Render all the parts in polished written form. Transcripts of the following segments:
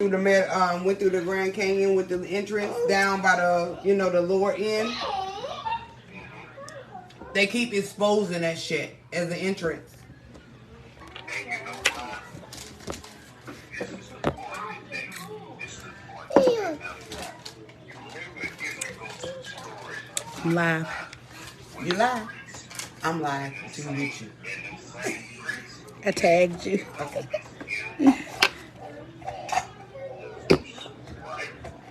through the went through the Grand Canyon with the entrance down by the the lower end. They keep exposing that shit as an entrance. Live. You live? I'm live to meet you. I tagged you. Okay.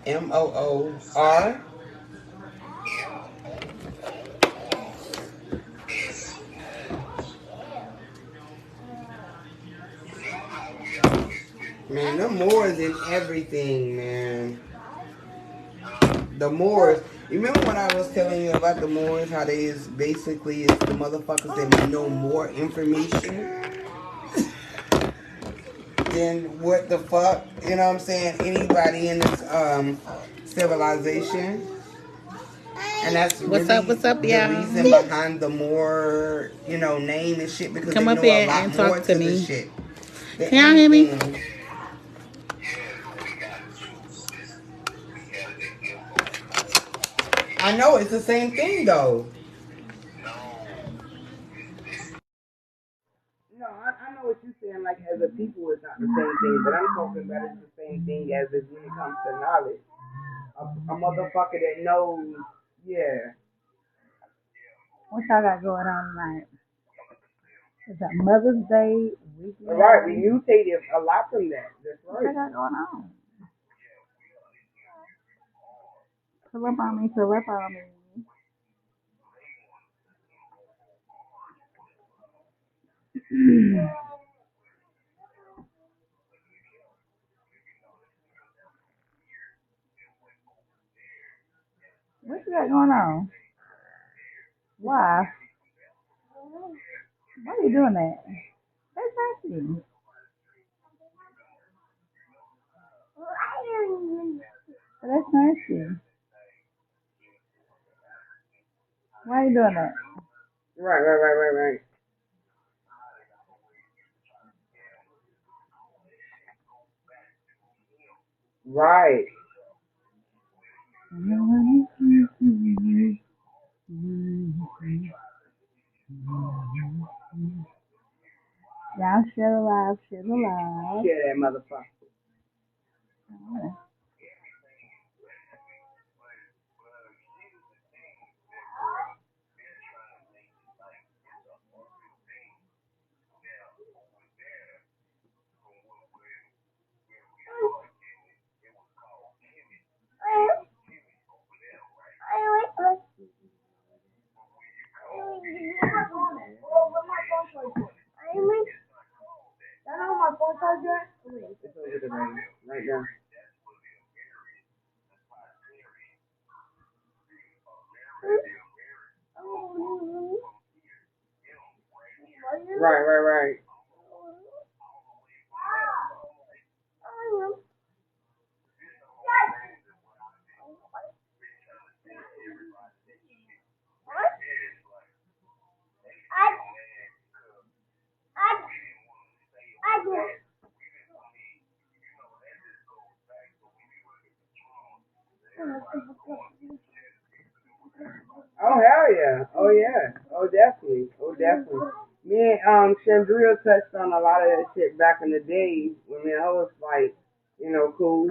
MOOR. Man, the Moors in everything, man. The Moors. You remember when I was telling you about the Moors? How they is basically it's the motherfuckers that know more information than what the fuck, you know what I'm saying? Anybody in this civilization. And that's What's really up, the y'all? reason behind the Moor, name and shit because Come they up know a here lot and more talk to to the me. shit. Can y'all hear me? I know it's the same thing though. No, I know what you're saying. Like as a people, it's not the same thing, but I'm talking about it's the same thing as it when it comes to knowledge. A motherfucker that knows, yeah. What y'all got going on tonight? It's a Mother's Day weekend. Right, we mutated a lot from that. That's right. What y'all got going on? Pull up on me, pull up on me. What you got going on? Why? Why are you doing that? That's nasty. That's nasty. Why are you doing that? Right. Right. Y'all share alive, share alive. Share that motherfucker. It's over there, right now. Right. Oh hell yeah! Oh yeah! Oh definitely! Oh definitely! Me and Chandria touched on a lot of that shit back in the day when I was like, cool.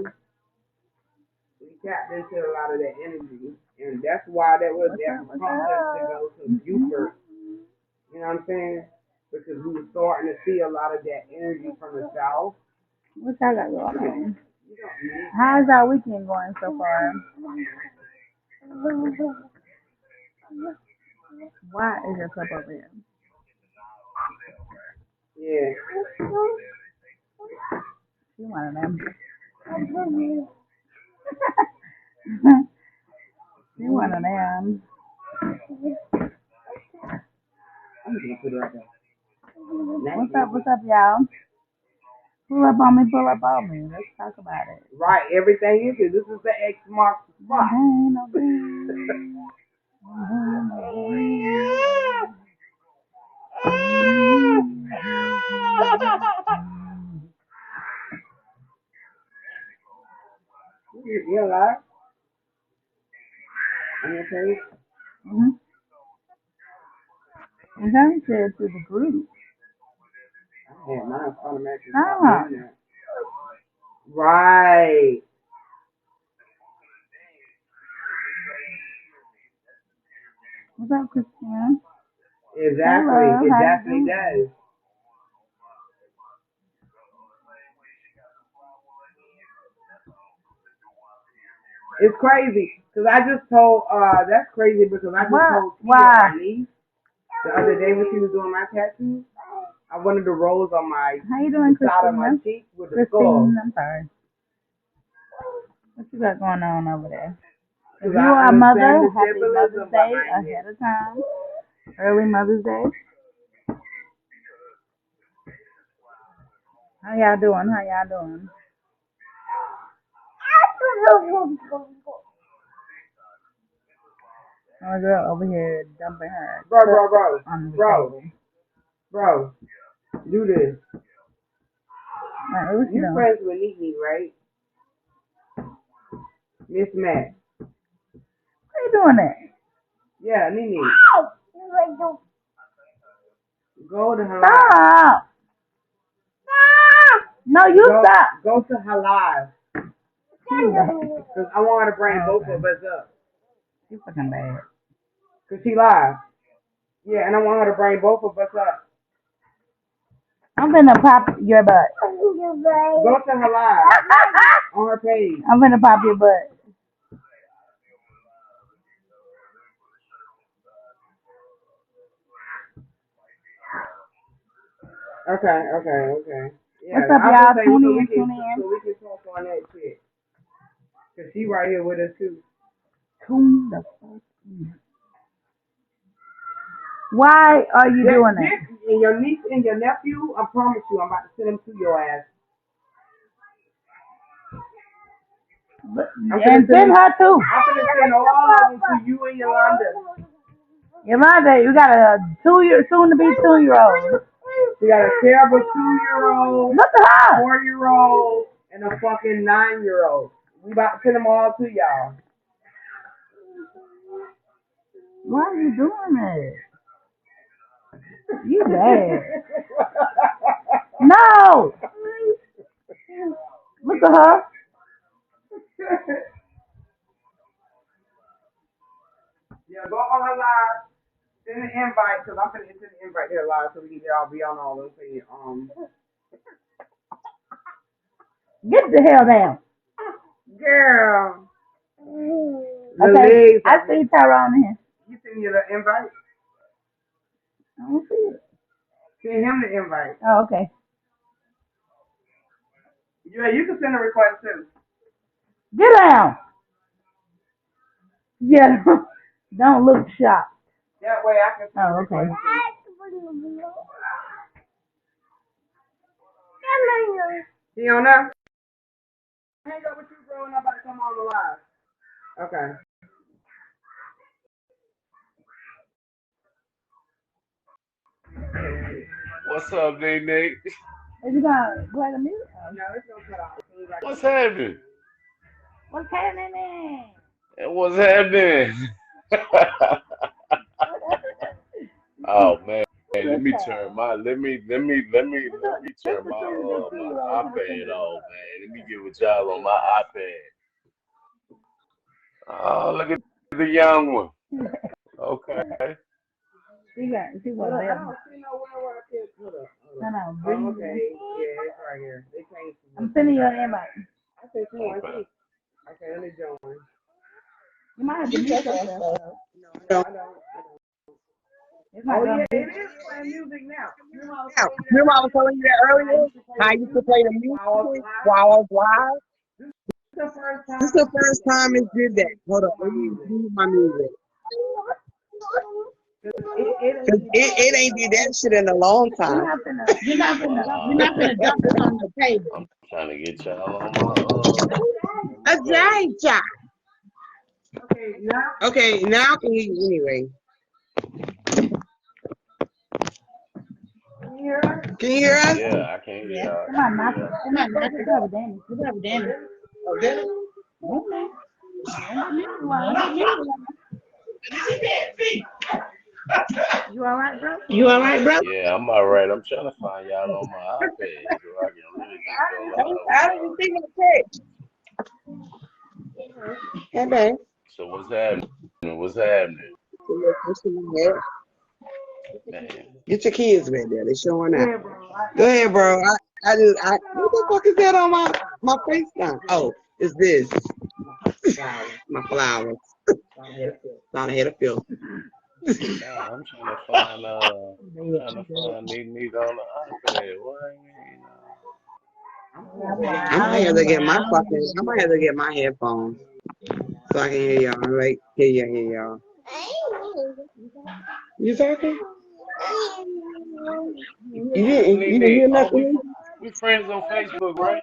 We tapped into a lot of that energy, and that's why that was that prompted us to go to Buford. You know what I'm saying? Because we were starting to see a lot of that energy from the south. What y'all got going on? How's our weekend going so far? Why is your cup over here? Yeah. She one of them. She one of them. I'm just gonna put it right there. What's up, y'all? Pull up on me. Let's talk about it. Right, everything is here. This is the X marks the spot. You alive? On your page? Mm-hmm. I'm trying to share it to the group. I had mine automatically Ah, pop in there. Right. what's up, Christina? Exactly. Hello, It how you definitely doing? does. It's crazy. Cause I just told, that's crazy because I just What? told Tia, Why? my niece, the other day when she was doing my tattoo, I wanted the rose on How you the doing, side of my Christina? cheek with the skull. Christine, I'm sorry. What you got going on over there? If Cause you I are a understand mother, the happy Mother's symbolism Day behind it. ahead of time. Early Mother's Day. How y'all doing? How y'all doing? My girl over here dumping her Bro, cup bro, bro, on the bro, table. bro, do this. Alright, what you You doing? friends with Nene, right? Miss Matt. How you doing that? Yeah, Nene. Go to her live. Stop! No, you stop. Go to her live. Cause I want her to bring both of us up. She's fucking bad. Cause she live. Yeah, and I want her to bring both of us up. I'm gonna pop your butt. Go to her live on her page. I'm gonna pop your butt. Okay. Yeah, What's up, I y'all? was saying Tune so in, tune so in. we can talk on that shit. Cause she right here with us too. Tune the fuck in. Why are you doing that? And your niece and your nephew, I promise you, I'm about to send them to your ass. And send her too. I'm gonna send all of them to you and Yolanda. Yolanda, you got a soon to be 2-year-old. We got a terrible 2-year-old, Look at her. 4-year-old, and a fucking 9-year-old. We about to send them all to y'all. Why are you doing that? You bad. No. Look at her. Yeah, go on her live. Send an invite, because I'm going to send an invite there live so we can all be on all those things. Get the hell down. Girl. Okay, I see Tyrone in here. You send me the invite? I don't see it. Send him the invite. Oh, okay. Yeah, you can send a request too. Get down. Yeah. Don't look shocked. That way I can send a okay. request too. You don't know? Hang up with you, bro, and I'm about to come on the live. Okay. What's up, Nate? Is you gonna play the music? No, it's gonna cut off. What's happening? What's happening? What's happening? Oh man, let me turn my let me turn my my iPad off, man. Let me get with y'all on my iPad. Oh, look at the young one. Okay. She was I don't see nowhere I can put up. No, Okay. Yeah, it's right here. They changed it. I'm sending you an invite. I said you want Okay. to. Okay, let me join. You might have to mute yourself. No, I don't. It's not Oh gonna yeah, be. it is playing music now. Remember I was Now, telling you that remember I was earlier? telling you that earlier? How I used to play the music While I was live. while I was live? This is the first This is time the I first time it did that. Hold up, my let me music. mute my music. It ain't Cause did that it shit in ain't a did long that shit time. in a long You're time. not gonna. You're not Wow. gonna dump this on the table. I'm trying to get y'all on A my page. giant job. Okay, now Okay, now I can hear you anyway. here. Can you hear us? Yeah, I can't hear Yeah. y'all. Come on, knock Yeah. it. Come on, knock it over, Danny. Oh, did it? You all right, bro? You all right, bro? Yeah, I'm all right. I'm trying to find y'all on my iPad so I can really just go live with I don't even y'all. see my text. Hey, babe. So what's happening? What's happening, man? Get your kids back there. They're showing out. Yeah, bro. Go ahead, bro. What the fuck is that on my FaceTime? Oh, it's this. My flowers. Thought I had a filter. Nah, I'm trying to find Neat on the iPad. Why ain't I might have to get my headphones so I can hear y'all. Like, hear y'all. You talking? You didn't hear Oh, we nothing? we friends on Facebook, right?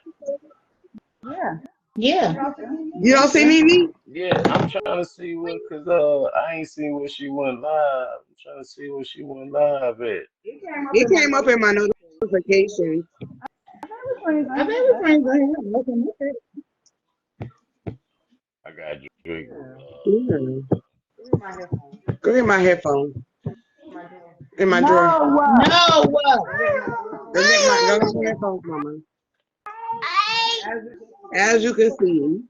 Yeah. Yeah. You don't see me? Yeah, I'm trying to see what, cause I ain't seen where she went live. I'm trying to see where she went live at. It came up in my notifications. I think we're friends on here. I got Drake. Yeah. Go get my headphones in my drawer. No. Go get my headphones, mama. As you can see,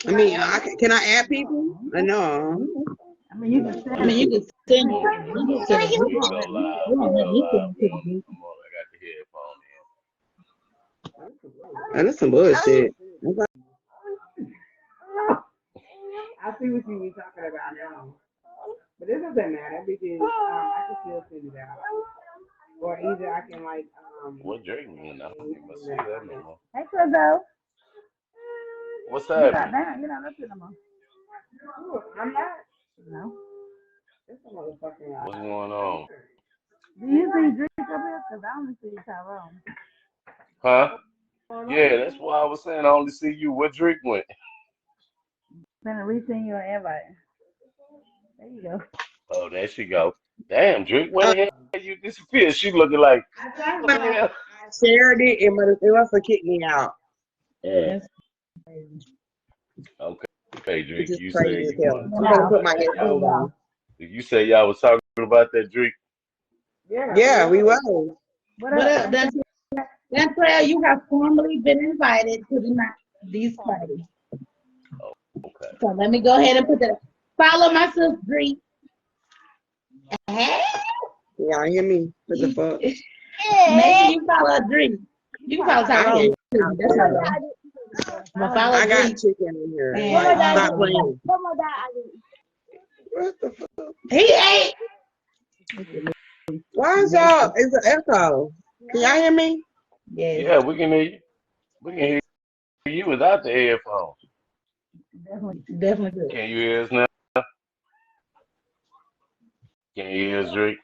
I mean, can I add people? I know. I mean, you can send I mean, you can send Oh, here we go. it. We can go live. We We can don't go have you live. send it to the group. Come on, I got the headphone Oh, that's some bullshit. I see what you be talking about now. But it doesn't matter because I can still send it out. Or either I can like in. What Drake mean? I don't even see that no more. Hey, Cuzzo. What's You got happening? down. You're not up to no more. I'm not. No. It's a motherfucking lie. What's going on? Do you see Drake up here? Because I only see Tyrone. Huh? Yeah, that's why I was saying I only see you. What Drake went? Gonna resend you an invite. There you go. Oh, there she go. Damn, Drake, where the hell you disappeared? She looking like, I talked what the about hell? Shared it. It must have kicked me out. That's Okay, Which Drake, is you crazy say as you hell. want to I'm talk gonna put about my that. headphones on. Did you say y'all was talking about that, Drake? Yeah, we was. What what up? up, Dontrell? You have formally been invited to these parties. Oh, okay. So let me go ahead and put that. Follow my sister, Dree. Hey. Y'all hear me? What the fuck? Make sure you follow Dree. You can follow I Tyrone hear too. That's my bad. But follow I got Dree. chicken in here. And, Stop playing. What the fuck? he ate. Why is y'all? It's an echo. Can y'all hear me? Yes, Yeah, we can hear you. We can hear you without the headphones. definitely good. Can you hear us now? Can you hear us, Drake?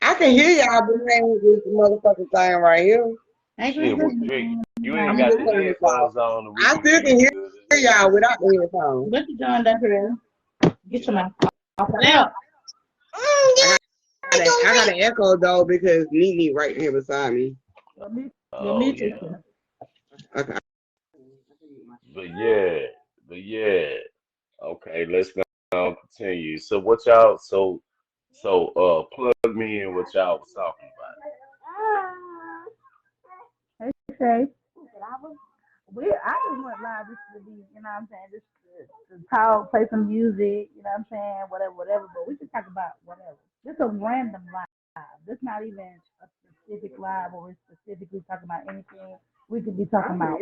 I can hear y'all, but it ain't this motherfucking thing right here. Thank Shit, well, you. Drake, you ain't I'm got just the turning this off. headphones on, and we I can still hear can you hear good as hell. y'all without the headphones. What you doing, Dontrell? Get your mouth off I now. got an echo though because Nene right here beside me. Your Oh, mutual. yeah. Okay. But yeah. Okay, let's go continue. So what y'all plug me in what y'all was talking about. Hey, Shay. I just went live just to be, you know what I'm saying, just to talk, play some music, you know what I'm saying, whatever. But we can talk about whatever. Just a random live. This not even a specific live or we're specifically talking about anything. We could be talking about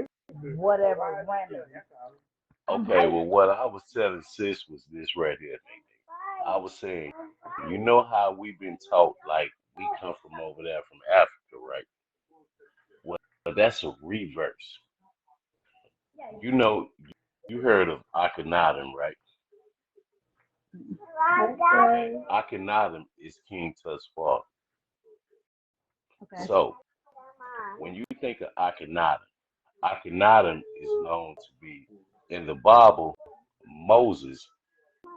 whatever random. Okay, well what I was telling sis was this right here. I was saying, you know how we've been taught like we come from over there from Africa, right? Well, that's a reverse. You know, you heard of Akhenaten, right? Okay, Akhenaten is King Tut's father. Okay. So when you think of Akhenaten, Akhenaten is known to be in the Bible. Moses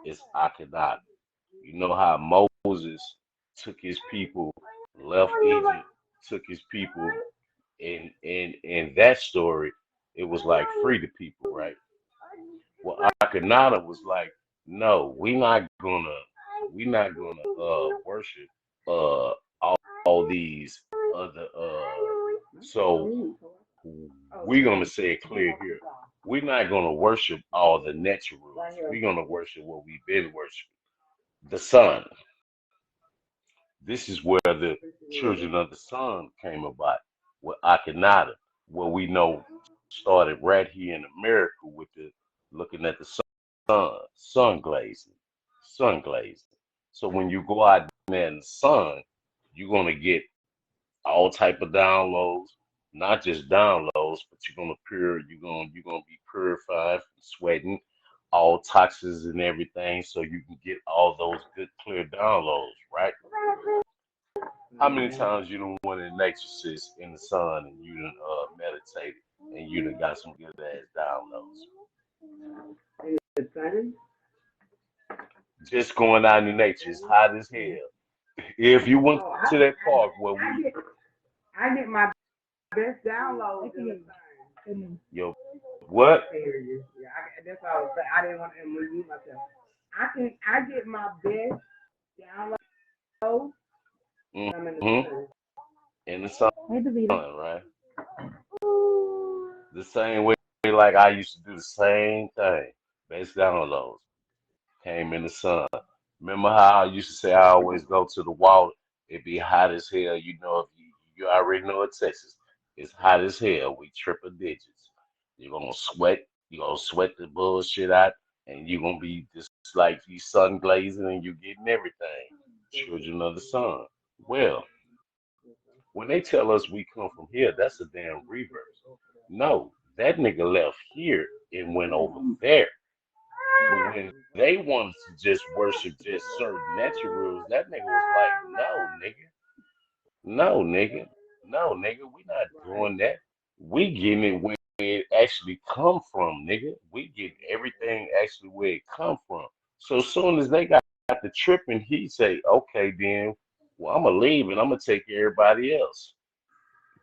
is Akhenaten. You know how Moses took his people, left Egypt, took his people in that story. It was like free the people, right? Well, Akhenaten was like, no, we not gonna worship all these other so we're gonna say it clear here. We're not gonna worship all the naturals. We're gonna worship what we've been worshiping. The sun. This is where the children of the sun came about with Akhenaten, where we know started right here in America with the looking at the sun glazing, sun glazing. So when you go out there in the sun, you're gonna get all type of downloads, not just downloads, but you're gonna be purified from sweating, all toxins and everything, so you can get all those good clear downloads, right? How many times you done went in nature sis in the sun and you done meditated and you done got some good ass downloads? The sun? Just going out in nature is hot as hell. If you went Oh, to that park where we I get my best downloads in the sun. yo what? Serious. Yeah, that's all I was saying. I didn't want to remove myself. I get my best downloads when I'm in the Hmm. sun. In the sun, Hey, Davita. right? The same way like I used to do the same thing. Best downloads came in the sun. Remember how I used to say I always go to the water? It be hot as hell. You know, if you already know in Texas, it's hot as hell. We triple digits. You're gonna sweat. You're gonna sweat the bullshit out, and you're gonna be just like you sun glazing, and you're getting everything. Children of the sun. Well, when they tell us we come from here, that's a damn reverse. No, that nigga left here and went over there. But when they wanted to just worship just certain natural rules, that nigga was like, no, nigga, no, nigga, no, nigga, we not Right. doing that. We getting it where it actually come from, nigga. We get everything actually where it come from. So as soon as they got the tripping, he say, okay, then, well, I'm gonna leave and I'm gonna take everybody else.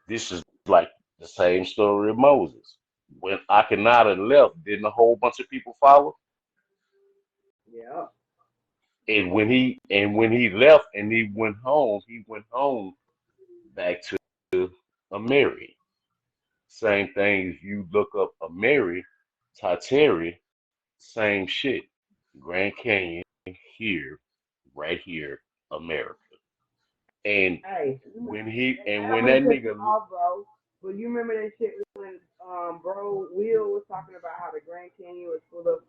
This is like the same story of Moses. When Akhenaten left, didn't a whole bunch of people follow? Yeah. And when he left and he went home back to a Mary. Same thing if you look up a Mary, Tateri, same shit. Grand Canyon here, right here, America. And Hey, when I'm gonna that cut you nigga off, bro. But you remember that shit when bro Will was talking about how the Grand Canyon was full of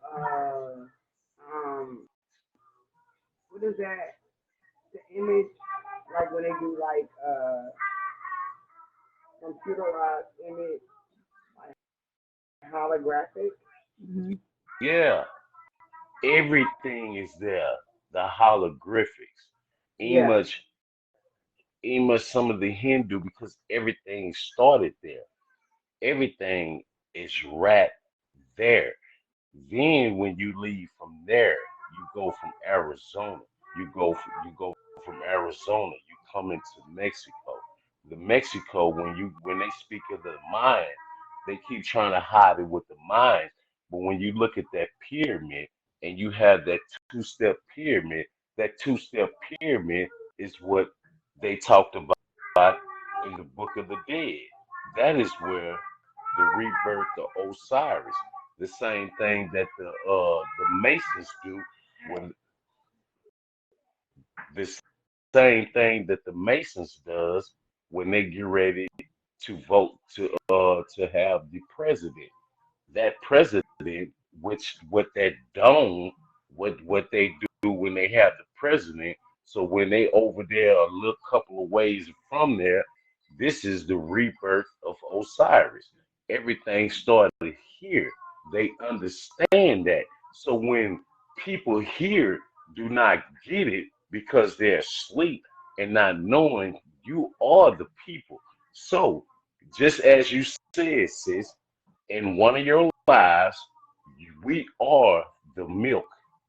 what is that? The image like when they do like computerized image like holographic. Mm-hmm. yeah, everything is there. The holographics. Yeah. Much some of the Hindu because everything started there. Everything is right there. Then when you leave from there, you go from Arizona. You go from Arizona, you come into Mexico. The Mexico, when they speak of the mind, they keep trying to hide it with the mind. But when you look at that pyramid and you have that two-step pyramid, that two-step pyramid is what they talked about in the Book of the Dead. That is where the rebirth of Osiris, the same thing that the Masons do when the same thing that the Masons does when they get ready to vote to have the president. That president, which what that dome, what they do when they have the president. So when they over there a little couple of ways from there, this is the rebirth of Osiris. Everything started here. They understand that. So when people here do not get it because they're asleep and not knowing you are the people. So just as you said, sis, in one of your lives, we are the milk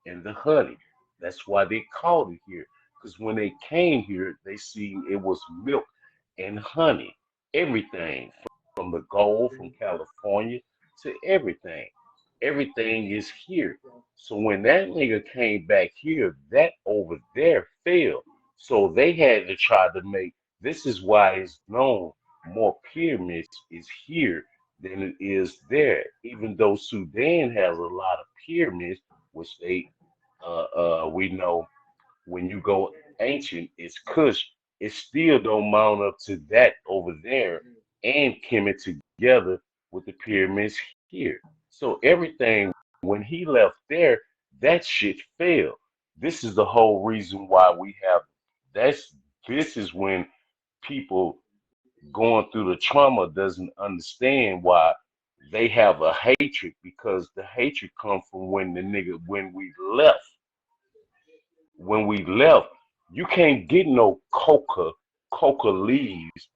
and the honey. That's why they called it here. Because when they came here, they see it was milk and honey. Everything from the gold from California to everything. Everything is here. So when that nigga came back here, that over there failed. So they had to try to make this is why it's known more pyramids is here than it is there. Even though Sudan has a lot of pyramids, which we know when you go ancient, it's Kush. It still don't mount up to that over there and came it together with the pyramids here. So everything when he left there, that shit failed. This is the whole reason why we have that's this is when people going through the trauma doesn't understand why they have a hatred because the hatred come from when the nigga when we left, you can't get no coca leaves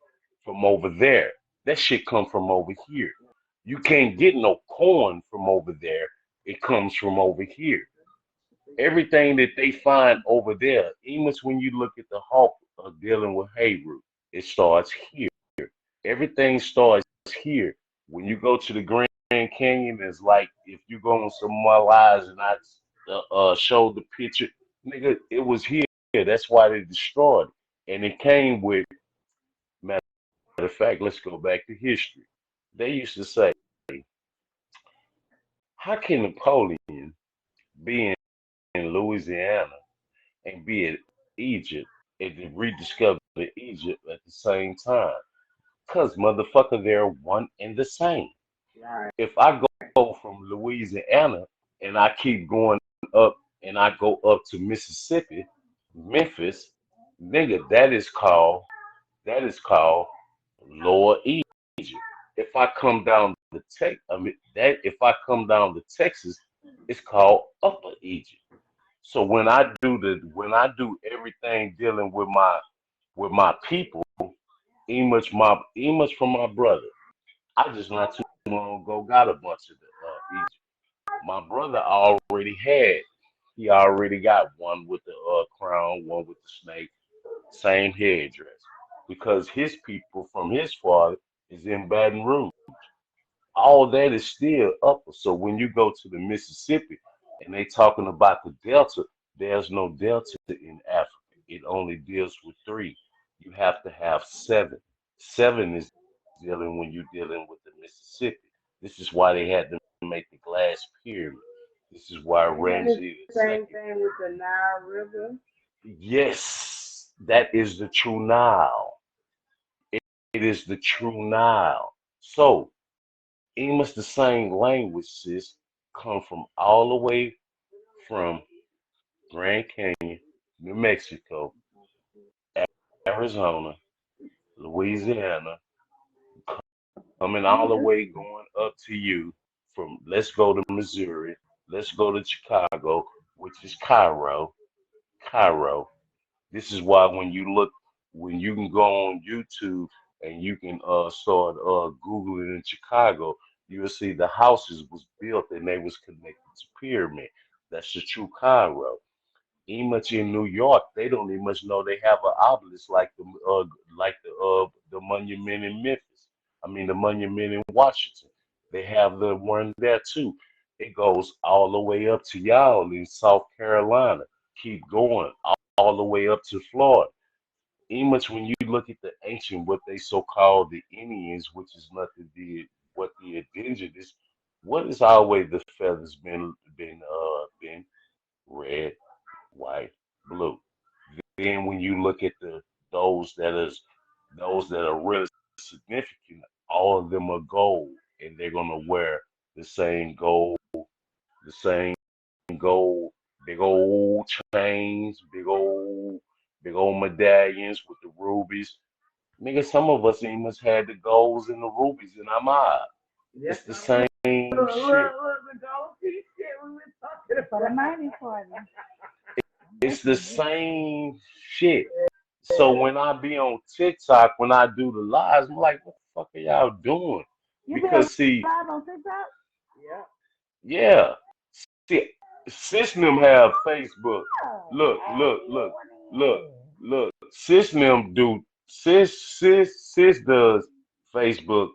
from over there. That shit come from over here. You can't get no corn from over there. It comes from over here. Everything that they find over there, even when you look at the hawk of dealing with Hayroo, it starts here. Everything starts here. When you go to the Grand Canyon, it's like if you go on some of my lives and I showed the picture, nigga, it was here. That's why they destroyed it. And it came with, matter of fact, let's go back to history. They used to say, how can Napoleon be in Louisiana and be in Egypt and to rediscover Egypt at the same time? Because, motherfucker, they're one and the same. Right. If I go from Louisiana and I keep going up and I go up to Mississippi, Memphis, nigga, that is called Lower Egypt. If I come down to if I come down to Texas, it's called Upper Egypt. So when I do everything dealing with my people, even much from my brother. I just not too long ago got a bunch of the Egypt. My brother he already got one with the crown, one with the snake, same headdress, because his people from his father is in Baton Rouge. All that is still upper. So when you go to the Mississippi and they talking about the Delta, there's no Delta in Africa. It only deals with three. You have to have seven. Seven is dealing when you're dealing with the Mississippi. This is why they had to make the glass pyramid. This is why And it's Ramsey the same II. thing with the Nile River. Yes, that is the true Nile. It is the true Nile. So almost the same language, sis, come from all the way from Grand Canyon, New Mexico, Arizona, Louisiana, coming all the way going up to you from let's go to Missouri, let's go to Chicago, which is Cairo, Cairo. This is why when you can go on YouTube and you can start Googling in Chicago, you'll see the houses was built and they was connected to pyramid. That's the true Cairo. Even much in New York, they don't even much know they have an obelisk like the monument in Memphis. I mean the monument in Washington. They have the one there too. It goes all the way up to y'all in South Carolina. Keep going all the way up to Florida. Even much when you look at the ancient, what they so called the Indians, which is nothing the what the indigenous, what is always the feathers been red, white, blue. Then when you look at the those that is those that are really significant, all of them are gold, and they're gonna wear the same gold, the same gold, big old chains, big old medallions with the rubies. Nigga, some of us even must had the golds and the rubies in our eye. Yes, It's the same shit. the gold piece shit we were talking For the about. 90s party. It's the same shit. So when I be on TikTok, when I do the lives, I'm like, what the fuck are y'all doing? You been Because see, live on TikTok? Yeah. yeah, see, System have Facebook. Oh, Look, look, hey, look, you look, went in. look. System sis does Facebook,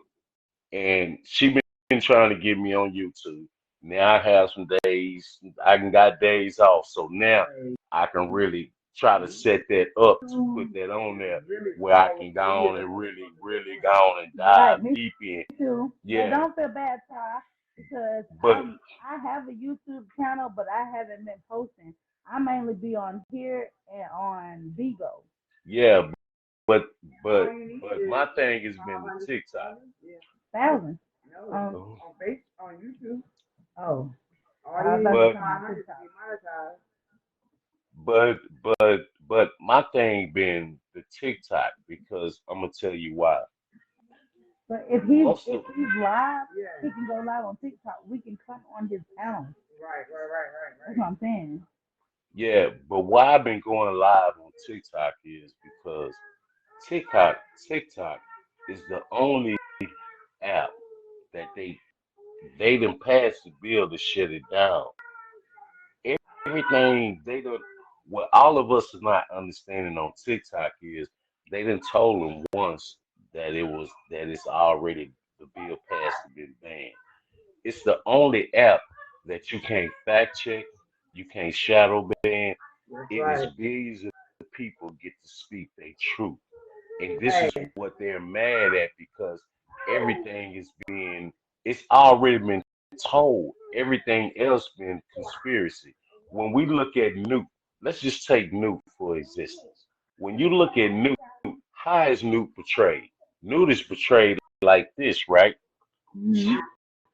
and she been trying to get me on YouTube. Now I have some days. I can got days off, so now I can really try to set that up to put that on there where I can go on and really go on and Right, dive me deep in. too. But Yeah, don't feel bad, Ty, because but I have a YouTube channel, but I haven't been posting. I mainly be on here and on Vigo. yeah, but All but you need but is my thing has been the 500 TikTok. subscribers. Yeah. Thousand. No, Um. Oh, on Facebook, on YouTube. Oh. All I you was need about is to but come on 500 to TikTok. be monetized. but my thing been the TikTok because I'm gonna tell you why. But if Most he's of live, Yeah. he can go live on TikTok. We can come on his channel. That's Right. what I'm saying. yeah, but why I've been going live on TikTok is because TikTok TikTok is the only app that they done passed the bill to shut it down. Everything they don't what all of us is not understanding on TikTok is they done told them once that it's already the bill passed and been banned. It's the only app that you can't fact check, you can't shadow ban. That's It is right. billions of people get to speak their truth. And this is Hey, what they're mad at because everything is being it's already been told. Everything else been conspiracy. When we look at Newt, let's just take Newt for existence. When you look at Newt, how is Newt portrayed? Newt is portrayed like this, right? Mm-hmm.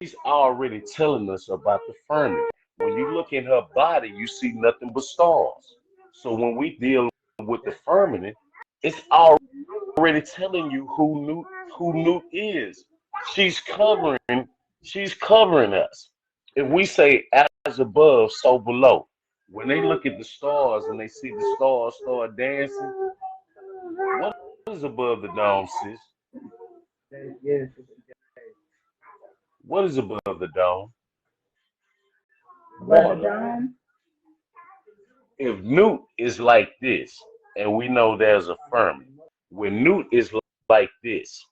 She's already telling us about the firmament. When you look in her body, you see nothing but stars. So when we deal with the firmament, it's already telling you who Newt is. She's covering she's covering us. If we say as above, so below. When they look at the stars and they see the stars start dancing, what is above the dome, sis? yes. What is above the dome? But the Water. Water. dome, If Newt is like this, and we know there's a firmament, when Newt is like this,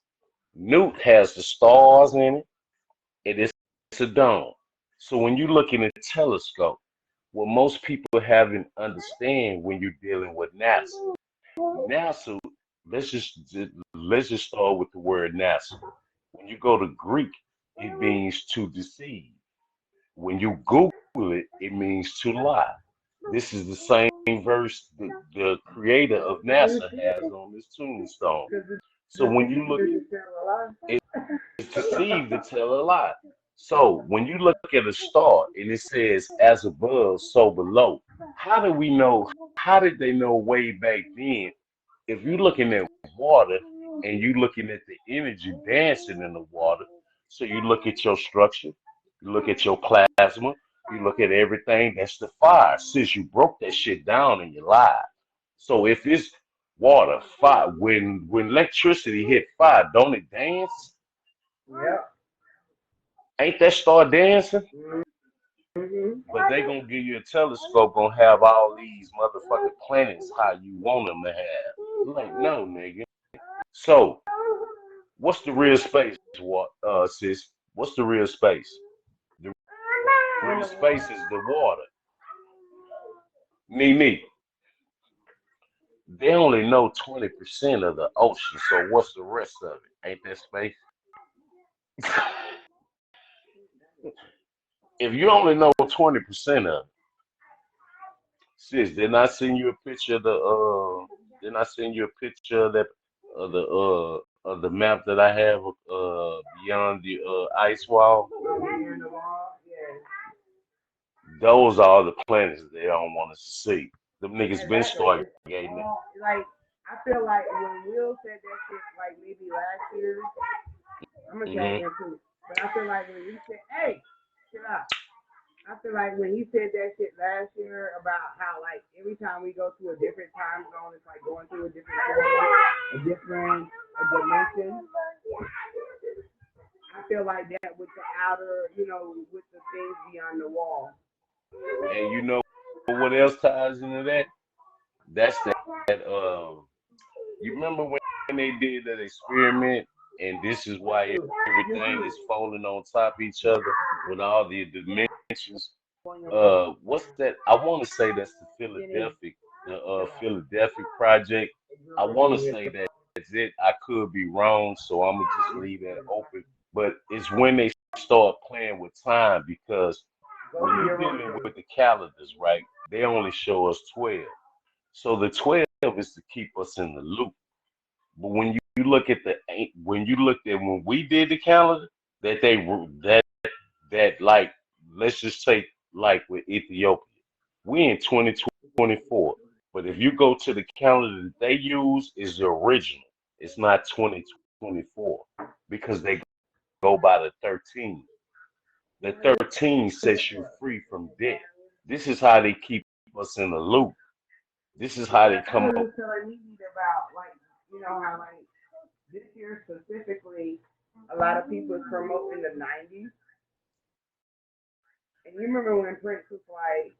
Newt has the stars in it, and it's a dome. So when you look in a telescope, what most people haven't understand when you're dealing with NASA. NASA, let's just let's just start with the word NASA. When you go to Greek, it means to deceive. When you Google it, it means to lie. This is the same verse the creator of NASA has on his tombstone. Because So the when you look, is tell a lie. it's deceived to tell a lie. So when you look at a star and it says as above, so below, how do we know? How did they know way back then? If you're looking at water and you're looking at the energy dancing in the water, so you look at your structure, you look at your plasma, you look at everything, that's the fire. Since you broke that shit down in your life. So if it's water, fire, when electricity hit fire, don't it dance? Yep. Ain't that star dancing? Mm-hmm. But they gonna give you a telescope, gonna have all these motherfucking planets how you want them to have. Like, no, nigga. So, what's the real space, what, sis? What's the real space? The In real the space water. is the water. Me. They only know 20% of the ocean, so what's the rest of it? Ain't that space? If you only know 20% of it, sis, didn't I send you a picture of the didn't I send you a picture of that of the map that I have beyond the ice wall? In the wall. Yeah. Those are the planets they don't want us to see. Them niggas been Exactly. It's stargating it. all like I feel like when Will said that shit like maybe last year, I'm gonna tag Hmm. him too. But I feel like when he said, "Hey, chill out," I feel like when he said that shit last year about how like every time we go to a different time zone, it's like going through a different portal, a different a dimension. I feel like that with the outer, with the things beyond the wall. And you know what else ties into that? That's that you remember when they did that experiment and this is why everything is falling on top of each other with all the dimensions. What's that? I want to say that's the Philadelphia project. I want to say that's it. I could be wrong, so I'm gonna just leave that open. But it's when they start playing with time because when you're dealing with the calendars, right? They only show us 12. So the 12 is to keep us in the loop. But when you look at when you looked at when we did the calendar, that they that that like let's just take like with Ethiopia, we in 2024. But if you go to the calendar that they use, is the original. It's not 2024 because they go by the 13. The 13 sets you free from debt. This is how they keep us in the loop. This is how they I come was up. just telling you about like how like this year specifically, a lot of people is promoting the '90s, and you remember when Prince was like,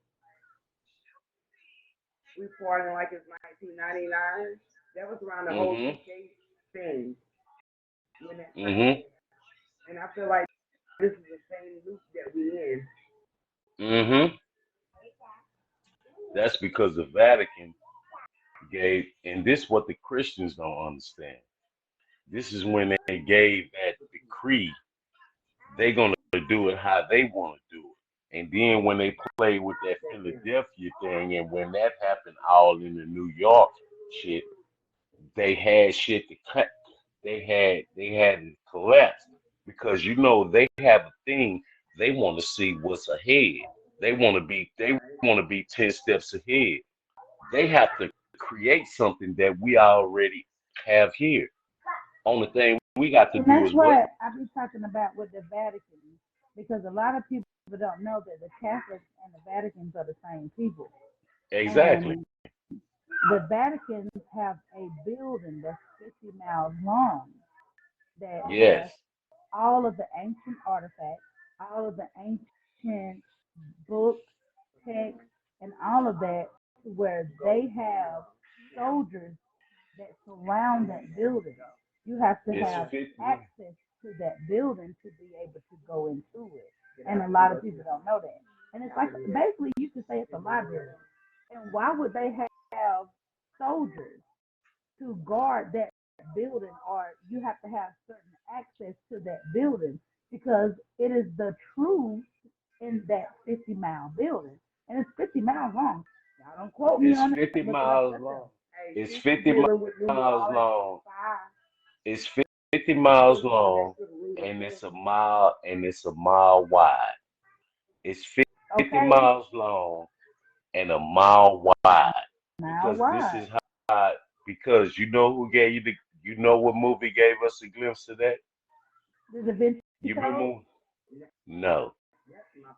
"We partying like it's 1999." That was around the whole Mhm. UK thing when that first Mhm. hit, and I feel like this is the same loop that we in. Mhm. That's because the Vatican gave, and this what the Christians don't understand. This is when they gave that decree. They're gonna do it how they want to do it. And then when they play with that Philadelphia thing, and when that happened all in the New York shit, they had shit to cut. They had to collapse because they have a thing. They want to see what's ahead. They want to be 10 steps ahead. They have to create something that we already have here. Only thing we got to And do that's is what? what I be talking about with the Vatican, because a lot of people don't know that the Catholics and the Vaticans are the same people. Exactly. And the Vaticans have a building that's 50 miles long that has Yes. all of the ancient artifacts, all of the ancient books, texts, and all of that, where they have soldiers that surround that building. You have to It's have 50. access to that building to be able to go into it. And a lot of people don't know that. And it's like basically you could say it's a library. And why would they have soldiers to guard that building, or you have to have certain access to that building because it is the truth in that 50-mile building. And it's 50 miles long. Y'all don't quote me It's on 50 that, look it up miles yourself. long. Hey, It's she's 50 dealing with New miles Orleans long. fire. It's 50 miles long, and it's a mile wide. It's 50 Okay? miles long and a mile wide. Mile Because this wide. is how, because you know who gave you know what movie gave us a glimpse of that? The Da Vinci You Code. remember? No.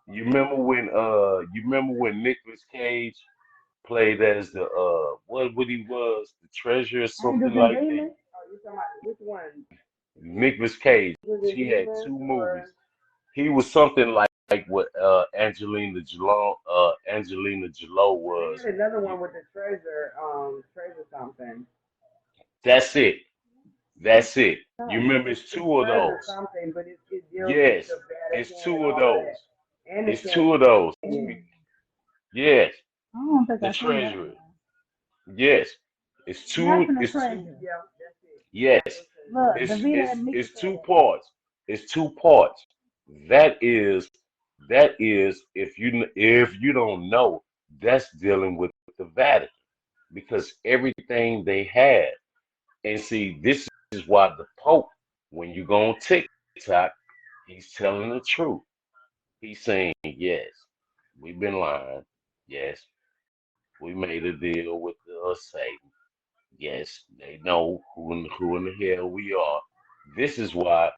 You remember when Nicolas Cage played as the what he was, the treasure or something Angels and like that? Demons. Oh, you talking about which one? Nicolas Cage, Was it he had Demons two movies. or He was something like what Angelina Jolie they was. had another You, one with the treasure something. that's it. That's it. You Oh, remember It's it's the two of treasure those. something, but it deals with Yes, the it's Vatican and two of all of those. that, and the It's two of those. Canadian. Yes, I don't think the I've seen that treasury. one. Yes, it's two. National It's two. Treasure. Yeah, that's it. Yes, National treasure. Look, it's Davita it's and Mika it's said two it. parts. It's two parts. That is that is if you don't know, that's dealing with the Vatican because everything they have. And see, this is why the Pope, when you go on TikTok, he's telling the truth. He's saying, yes, we've been lying. Yes, we made a deal with Satan. Yes, they know who in the hell we are. This is why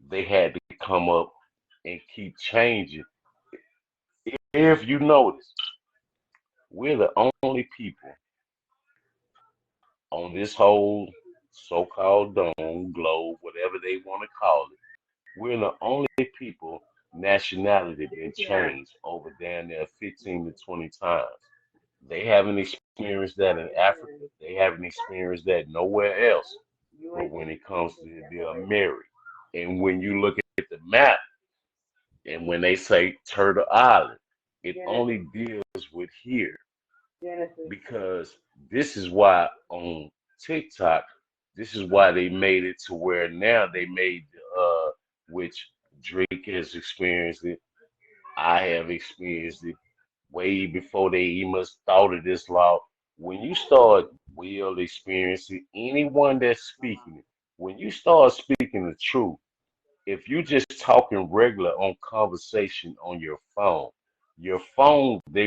they had to come up and keep changing. If you notice, we're the only people on this whole so-called dome, globe, whatever they want to call it. We're the only people nationality been Yeah, changed over down there 15 to 20 times. They haven't experienced that in Africa. UN, They haven't experienced that nowhere else. but when it comes to they're married. And when you look at the map, and when they say Turtle Island, it only deals with here because this is why on TikTok, this is why they made it to where now they made which Drake has experienced it. I have experienced it way before they even thought of this law. When you start will experiencing anyone that's speaking it, when you start speaking the truth, if you just talking regular on conversation on your phone, they're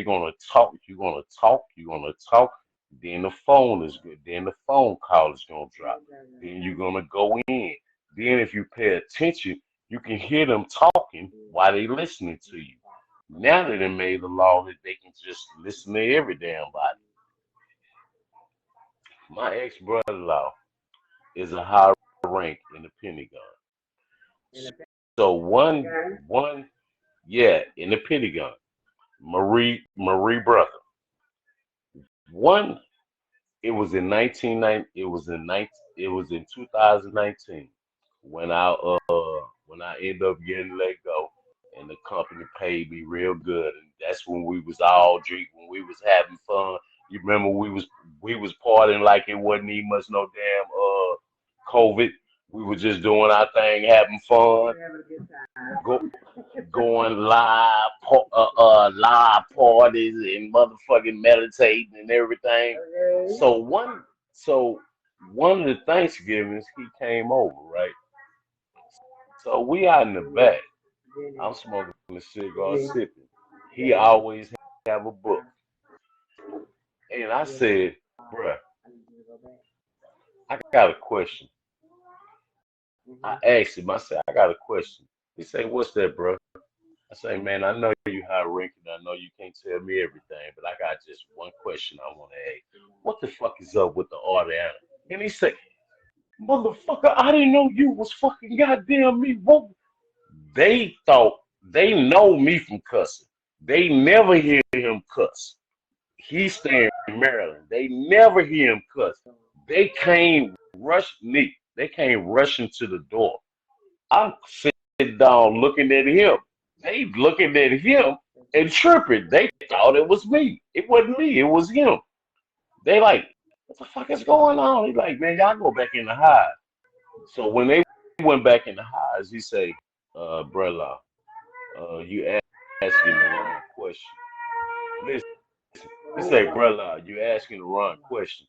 gonna talk, you're gonna talk, then the phone is good, then the phone call is gonna drop, then you're gonna go in. Then if you pay attention, you can hear them talking while they listening to you. Now that they made the law that they can just listen to every damn body. My ex brother-in-law is a high rank in the Pentagon. So yeah, in the Pentagon. Marie brother. One, it was in 1990. It was in 2019 when I ended up getting let go, and the company paid me real good, and that's when we was all drinking, when we was having fun. You remember we was partying like it wasn't even much no damn COVID. We were just doing our thing, having fun. Go, going live parties and motherfucking meditating and everything. So one of the Thanksgivings he came over, right? So we out in the back. I'm smoking a cigar, sipping. He always have a book, and I said, "Bruh, I got a question." I asked him. I said, "I got a question." He said, "What's that, bro?" I say, man, I know you high ranking. I know you can't tell me everything, but I got just one question I want to ask. What the fuck is up with the order? And he said, motherfucker, I didn't know you was fucking goddamn me. What? They thought they know me from cussing. They never hear him cuss. He stay in Maryland. They never hear him cuss. They came rush me. They came rushing to the door. I'm sitting down looking at him. They looking at him and tripping. They thought it was me. It wasn't me. It was him. They like, what the fuck is going on? He's like, man, y'all go back in the hive. So when they went back in the hives, he say, brother, you asking the wrong question. Listen, he say, brother, you asking the wrong question.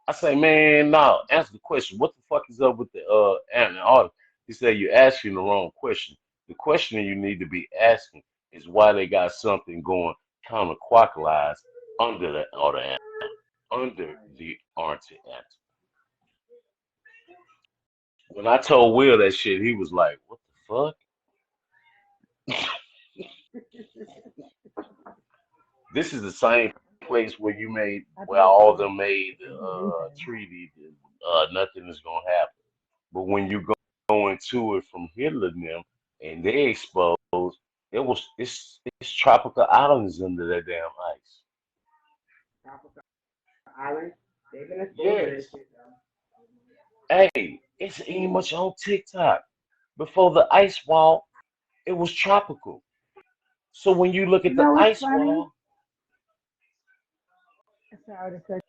I say, man, no, answer the question. What the fuck is up with the and the audience? He said, you're asking the wrong question. The question you need to be asking is why they got something going counterclockwise under the other ant, under the Arctic ant. When I told Will that shit, he was like, what the fuck? This is the same place where you made, I where told all of you them made the he do things. treaty, nothing is gonna happen. But when you go into it from Hitler and them, and they exposed, it's tropical islands under that damn ice. Island. They've been exposed to Yes. this shit though. Hey, it's ain't much on TikTok. Before the ice wall, it was tropical. So when you look You at the know what's ice funny? wall, Sorry to cut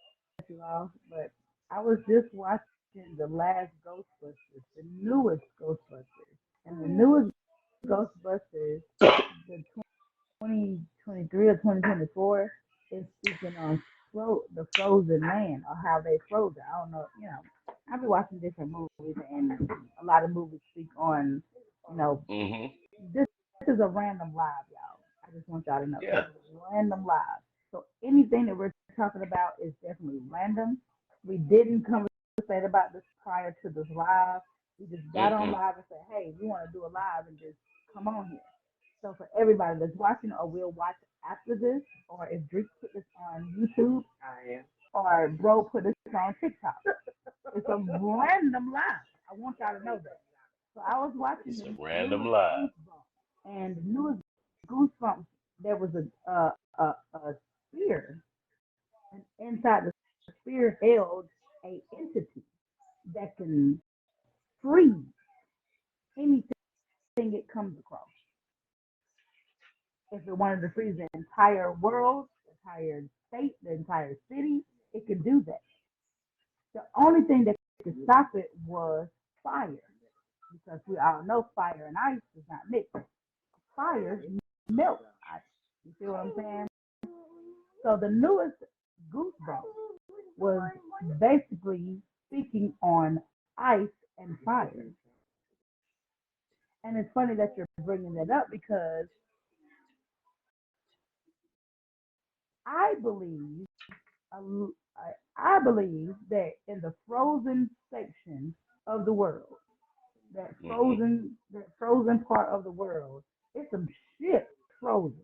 you off, but I was just watching the last Ghostbusters, the newest Ghostbusters, and the newest Ghostbusters, the 2023 or 2024, is speaking on the frozen land or how they froze it. I don't know, I've been watching different movies, and a lot of movies speak on, you know, hmm this is a random live, y'all. I just want y'all to know this yeah. is random live. So anything that we're talking about is definitely random. We didn't conversate about this prior to this live. We just got on Mm-mm. live and said, hey, we want to do a live and just come on here. So for everybody that's watching or will watch after this, or if Drake put this on YouTube, I am. or Bro put this on TikTok, it's a random live. I want y'all to know that. So I was watching It's the a random newest lie. Goosebumps, and the newest Goosebumps, there was a sphere, and inside the sphere held a entity. that can freeze anything it comes across. If it wanted to freeze the entire world, the entire state, the entire city, it could do that. The only thing that could stop it was fire, because we all know fire and ice does not mix. Fire melts ice. You see what I'm saying? So the newest Goosebumps was basically speaking on ice and fire. And it's funny that you're bringing that up because I believe I believe that in the frozen section of the world, that frozen part of the world, it's some shit frozen.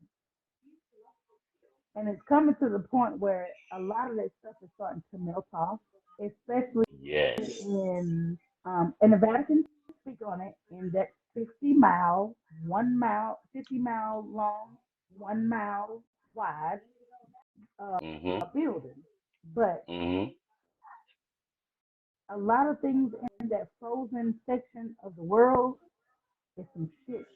And it's coming to the point where a lot of that stuff is starting to melt off, especially Yes. in the Vatican speak on it in that 60 mile, 1 mile, 50 mile long, 1 mile wide Mhm. building. But Mhm. a lot of things in that frozen section of the world is some shit.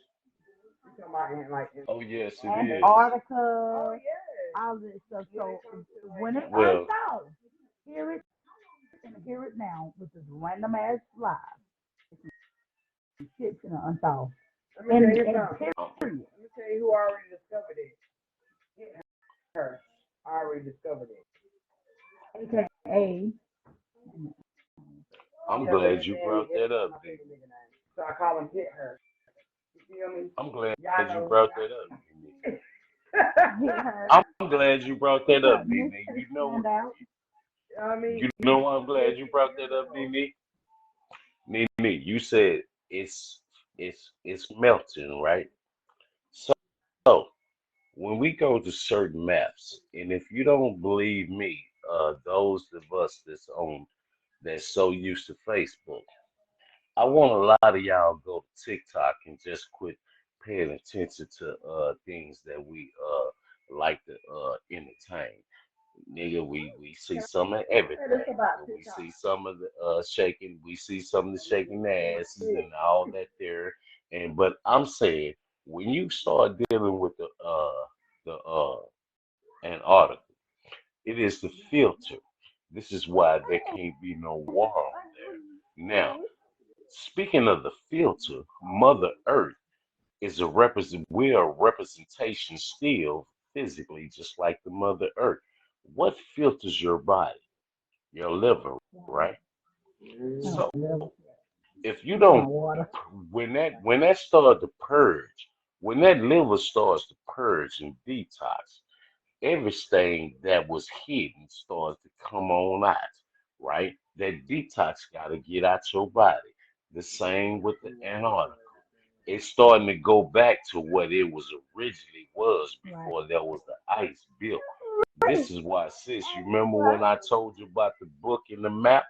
You talking about like Oh yes, it is. Antarctica, yeah. all this stuff. So when it Well, unthaws, hear it and hear it now with this random ass live. It's some shit's gonna unthaw. Let me tell you And something. um, period. Let me tell you who already discovered it. Get her. I already discovered it. AKA I'm Yeah, but glad his you name brought is that up, my D. favorite nigga name. So I call him Hit Her. You feel me? I'm glad Y'all you know. brought that up, D. hit her. I'm glad you brought that up, Something D. that You know, stand out. I mean, you know why I'm glad you brought that up, D. You said it's it's melting, right? So when we go to certain maps, and if you don't believe me, those of us that's so used to Facebook, I want a lot of y'all go to TikTok and just quit paying attention to things that we like to entertain. Nigga, we see some of It's everything. about Nigga, we TikTok. see some of the shaking, we see some of the shaking asses and all that there. And but I'm saying when you start dealing with the Antarctica, it is the filter. This is why there can't be no war on there. Now, speaking of the filter, Mother Earth is a represent. We're a representation still physically, just like the Mother Earth. What filters your body? Your liver, right? Oh, So liver. if you My don't, water. when that starts to purge, when that liver starts to purge and detox, everything that was hidden starts to come on out, right? That detox got to get out your body. The same with the Antarctica. It's starting to go back to what it was originally was Right. before there was the ice built. This is why, sis, you remember when I told you about the book and the map?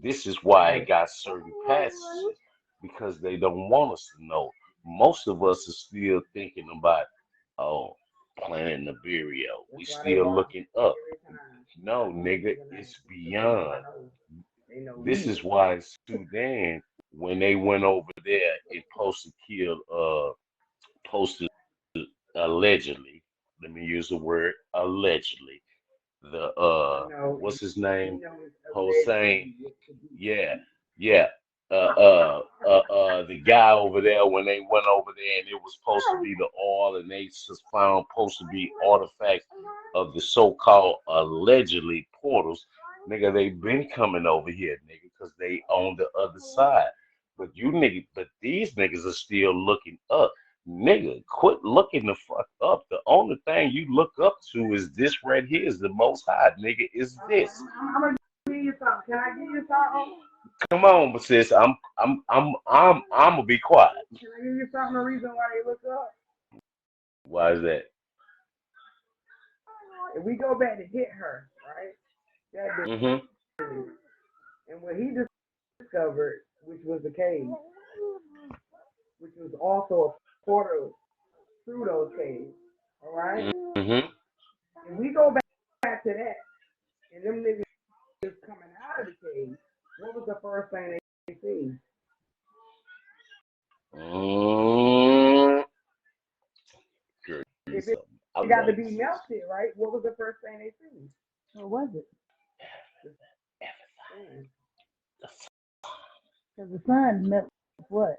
This is why it got certain passages because they don't want us to know. Most of us are still thinking about, oh, Planet Nibiru. We that's why they still watch looking up. every time. No, nigga, Nigga name. it's Because they beyond. know. They know This me. is why Sudan, when they went over there and posted killed, posted allegedly. Let me use the word allegedly. The I know. what's his We name? know it's Hossein. allegedly what to be. Yeah, yeah. The guy over there when they went over there and it was supposed to be the oil and they just found supposed to be artifacts of the so-called allegedly portals. Nigga, they been coming over here, nigga, because they on the other side. But these niggas are still looking up. Nigga, quit looking the fuck up. The only thing you look up to is this right here is the most high, nigga, is this. I'm gonna give you something. Can I give you something? Come on, but sis, I'm gonna be quiet. Can I give you something? The reason why they look up. Why is that? If we go back to Hit Her, right? That Mm-hmm. dude, and what he discovered, which was the cave, which was also a portal through those caves. All right. Mm-hmm. If we go back to that, and them niggas coming out of the cave. What was the first thing they seen? Mm, girl, you If it something. I got to love you, be sis. melted, right? What was the first thing they seen? What was it? Mm. Because the sun melts what?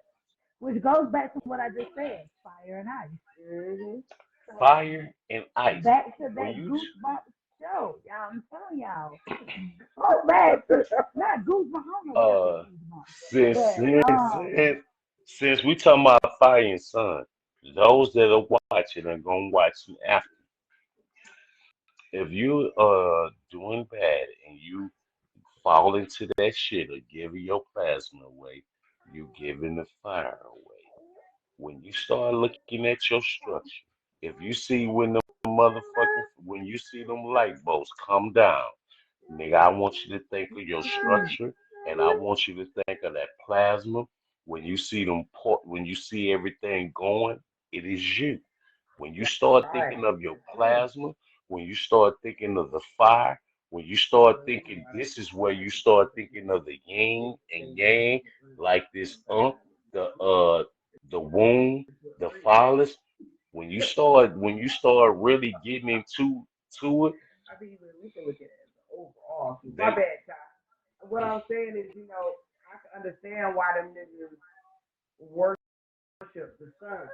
Which goes back to what I just said, fire and ice. Mm-hmm. Fire and ice. Back to When that you goosebump show. Y'all, I'm telling y'all. Go back to not goosebumps. I don't know why I said uh goosebumps. since But since since since we talking about fire and sun, those that are watching are gonna watch it after. If you doing bad and you fall into that shit or giving your plasma away, you giving the fire away. When you start looking at your structure, if you see when you see them light bulbs come down, nigga, I want you to think of your structure and I want you to think of that plasma. When you see everything going, it is you. When you start Right. thinking of your plasma, when you start thinking of the fire, when you start thinking, this is where you start thinking of the yin and yang, like this the womb, the phallus. When you start really getting into it, I think we can look at it as an overall. My they bad, Ty. What I'm saying is, I can understand why them niggas worship the sun.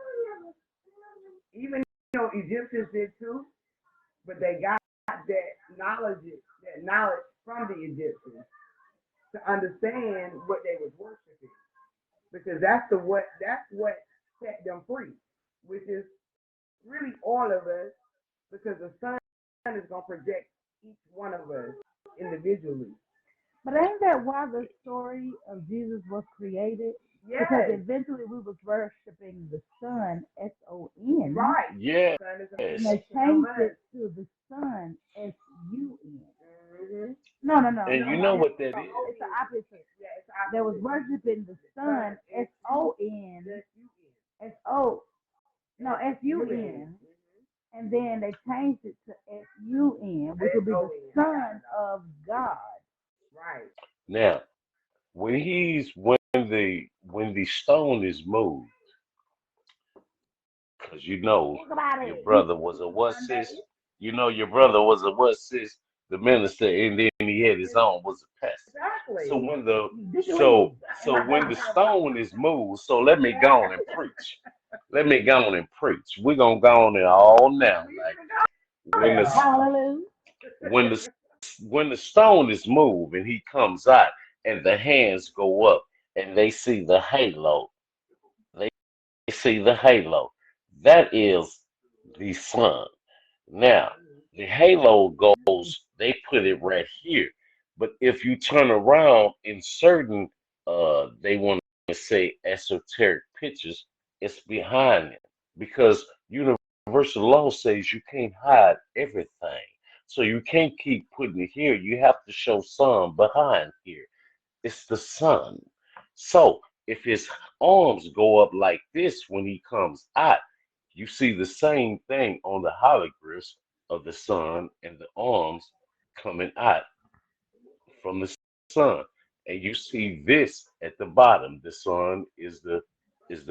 Even Egyptians did too, but they got that knowledge from the Egyptians to understand what they was worshiping, because that's what set them free, which is really all of us, because the sun is gonna project each one of us individually. But ain't that why the story of Jesus was created? Because Yes, eventually we was worshiping the sun, SON, right. yes, Sun is a and they projection of changed us. it to the sun, SUN. Mm-hmm. No, no, no, and no, you know no. what that is. It's the opposite. Yeah, it's They was opposite. worshiping the sun, SON, Just SO, no, you. SUN, and then they changed it to SUN, which would be the S-O-N. Son of God. Right. Now, when the stone is moved, because Think about your it. brother was a what sis? You know your brother was a what sis? The minister, and then he had his own was a pest. So Exactly. when the Did you leave? so when the stone is moved, so let me go on and preach. Let me go on and preach. We're gonna go on it all now. Like when the Hallelujah. when the when the stone is moved and he comes out and the hands go up and they see the halo. They see the halo. That is the sun. Now, the halo goes, they put it right here. But if you turn around in certain, they want to say esoteric pictures, it's behind it. Because universal law says you can't hide everything. So you can't keep putting it here. You have to show some behind here. It's the sun. So if his arms go up like this when he comes out, you see the same thing on the hologlyphs of the sun and the arms coming out from the sun. And you see this at the bottom. The sun is the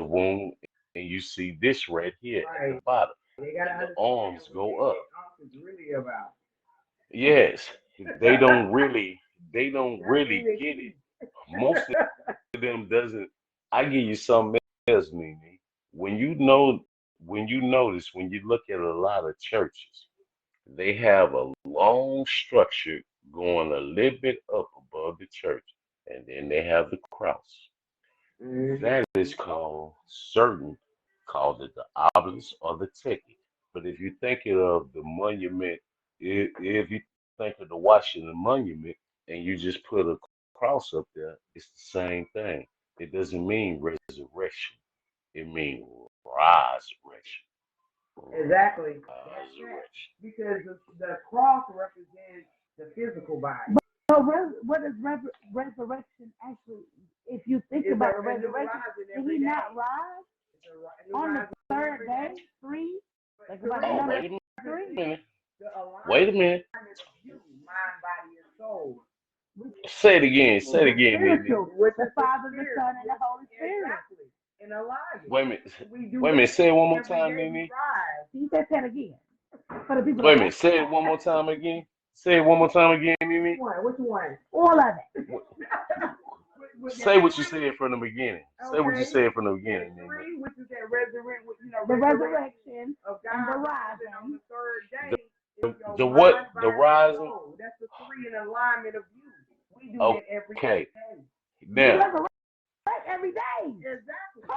womb, and you see this right here at the Right. bottom. They gotta And the understand arms what go their up. office is really about. Yes, they don't really That's get it. really Most of them doesn't. I give you something else, Nene. When you know, when you notice, when you look at a lot of churches, they have a long structure going a little bit up above the church, and then they have the cross. mm-hmm. That is called it the obelisk or the ticket. But if you think of the monument, if you think of the Washington Monument, and you just put a cross up there, it's the same thing. It doesn't mean resurrection. It means resurrection. Exactly. That's that. Resurrection. Because the cross represents the physical body. So what is resurrection actually? If you think It's about the a new resurrection, rising did every he day. not rise It's a new on the rising third every day? day. Three? But Think to about the Oh, number wait a three. minute. the Wait a alignment minute. of you, mind, body, and soul. Say it again. Say it again, Nene. Spiritual. With The Father, the Son, and the Holy Spirit. Exactly. In alignment. Wait a minute. We do Wait a that minute. Say it one more every time, day we Nene. rise. Can you say that again? For the people Wait a that minute. Say it one more time again. Say it one more time again, Nene. Which one? all of it. Say what you said from the beginning. Say what you Okay. said from the beginning, Nene. Three, which is that resurrect, The resurrection of and the God. On rising. the third The, day is your the mind, what? The body, and rising? soul. That's the three in alignment of you. We do that every Okay. day. You Now, resurrect every day. Exactly. Come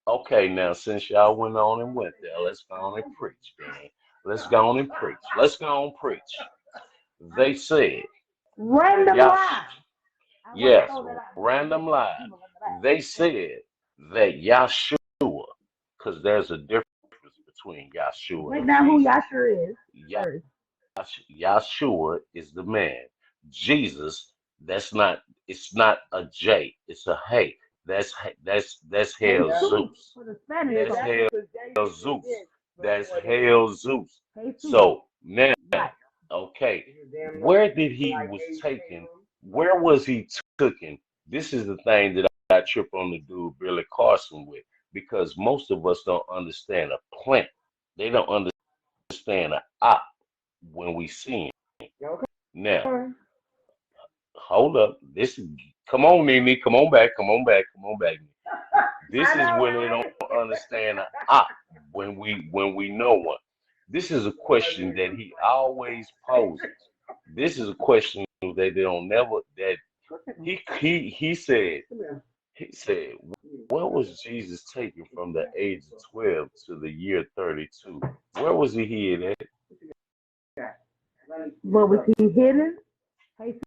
on. okay, now since y'all went on and went there, let's go on and preach, man. Let's go on and preach. Let's go on and preach. They said, Random y'all, lie. yes, random lies. They said that Yahshua, because there's a difference between Yahshua Break and down who Jesus. Yahshua is Yah- first. Yahshua is the man. Jesus, that's not. It's not a J. It's a hey. That's hell Jesus Zeus. for the Spanish That's folks. hell Zeus. That's hell Zeus. Jesus. So now, Right. okay, where did he was taken? Where was he taken? This is the thing that I trip on the dude Billy Carson with, because most of us don't understand a plant. They don't understand an op when we see him. Now, hold up. This is come on, Nene. Come on back. Come on back. Come on back. This is when they don't understand an op when we know one. This is a question that he always poses. This is a question that they don't never that he said where was Jesus taken from the age of 12 to the year 32? Where was he hid at? What was he hidden? Jesus,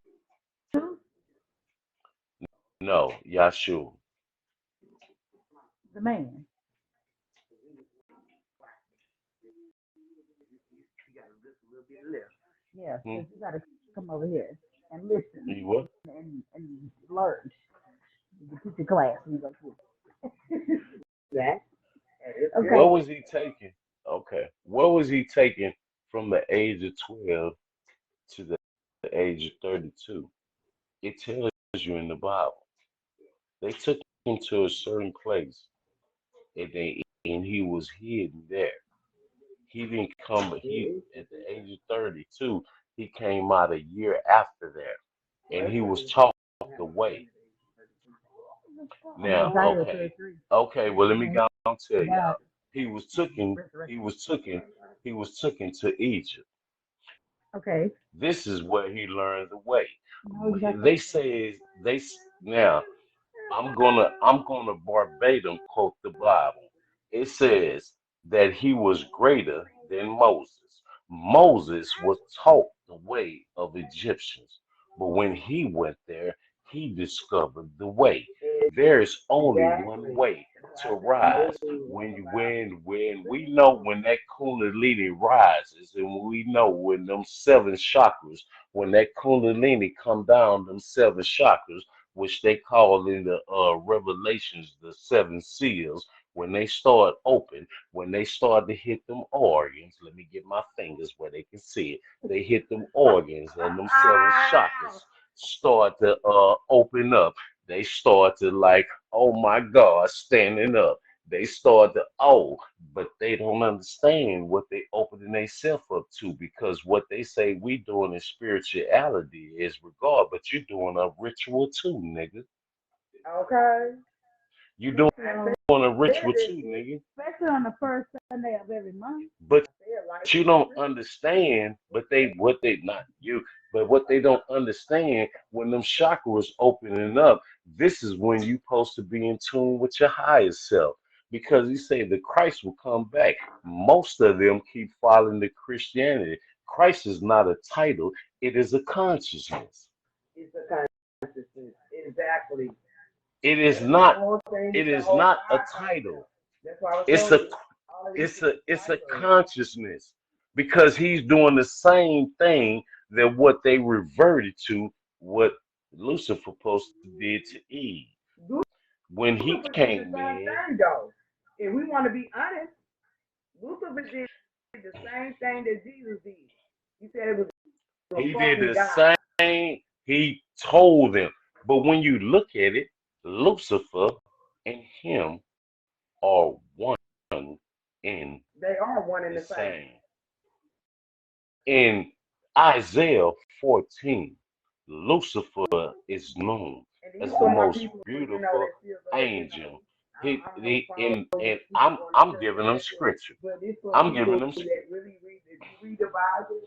No, Yahshua. the man. Yeah, Hmm? you gotta come over here and listen He what? and learn. You can teach your class when you go through. Yeah. Where Okay. was he taken? Okay. Where was he taken from the age of 12 to the age of 32? It tells you in the Bible. They took him to a certain place and he was hidden there. He didn't come, but he at the age of 32, he came out a year after that, and he was taught the way. I'm Now, Isaiah okay, 33. okay, well let me go and tell God, y'all. He was taken, he resurrection. was taken, he was taken to Egypt. Okay. This is where he learned the way. No, you got They say now I'm gonna verbatim quote the Bible. It says that he was greater than Moses. Moses was taught the way of Egyptians, but when he went there, he discovered the way. There is only one way to rise. When we know when that Kundalini rises, and we know when them seven chakras, when that Kundalini come down, them seven chakras, which they call in the Revelations the seven seals, when they start open, when they start to hit them organs, let me get my fingers where they can see it. They hit them organs and them seven chakras start to open up. They start to like, oh my God, standing up. They start to but they don't understand what they opening themselves up to, because what they say we doing in spirituality is regard, but you're doing a ritual too, nigga. Okay. You doing especially a ritual too, nigga. on the first Sunday of every month. But you don't understand, but they what they not you, but what they don't understand when them chakras opening up, this is when you supposed to be in tune with your higher self. Because he said that Christ will come back. Most of them keep following the Christianity. Christ is not a title, it is a consciousness. It's a consciousness. Exactly. It is That's the not whole thing. it It's the is whole not a concept. title. That's why I was It's telling a you. All of these it's a titles. consciousness, because he's doing the same thing that what they reverted to, what Lucifer supposed to did to Eve when he Lucifer did the came same in. thing, though. If we want to be honest, Lucifer did the same thing that Jesus did. He said it was He did fucking the God. same. He told them. But when you look at it, Lucifer and him are one in They are one and the the same. same. In Isaiah 14, Lucifer is known And these as the are my most people, beautiful that feel like, angel. I don't follow And people on the I'm church giving them like that. scripture. But these are I'm giving people them. that really read, if you read the Bible,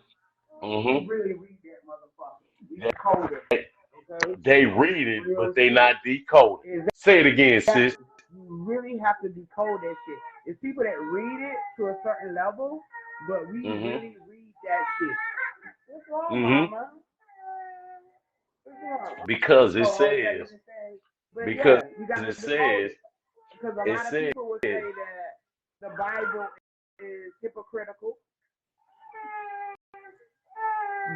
you Hmm really read that motherfucker. You decode it, okay? They read it, Real but they shit. not decoding. Say it again, sis. Exactly. You really have to decode that shit. It's people that read it to a certain level, but we Hmm really read that shit. What's wrong, hmm mama? What's wrong? Because it Oh, you got says, different things. But because yeah, you got to it decode says, it. Because a it lot of says, people will say that the Bible is hypocritical,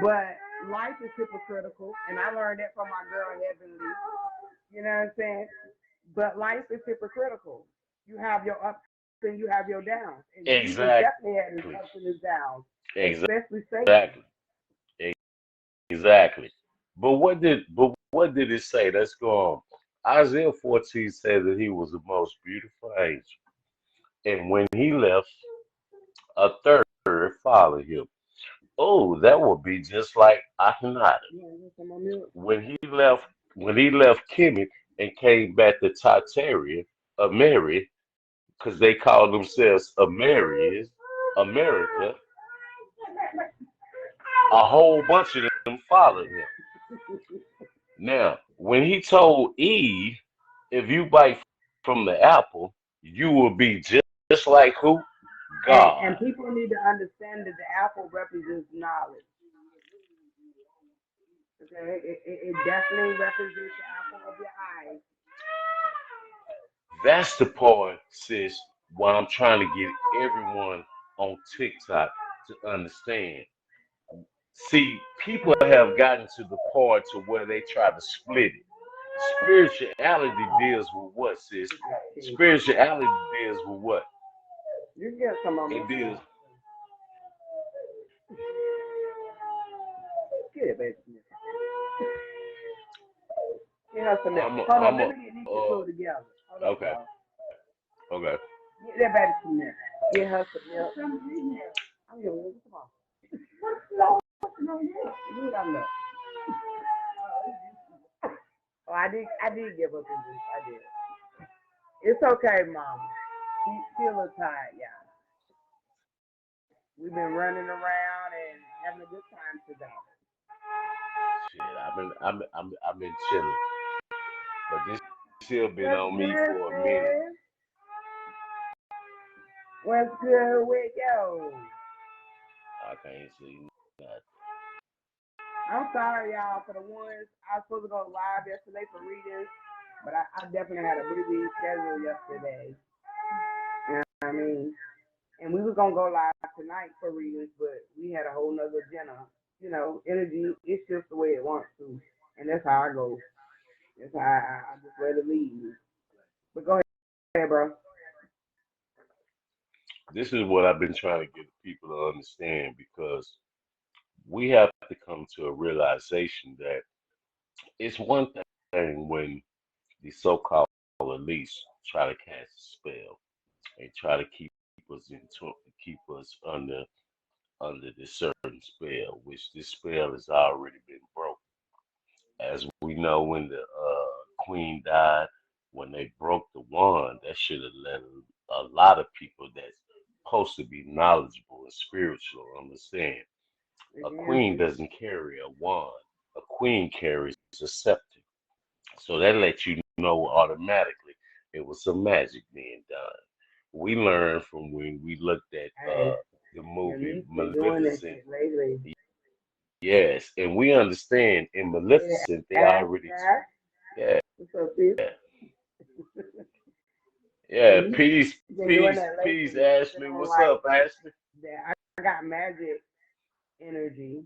but life is hypocritical, and I learned that from my girl Heavenly. You know what I'm saying? But life is hypocritical. You have your ups and you have your downs, and Jesus exactly, definitely had his ups and his downs, exactly, especially Satan. exactly. But what did it say? Let's go on. Isaiah 14 says that he was the most beautiful angel. And when he left, a third followed him. Oh, that would be just like Akhenaten. Yeah, that's my milk. When he left Kemet and came back to Tartaria, Mary, because they called themselves America, a whole bunch of them followed him. Now, when he told Eve, if you bite from the apple, you will be just like who? And God. people need to understand that the apple represents knowledge. Okay, it definitely represents the apple of your eye. That's the part, sis, what I'm trying to get everyone on TikTok to understand. See, people have gotten to the part to where they try to split it. Spirituality deals with what, sis? Spirituality deals with what? You get some of them. It deals. Get it, baby. Get her some milk. I'm a, Hold on, I'm let a, me get these two together. Hold up, okay, y'all. okay. Get that baby some milk. Get her some milk. I'm gonna look at you. Got milk. Oh, I did give her some juice. I did. It's okay, mom. She a little tired, y'all. We've been running around and having a good time today. Shit, I've been chilling, but this here been What's on me good, for a minute. sis? What's good with you? I can't see nothing. I'm sorry, y'all, for the ones I was supposed to go live yesterday for readings, but I definitely had a busy schedule yesterday. You know what I mean? And we was gonna go live tonight for readings, but we had a whole nother agenda. You know, energy, it's just the way it wants to. And that's how I go. That's how I just let it lead. But go ahead, bro. This is what I've been trying to get people to understand because we have to come to a realization that it's one thing when the so-called elites try to cast a spell and try to keep us under this certain spell, which this spell has already been broken. As we know, when the queen died, when they broke the wand, that should have let a lot of people that's supposed to be knowledgeable and spiritual understand. A queen doesn't carry a wand. A queen carries a scepter. So that lets you know automatically it was some magic being done. We learned from when we looked at Hey, the your movie niece been doing that Maleficent. shit lately. Yes, and we understand in Yeah, Maleficent they Ash, already Ash. yeah, What's up, sis? Your yeah. niece Peace, been doing peace, that peace, lately, Ashley. feeling What's like up, Ashley? that I got magic energy,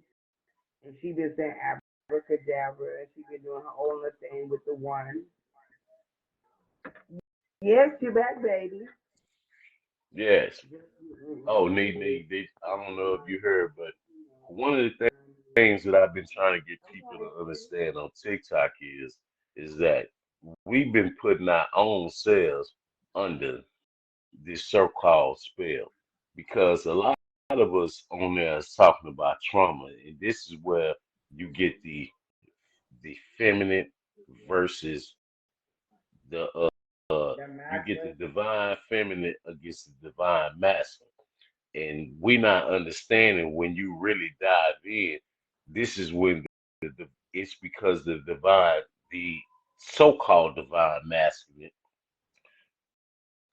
and she been saying abracadabra, and she been doing her own little thing with the one. Yes, you back, baby. Yes. Oh, need. I don't know if you heard, but one of the things things that I've been trying to get people to understand on TikTok is that we've been putting our own selves under this so-called spell because a lot of us on there is talking about trauma, and this is where you get the feminine versus the The you get the masculine. divine feminine against the divine masculine, and we not understanding when you really dive in. This is when it's because the so-called divine masculine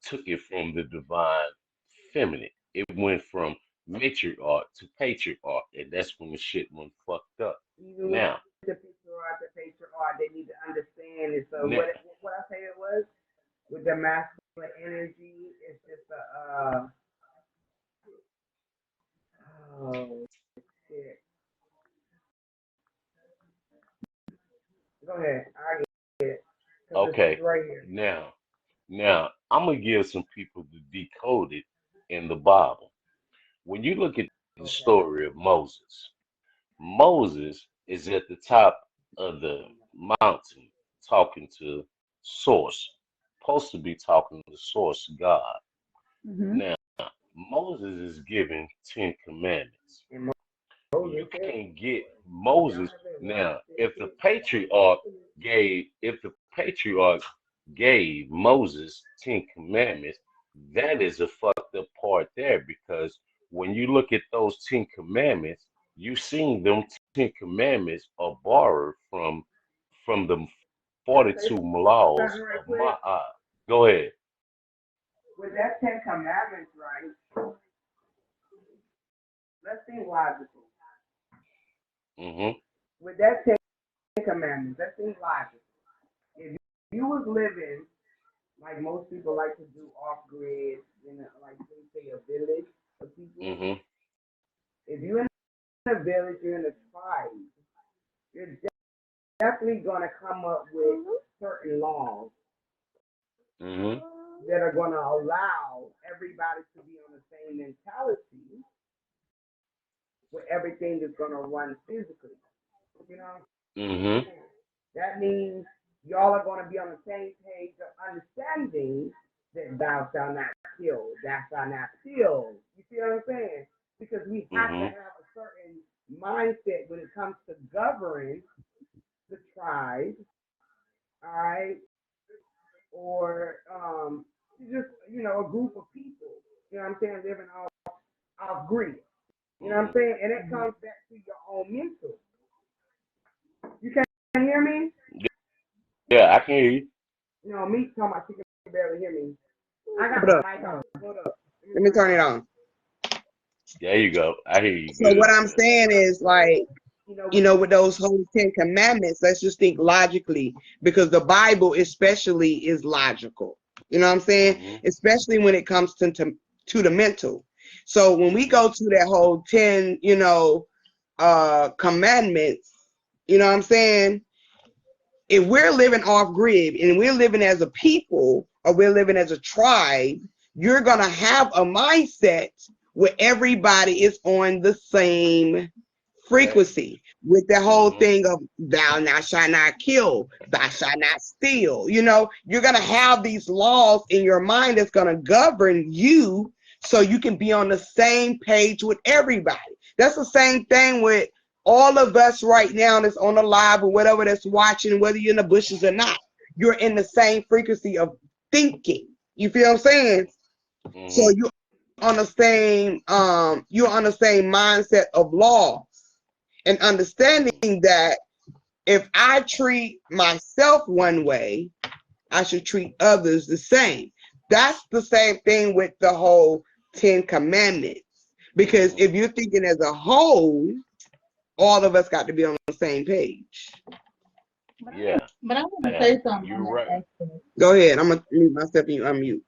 took it from the divine feminine. It went from matriarch to patriarch, and that's when the shit went fucked up. Even with Now, the patriarch, they need to understand it. So now what I say it was with the masculine energy, it's just oh shit. Go ahead, I get it because it's okay, right here. now, I'm gonna give some people to decode it in the Bible. When you look at the Okay. story of Moses, Moses is at the top of the mountain talking to Source, supposed to be talking to Source God. Mhm. Now, Moses is giving 10 commandments. And You Moses said, can't get y'all Moses. have it. What I Now, said too. if the patriarch gave Moses 10 commandments, that is a fucked up part there because when you look at those 10 commandments, you seen them 10 commandments are borrowed from the Can I say 42 laws something right of quick? Ma'at. Go ahead. With that Ten Commandments, right? Let's think logical. Hmm. With that Ten Commandments, let's think logical. If you was living like most people like to do off grid, like they say a village of people. Hmm. If you're in a village, you're in a tribe, you're definitely gonna come up with certain laws Hmm. that are gonna allow everybody to be on the same mentality where everything is gonna run physically. You know what I'm Hmm. saying? That means y'all are gonna be on the same page of understanding that thou shalt not kill, thou shalt not steal. You see what I'm saying? Because we have to Hmm. have a certain mindset when it comes to govern the tribe, all right, or just a group of people. You know what I'm saying? Living off grid. You know what I'm Hmm. saying? And it comes back to your own mental. You can't hear me? Yeah, I can hear you. Me talking about she can barely hear me. I got Hold my up. mic on. Hold up. Let me Let me turn it turn it on. on. There you go. I hear you So what good I'm now. saying is like, With with those whole 10 commandments, let's just think logically because the Bible especially is logical. You know what I'm saying? Hmm. Especially when it comes to the mental. So when we Hmm. go to that whole 10, commandments, you know what I'm saying? If we're living off grid and we're living as a people or we're living as a tribe, you're going to have a mindset where everybody is on the same frequency with the whole Hmm. thing of thou shalt not kill, thou shalt not steal. You're going to have these laws in your mind that's going to govern you so you can be on the same page with everybody. That's the same thing with all of us right now that's on the live or whatever that's watching, whether you're in the bushes or not. You're in the same frequency of thinking. You feel what I'm saying? So Hmm. you're on the same mindset of laws and understanding that if I treat myself one way, I should treat others the same. That's the same thing with the whole 10 commandments. Because Hmm. if you're thinking as a whole, all of us got to be on the same page. Yeah. But I want to Now, say something you're on that right. aspect. Go ahead. I'm going to mute myself and you unmute.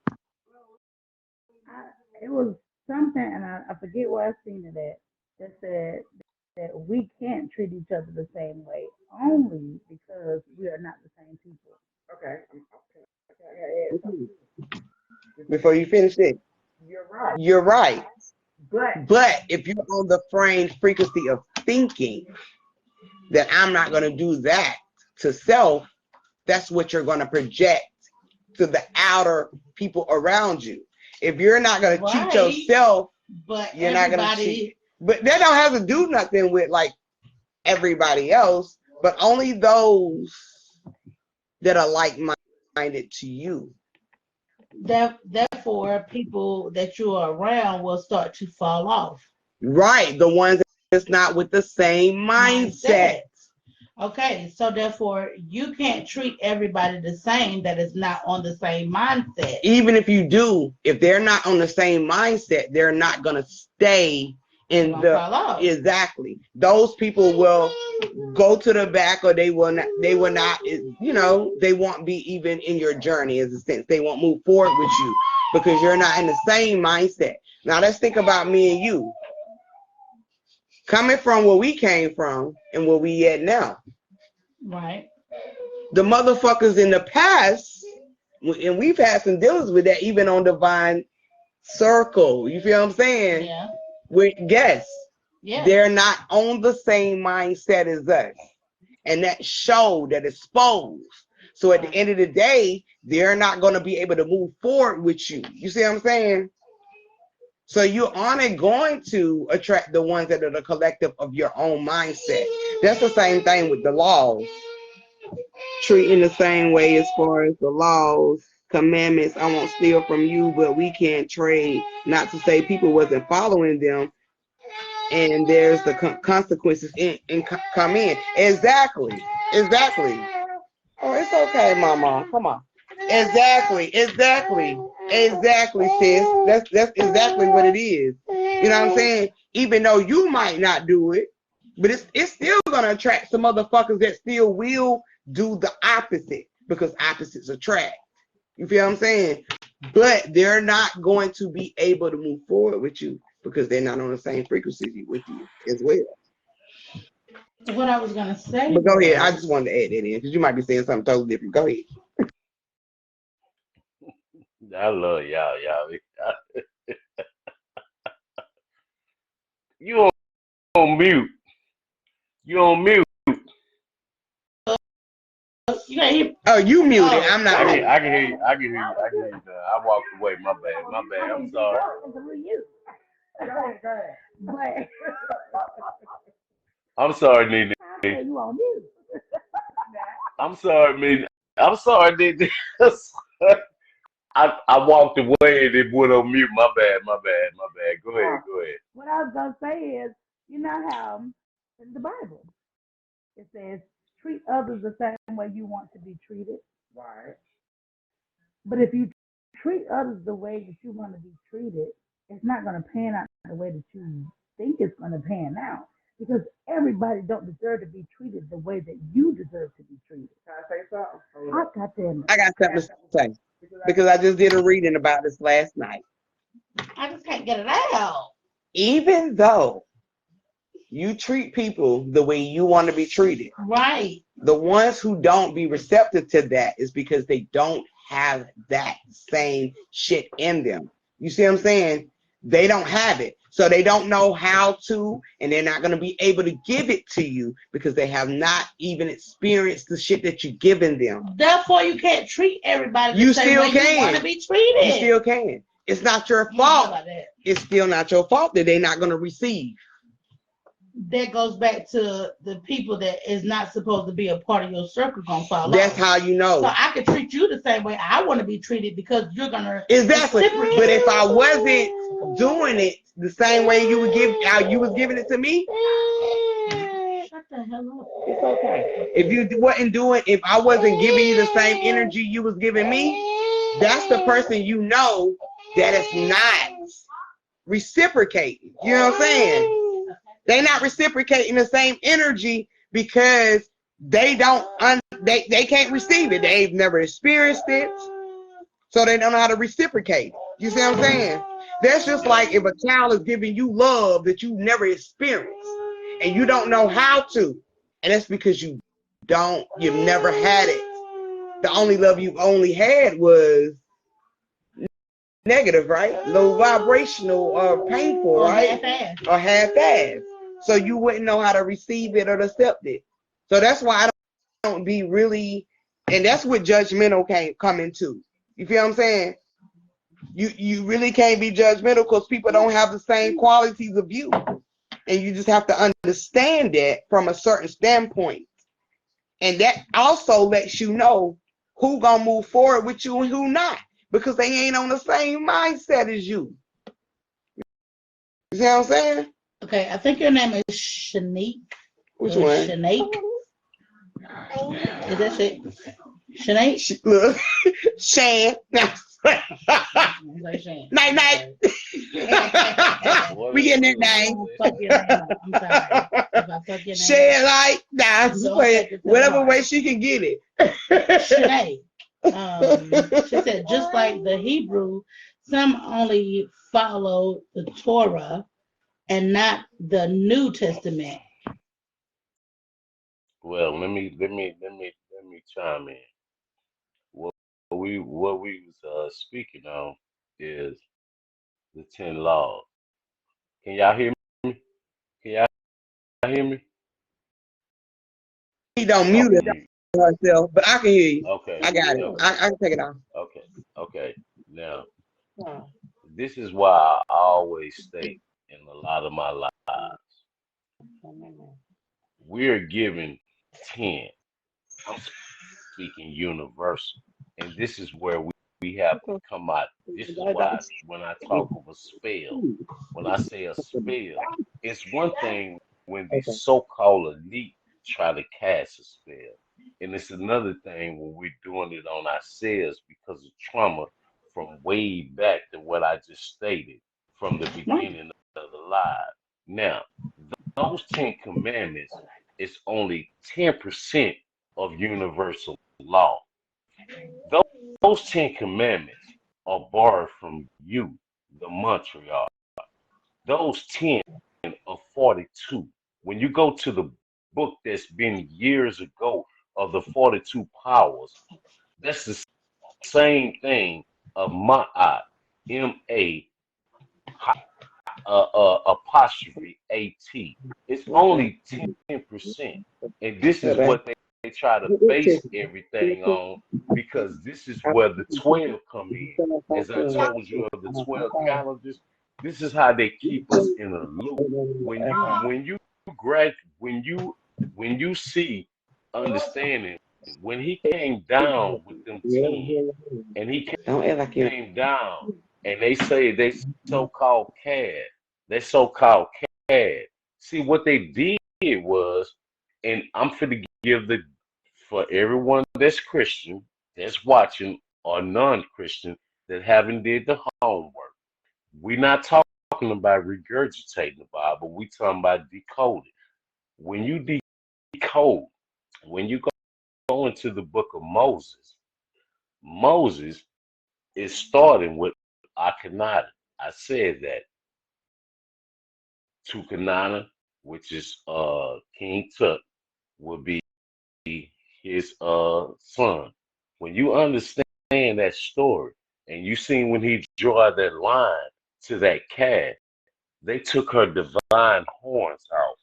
It was something, and I forget where I seen it at, that said that we can't treat each other the same way only because we are not the same people. okay, I gotta add something to it. Before you finish it, You're right, you're right. but But if you're on the frame frequency of thinking that I'm not going to do that to self, that's what you're going to project to the outer people around you. If you're not going to cheat yourself, but you're not going to cheat. But that don't have to do nothing with like everybody else, but only those that are like-minded to you. Therefore, people that you are around will start to fall off. Right, the ones that's not with the same mindset. Okay, so therefore, you can't treat everybody the same that is not on the same mindset. Even if you do, if they're not on the same mindset, they're not going to stay in the, exactly. Those people will go to the back, or they will not, you know, they won't be even in your journey, as a sense. They won't move forward with you because you're not in the same mindset. Now let's think about me and you. Coming from where we came from and where we at now. Right. The motherfuckers in the past, and we've had some dealings with that even on Divine Circle. You feel what I'm saying? Yeah. With guests. Yeah. They're not on the same mindset as us. And that showed, that exposed. So at the end of the day, they're not going to be able to move forward with you. You see what I'm saying? So you're only going to attract the ones that are the collective of your own mindset. That's the same thing with the laws. Treating the same way as far as the laws, commandments. I won't steal from you, but we can't trade. Not to say people wasn't following them, and there's the consequences come in. Exactly. Oh, it's okay, Mama. Come on. Exactly, sis. That's exactly what it is. You know what I'm saying? Even though you might not do it, but it's still gonna attract some motherfuckers that still will do the opposite, because opposites attract. You feel what I'm saying? But they're not going to be able to move forward with you because they're not on the same frequency with you as well. What I was gonna say. But go ahead. I just wanted to add that in because you might be saying something totally different. Go ahead. I love y'all. You on mute. You on mute. You gotta hear. Oh, you muted. I'm not. I can hear you. I walked away. My bad. I'm sorry. I'm sorry, Nene. You on mute. I'm sorry, Nene. I'm sorry, Nene. I walked away and it went on mute. My bad. Go ahead. What I was gonna say is, you know how in the Bible it says treat others the same way you want to be treated. Right. But if you treat others the way that you want to be treated, it's not gonna pan out the way that you think it's gonna pan out. Because everybody don't deserve to be treated the way that you deserve to be treated. Can I say something? I got something to say. Because I just did a reading about this last night. I just can't get it out. Even though you treat people the way you want to be treated, right? The ones who don't be receptive to that is because they don't have that same shit in them. You see what I'm saying? They don't have it. So they don't know how to, and they're not going to be able to give it to you because they have not even experienced the shit that you're giving them. Therefore, you can't treat everybody the same way you want to be treated. You still can. It's not your fault. It's still not your fault that they're not going to receive. That goes back to the people that is not supposed to be a part of your circle gonna follow. That's how you know. So I can treat you the same way I want to be treated because you're gonna exactly. But if I wasn't doing it the same way you would give, how you was giving it to me, shut the hell up. It's okay. If you wasn't doing, if I wasn't giving you the same energy you was giving me, that's the person you know that is not reciprocating. You know what I'm saying? They're not reciprocating the same energy because they don't, they can't receive it. They've never experienced it, so they don't know how to reciprocate. You see what I'm saying? That's just like if a child is giving you love that you never experienced, and you don't know how to, and that's because you've never had it. The only love you've only had was negative, right? Low vibrational or painful, right? Half-assed. Or half-assed. so you wouldn't know how to receive it or accept it. So that's why I don't be really, and that's what judgmental can't come into. You feel what I'm saying? You really can't be judgmental because people don't have the same qualities of you. And you just have to understand that from a certain standpoint. And that also lets you know who gonna move forward with you and who not, because they ain't on the same mindset as you. You see what I'm saying? Okay, I think your name is Shanique. Which one? Shanique. Is that it? Shanae? Look, Shan. Night, night. We getting that name. Fuck your name up. I'm sorry. If I fuck your name Shan, like, nah, whatever heart. way she can get it. Shanae. She said, just like the Hebrew, some only follow the Torah and not the New Testament. Well, let me chime in. What we was speaking on is the 10 laws. Can y'all hear me? Can y'all hear me? He don't mute it herself, but I can hear you. Okay. I got it. Okay. I can take it off. Okay. Now, this is why I always state in a lot of my lives, we're given 10. I'm speaking universal. And this is where we have to come out. This is why when I talk of a spell, when I say a spell, it's one thing when the so-called elite try to cast a spell. And it's another thing when we're doing it on ourselves because of trauma from way back to what I just stated from the beginning of the live. Now, those 10 commandments is only 10% of universal law. Those 10 commandments are borrowed from you, the Montreal. Those 10 are 42. When you go to the book that's been years ago of the 42 powers, that's the same thing of Ma'at, M-A, apostrophe A-T. It's only 10%. And this is what they try to base everything on because this is where the 12 come in. As I told you of the 12 calendars, this is how they keep us in a loop. When you see understanding, when he came down with them 10 and he came down and they say they so-called CAD, they so-called CAD. See what they did was, and I'm finna give for everyone that's Christian, that's watching, or non-Christian that haven't did the homework. We're not talking about regurgitating the Bible. We talking about decoding. When you decode, when you go into the book of Moses, Moses is starting with Akhenaten. I said that. Tukanana, which is King Tut, would be his son. When you understand that story, and you see when he draw that line to that calf, they took her divine horns out.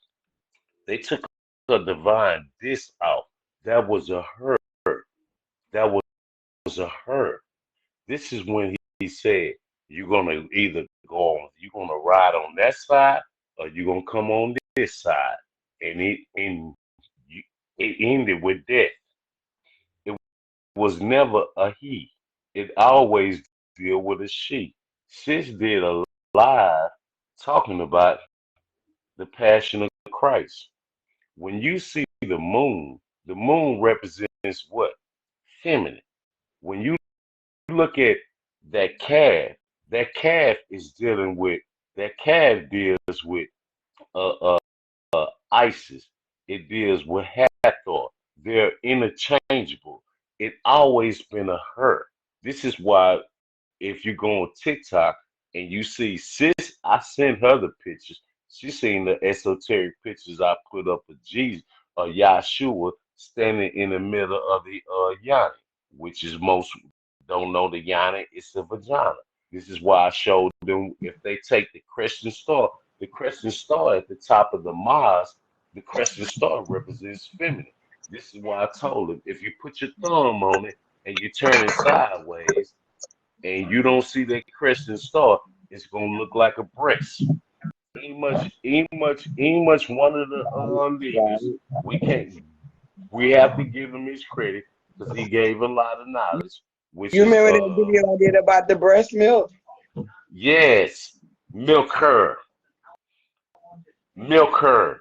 They took her divine disc out. That was a her. That was a her. This is when he said, you're gonna either you're gonna ride on that side or you're gonna come on this side. And it ended with death. It was never a he. It always deal with a she. Sis did a live talking about the passion of Christ. When you see the moon represents what? Feminine. When you look at that calf is dealing with, that calf deals with uh, uh, Isis. It deals with Hathor. They're interchangeable. It always been a her. This is why if you go on TikTok and you see sis, I sent her the pictures. She seen the esoteric pictures I put up of Jesus or Yahshua standing in the middle of the Yanni, which is most don't know the Yanni, it's the vagina. This is why I showed them if they take the Christian star, the crescent star at the top of the Mars, the crescent star represents feminine. This is why I told him if you put your thumb on it and you turn it sideways and you don't see that crescent star, it's gonna look like a breast. Ain't much one of the leaders. We can't. We have to give him his credit because he gave a lot of knowledge, which You is remember that video I did about the breast milk? yes, milk her, milk her.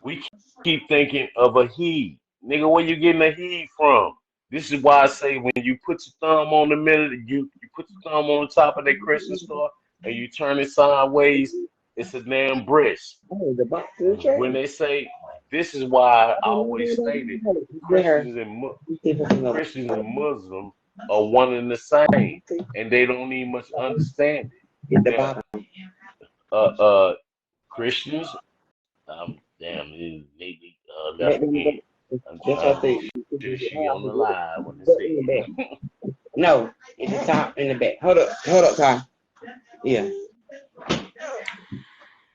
We keep thinking of a he. Nigga, where you getting a he from? This is why I say when you put your thumb on the middle, you put your thumb on the top of that crescent star and you turn it sideways, it's a damn breast. Oh, the box of the tray. When they say this is why I always stated Christians and Muslims are one and the same, and they don't need much understanding. They're, Christians, damn, they left again. I'm trying to make sure she on the live when they say no, in the top, in the back. Hold up, Ty. Yeah.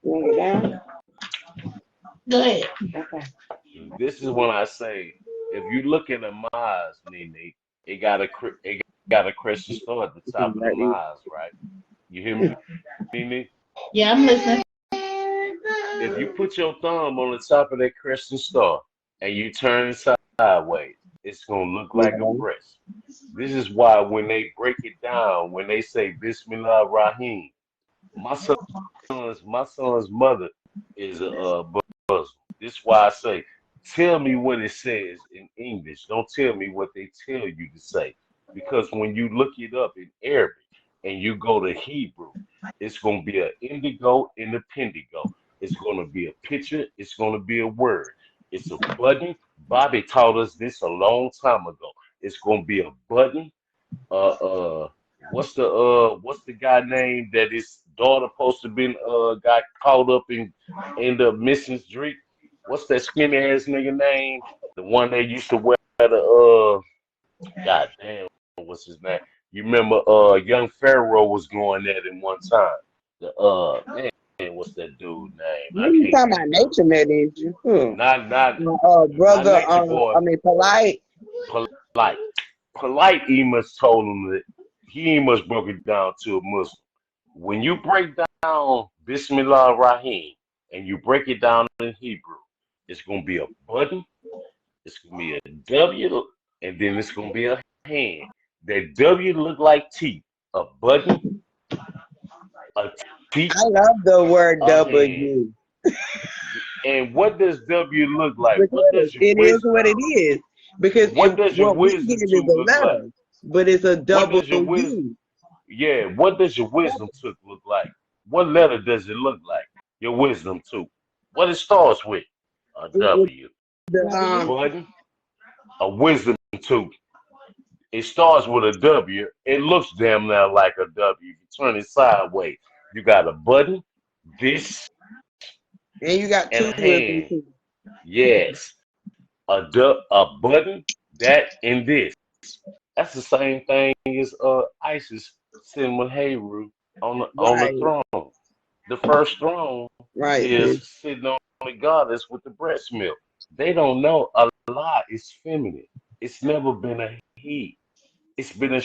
You want to get down? Go ahead. Okay. this is when I say if you look at the Mars, Nene, it got a crescent star at the top of the Mars, right? You hear me, Nene? Yeah, I'm listening. If you put your thumb on the top of that crescent star and you turn it sideways, it's gonna look like a breast. This is why when they break it down, when they say Bismillah Rahim, my son's mother is a Muslim. This is why I say, tell me what it says in English. Don't tell me what they tell you to say. Because when you look it up in Arabic and you go to Hebrew, it's going to be an indigo and a pendigo. It's going to be a picture. It's going to be a word. It's a button. Bobby taught us this a long time ago. It's going to be a button. What's the guy name that his daughter supposed to been got caught up in the missing streak? What's that skinny ass nigga name? The one that used to wear the god damn, what's his name? You remember young Pharaoh was going at him one time. The man, what's that dude name? You talking about Nature Man, didn't you? Not brother, Nature Boy. I mean Polite. Polite, he must told him that he must broke it down to a Muslim. When you break down Bismillah Rahim and you break it down in Hebrew, it's gonna be a button, it's gonna be a W, and then it's gonna be a hand. That W look like teeth. A button, a teeth. I love the word W. Hand. And what does W look like? Because What does your it wisdom, is what it is. Because what does your wisdom is tooth a look letter, like? but it's a double What does your wisdom? U. Yeah, what does your wisdom tooth look like? What letter does it look like? Your wisdom tooth. What it starts with? A W. Button. A wisdom tooth. It starts with a W. It looks damn near like a W. You turn it sideways. You got a button, this, And you got and two a hand. Yes. A button, that, and this. That's the same thing as Isis sitting with Heru on the throne. The first throne is sitting on the goddess with the breast milk. They don't know Allah is feminine. It's never been a he. It's been a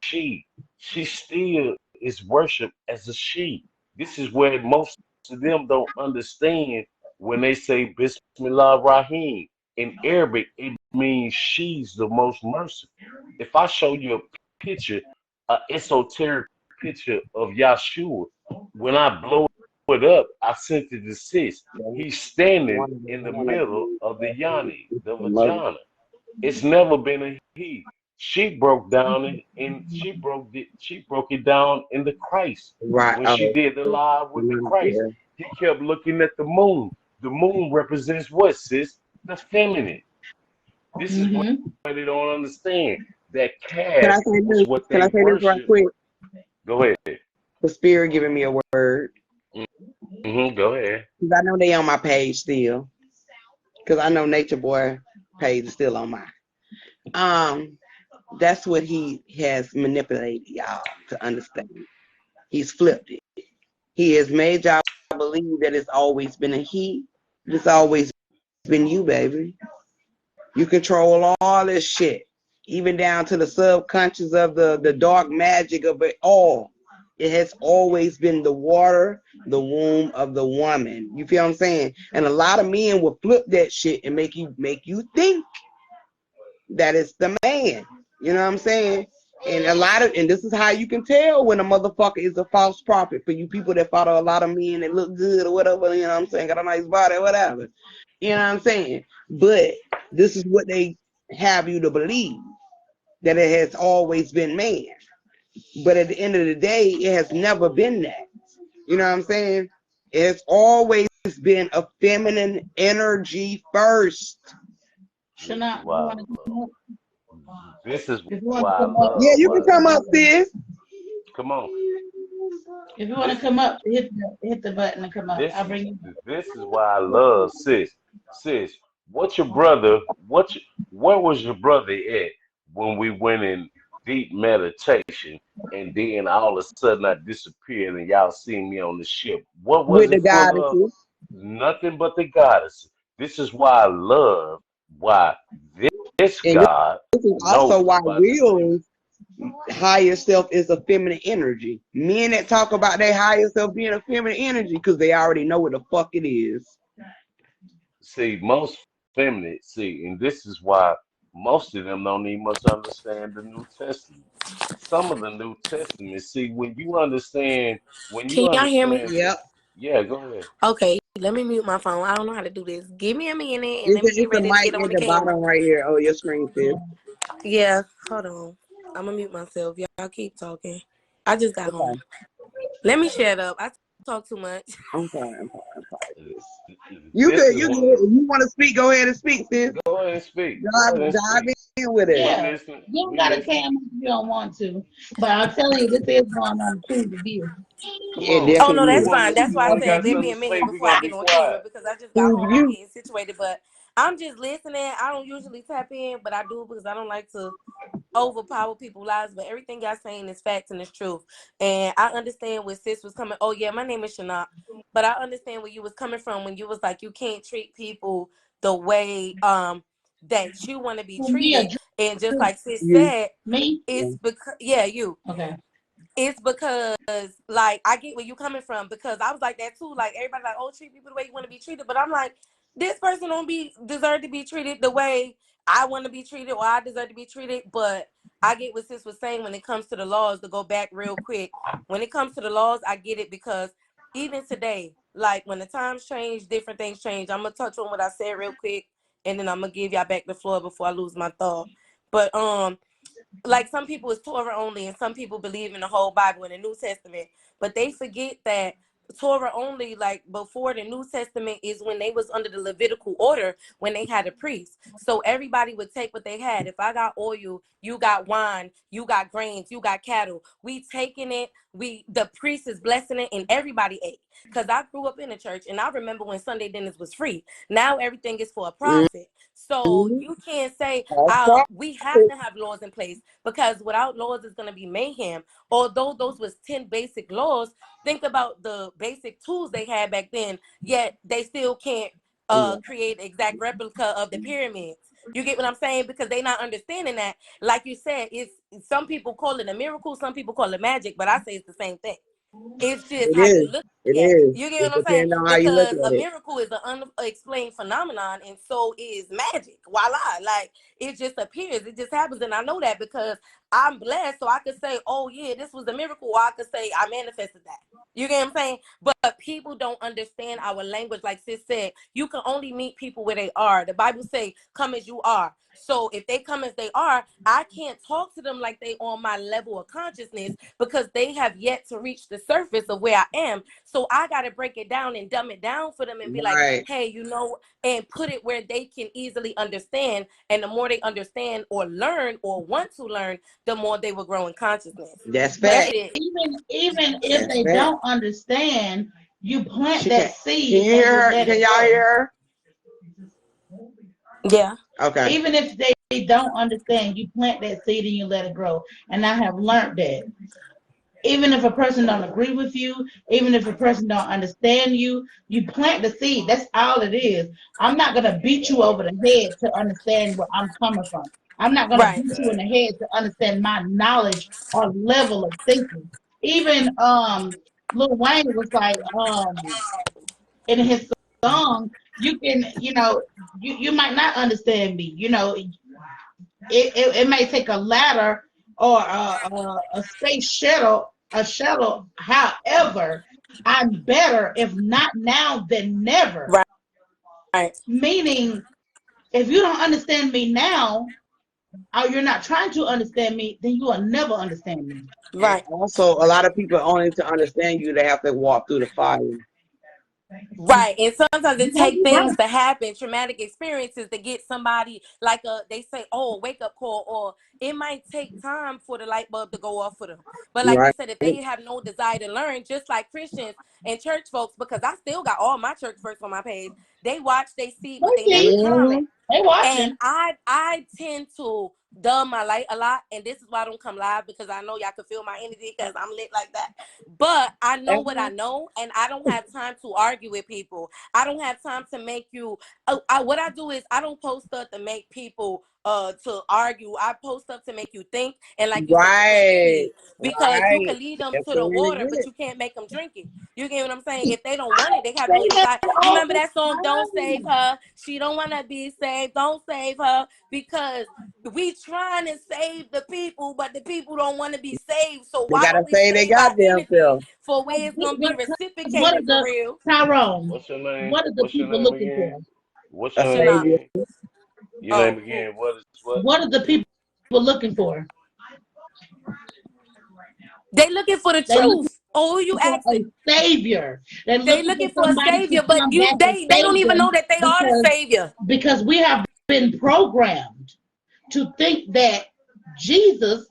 she. She still is worshipped as a she. This is where most of them don't understand when they say Bismillah Rahim. In Arabic, it means she's the most merciful. If I show you a picture, an esoteric picture of Yahshua, when I blow it up, I sent it to sis. He's standing in the middle of the yoni, the vagina. It's never been a he. She broke down and she broke it down in the Christ. Right. When she did the live with the Christ, he kept looking at the moon. The moon represents what, sis? The feminine. This is what they don't understand. That calf is what they worship. This right quick? Go ahead. The spirit giving me a word. Go ahead. Because I know they on my page still. Because I know Nature Boy page is still on mine. That's what he has manipulated y'all to understand. He's flipped it. He has made y'all believe believe that it's always been a he. It's always been you, baby. You control all this shit, even down to the subconscious of the dark magic of it all. It has always been the water, the womb of the woman. You feel what I'm saying? And a lot of men will flip that shit and make you think that it's the man. You know what I'm saying? And this is how you can tell when a motherfucker is a false prophet, for you people that follow a lot of men that look good or whatever, you know what I'm saying, got a nice body or whatever. You know what I'm saying? But this is what they have you to believe, that it has always been man. But at the end of the day, it has never been that. You know what I'm saying? It's always been a feminine energy first. Shana, you want to come up? This is If you want why to I come up, Yeah, love you can what. come up, sis. Come on. if you want to This come up, hit the button and come up. this I'll is bring you. this is why I love sis. Sis, what your brother? Where was your brother at when we went in deep meditation, and then all of a sudden I disappeared and y'all seen me on the ship? What was With the it full of? goddesses. Nothing but the goddess. This is why I love why this And God this is also knows why about the things. Will's higher self is a feminine energy. Men that talk about their higher self being a feminine energy because they already know what the fuck it is. See, most feminine, and this is why most of them don't even much understand the New Testament. Some of the New Testament, see, when Can you y'all hear me? understand the, Yep. yeah, go ahead. Okay, let me mute my phone. I don't know how to do this. Give me a minute and let me get It's a ready to mic get on at the the camera. bottom right here. Oh, your screen, sis. Yeah, hold on. I'm gonna mute myself. Y'all keep talking. I just got home. Okay. Let me shut up. I talk too much. I'm sorry. Sis. This is You one can, of if the. you want to speak, go ahead and speak, sis. Go ahead and speak. Go ahead and Dive speak. in with it. We Yeah, listen. you We got a listen. camera if you don't want to, but I'll tell you, this is going on Tuesday view. Come It on. Oh no, definitely that's is. fine. That's You why I boys said got give something me a to minute say. We're before I gonna be get on camera quiet. because I just got Who home. I'm you? getting situated, but I'm just listening. I don't usually tap in, but I do because I don't like to overpower people's lives, but everything y'all saying is facts and it's truth. And I understand where sis was coming. Oh yeah, my name is Shana, but I understand where you was coming from when you was like you can't treat people the way that you want to be For me, treated. And just like sis You. said, me? it's because you. Okay. It's because like I get where you coming from because I was like that too. Like everybody like, oh, treat people the way you want to be treated. But I'm like, this person don't deserve to be treated the way I want to be treated or I deserve to be treated. But I get what sis was saying when it comes to the laws, to go back real quick. When it comes to the laws, I get it because even today, like when the times change, different things change. I'm gonna touch on what I said real quick and then I'm gonna give y'all back the floor before I lose my thought. But like some people is Torah only and some people believe in the whole Bible and the New Testament, but they forget that Torah only, like before the New Testament, is when they was under the Levitical order, when they had a priest. So everybody would take what they had. If I got oil, you got wine, you got grains, you got cattle. We taking it, the priest is blessing it, and everybody ate. Because I grew up in the church and I remember when Sunday dinners was free. Now everything is for a profit. So Mm-hmm. you can't say All right. we have to have laws in place because without laws it's going to be mayhem. Although those was 10 basic laws, think about the basic tools they had back then, yet they still can't create exact replica of the pyramids. You get what I'm saying? Because they not understanding that. Like you said, it's some people call it a miracle, some people call it magic, but I say it's the same thing. It's just It how you is. look It at it. is. You get It what I'm saying? depends on how you look Because at a it. miracle is an unexplained phenomenon, and so is magic. Voila. Like, it just appears. It just happens. And I know that because I'm blessed, so I could say, oh, yeah, this was a miracle, or I could say I manifested that. You get what I'm saying? But people don't understand our language. Like sis said, you can only meet people where they are. The Bible say, come as you are. So if they come as they are, I can't talk to them like they on my level of consciousness because they have yet to reach the surface of where I am. So I got to break it down and dumb it down for them and be like, Right. hey, and put it where they can easily understand. And the more they understand or learn or want to learn, the more they will grow in consciousness. That's But That's fact. it. even if That's they fact. don't understand, you plant She can. that Can seed you and hear you her? let Can it y'all grow. hear her? Yeah. Okay. Even if they don't understand, you plant that seed and you let it grow. And I have learned that Even if a person don't agree with you, even if a person don't understand you, you plant the seed. That's all it is. I'm not gonna beat you over the head to understand where I'm coming from. I'm not gonna Right. beat you in the head to understand my knowledge or level of thinking. Even Lil Wayne was like in his song, you can, you might not understand me. It may take a ladder or a space shuttle, a shuttle. However, I'm better if not now than never. Right. Right. Meaning, if you don't understand me now, or you're not trying to understand me, then you will never understand me. And Right. also, a lot of people only to understand you, they have to walk through the fire. Right. And sometimes it takes You're right. things to happen, traumatic experiences to get somebody like they say, oh, wake up call, or it might take time for the light bulb to go off for them. But like you Right. said, if they have no desire to learn, just like Christians and church folks, because I still got all my church folks on my page, they watch, they see, but they They never see, comment. they And watching. I tend to dumb my light a lot, and this is why I don't come live, because I know y'all can feel my energy because I'm lit like that. But I know what I know, and I don't have time to argue with people. I don't have time to make you. What I do is I don't post stuff to make people to argue. I post stuff to make you think, and like you said, to plant the Right. seed, because you Right. can lead them That's to so the really water, but good. you can't make them drink it. You get what I'm saying? If they don't want it, they have no Say that desire. You all remember the that song, Don't Save time. Her? She don't want to be saved. Don't save her, because we trying to save the people, but the people don't want to be saved. So They why gotta don't we say they save our goddamn energy self. for where it's going to be What are reciprocated for the real? Tyrone? What's your name? What are the What's your people name looking again? for? What's A your name Shana. savior. again? Your Oh, name who? again? What is what? What are the people looking for? They looking for the They looking truth. Oh, who you for a asking? savior. They're They looking for looking for a somebody to savior, but come back and they don't save even know them that they are the because savior. we have been programmed to think that Jesus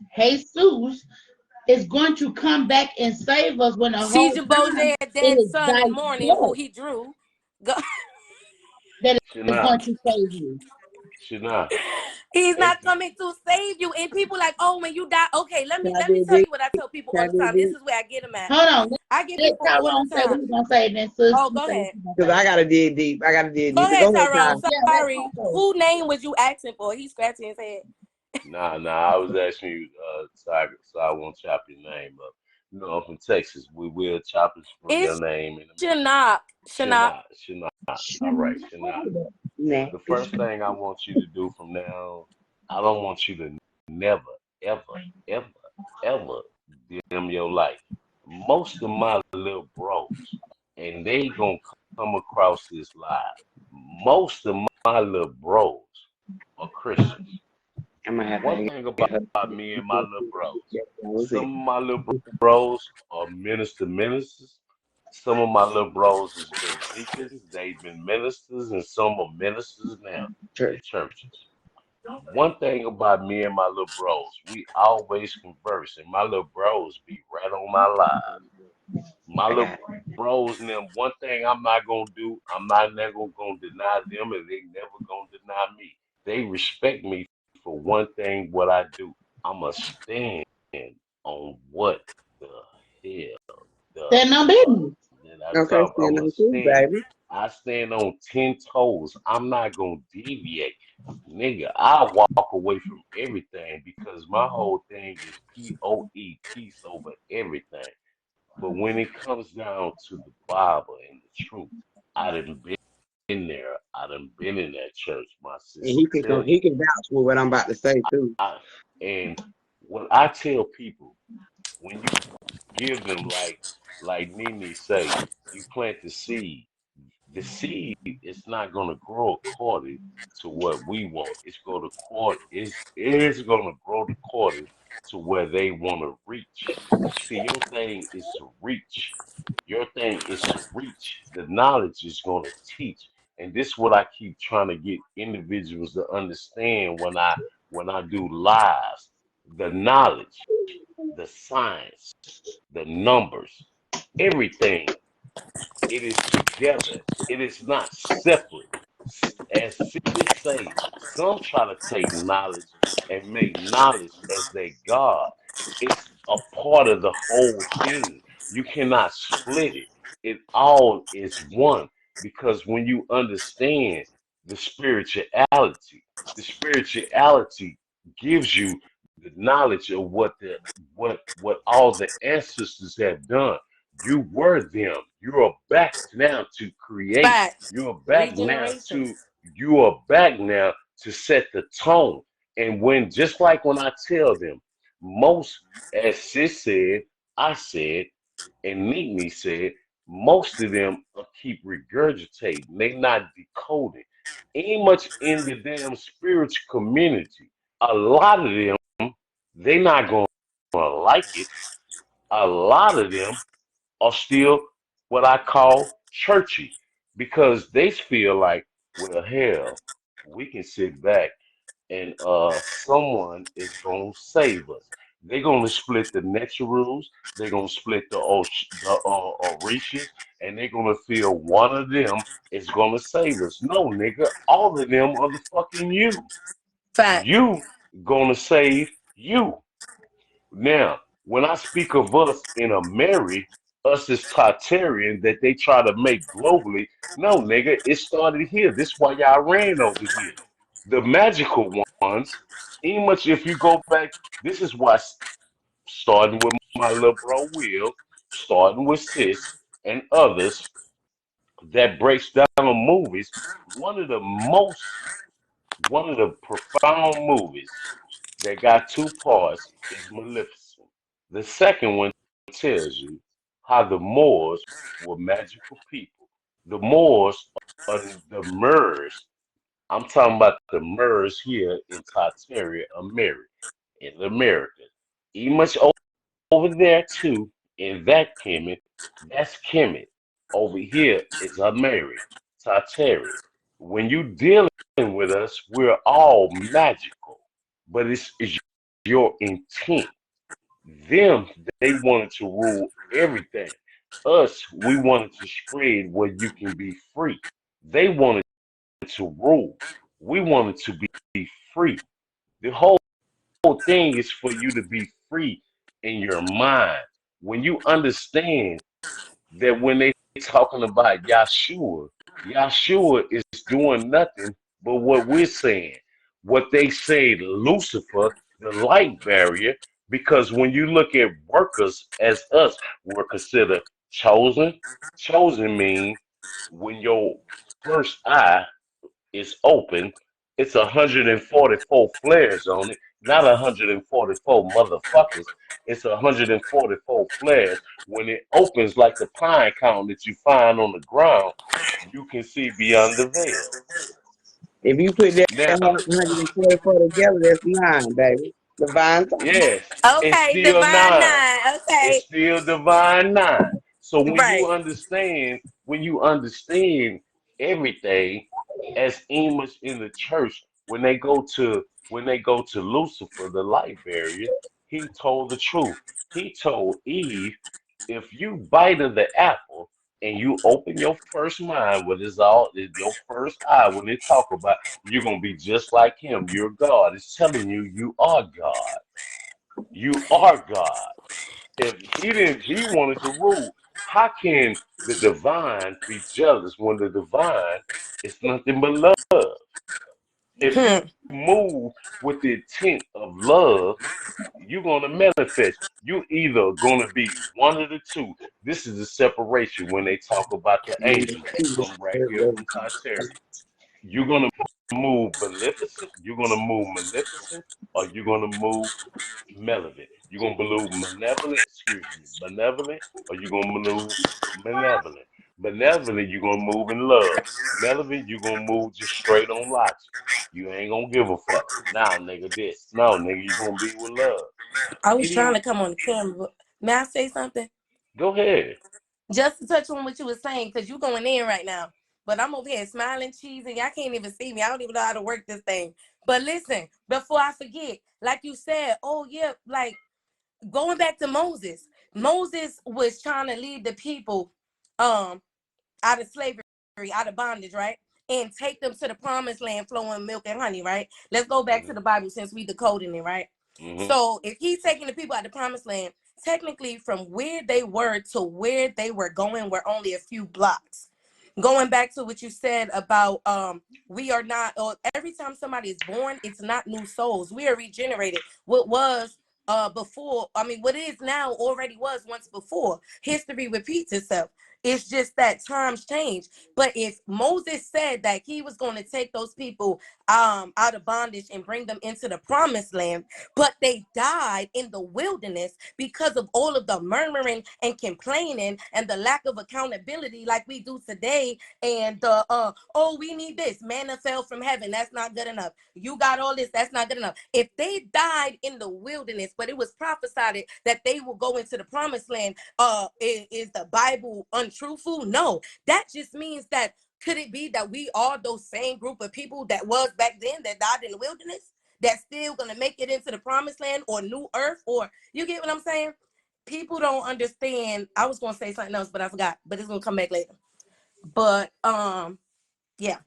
is going to come back and save us when the whole Caesar time Borgia, it dead is son thy in the morning, who blood he drew. that is Shana. going to save you. Shana. He's Hey, not coming to save you. And people like, oh, when you die, okay, let Can me I let me do tell this? you what I tell people Can all I the do time. This this? is where I get them at. Hold on. I get Let people all the Tyrone say what time. he's going to say, and then sis, Oh, you go say what ahead. you're going to Because say. I gotta dig deep. I gotta dig Go deep. But ahead, go ahead, Tyrone. Ty. Yeah, let Sorry. him say. Who name was you asking for? He's scratching his head. nah, I was asking you, so I won't chop your name up. You know, I'm from Texas. We will chop it from your It's name in a minute. Shinnok. Shinnok. Shana. All right, Shana. Nah. The first thing I want you to do from now on, I don't want you to never, ever, ever, ever dim your light. Most of my little bros, and they gonna come across this live. Most of my little bros are Christians. I'm gonna have to One hang thing get her. about me and my little bros, That was some it. of my little bros are ministers. Some of my little bros has been deacons, they've been ministers, and some are ministers now in Church. churches. One thing about me and my little bros, we always converse, and my little bros be right on my live. My I little got it. bros and them, one thing I'm not gonna do, I'm not never gonna deny them, and they never gonna deny me. They respect me for one thing, what I do. I'ma stand on what the hell the Stand on fuck business. that I Okay, talk. stand I'ma on two, stand. baby. I stand on 10 toes. I'm not gonna deviate. Nigga, I walk away from everything because my whole thing is POE, peace over everything. But when it comes down to the Bible and the truth, I done been there. I done been in that church. My And sister tell he you. can vouch for what I'm about to say too. I, and what I tell people, when you give them like Nene say, you plant the seed is not going to grow according to what we want. It's going to grow according to where they want to reach. See, your thing is to reach. Your thing is to reach. The knowledge is going to teach. And this is what I keep trying to get individuals to understand when I do lives. The knowledge, the science, the numbers, everything, it is together. It is not separate. As sis say, some try to take knowledge and make knowledge as their God. It's a part of the whole thing. You cannot split it. It all is one. Because when you understand the spirituality gives you the knowledge of what all the ancestors have done. You were them. You are back now to create. Facts. You are back now Regeneration. to you are back now to set the tone. And when just like when I tell them, most as sis said, I said, and Neatney said, most of them keep regurgitating. They not decoding. Ain't much in the damn spiritual community. A lot of them, they not gonna like it. A lot of them are still what I call churchy because they feel like, well, hell, we can sit back and someone is gonna save us. They're gonna split the naturals, they're gonna split the Orishas, and they're gonna feel one of them is gonna save us. No, nigga, all of them are the fucking you. Facts. You gonna save you. Now, when I speak of us in America, us as Tartarian that they try to make globally, no, nigga, it started here. This is why y'all ran over here. The magical ones, even much if you go back, this is why starting with my little bro Will, starting with Sis and others that breaks down on movies, one of the most one of the profound movies that got two parts is Maleficent. The second one tells you how the Moors were magical people. The Moors are the Moors. I'm talking about the Moors here in Tartaria, America, in America. Even much over there too, in that Kemet, that's Kemet. Over here is America, Tartaria. When you dealing with us, we're all magical, but it's your intent. Them, they wanted to rule everything. Us, we wanted to spread where you can be free. They wanted to rule. We wanted to be free. The whole thing is for you to be free in your mind. When you understand that when they talking about Yahshua, Yahshua is doing nothing but what we're saying. What they say, Lucifer, the light barrier, because when you look at workers as us, we're considered chosen. Chosen means when your first eye is open, it's 144 flares on it, not 144 motherfuckers. It's 144 flares. When it opens like the pine cone that you find on the ground, you can see beyond the veil. If you put that Now, 144 together, that's 9, baby. Divine time. yes, it's Okay, still divine nine. nine. It's Okay. still divine nine. So Right. when you understand everything, as Amos in the church, when they go to Lucifer, the light barrier, he told the truth. He told Eve, if you bite of the apple and you open your first mind, what is all is your first eye when they talk about you're gonna be just like him. You're God. It's telling you you are God. You are God. If he didn't, he wanted to rule. How can the divine be jealous when the divine is nothing but love? If you Hmm. move with the intent of love, you're gonna manifest. You either gonna be one of the two. This is the separation when they talk about the angels that come right here from Tartaria. You're gonna move maleficent, you're gonna move maleficent, or you're gonna move malevolent. You're gonna move malevolent, excuse me, benevolent, or you're gonna move malevolent. Benevolent, you're gonna move in love. Malevolent, you're gonna move just straight on logic. You ain't gonna give a fuck. Now, nigga, this. No, nigga, you're gonna be with love. I was trying Any to come on the camera, but may I say something? go ahead. Just to touch on what you were saying, because you going in right now. But I'm over here smiling, cheesing. Y'all can't even see me. I don't even know how to work this thing. But listen, before I forget, like you said, oh yeah, like going back to Moses. Moses was trying to lead the people out of slavery, out of bondage, right? And take them to the promised land flowing milk and honey, right? Let's go back to Mhm. the Bible since we decoding it, right? Mm-hmm. So if he's taking the people out of the promised land, technically from where they were to where they were going were only a few blocks. Going back to what you said about we are not, or every time somebody is born, it's not new souls. We are regenerated. What was before, I mean, what is now already was once before. History repeats itself. It's just that times change. But if Moses said that he was going to take those people out of bondage and bring them into the promised land, but they died in the wilderness because of all of the murmuring and complaining and the lack of accountability like we do today, and the oh, we need this, manna fell from heaven, that's not good enough, you got all this, that's not good enough. If they died in the wilderness but it was prophesied that they will go into the promised land, is the Bible untruthful? No, that just means that, could it be that we are those same group of people that was back then that died in the wilderness, that's still gonna make it into the promised land or new earth? Or, you get what I'm saying? People don't understand. I was gonna say something else, but I forgot. But it's gonna come back later. But yeah.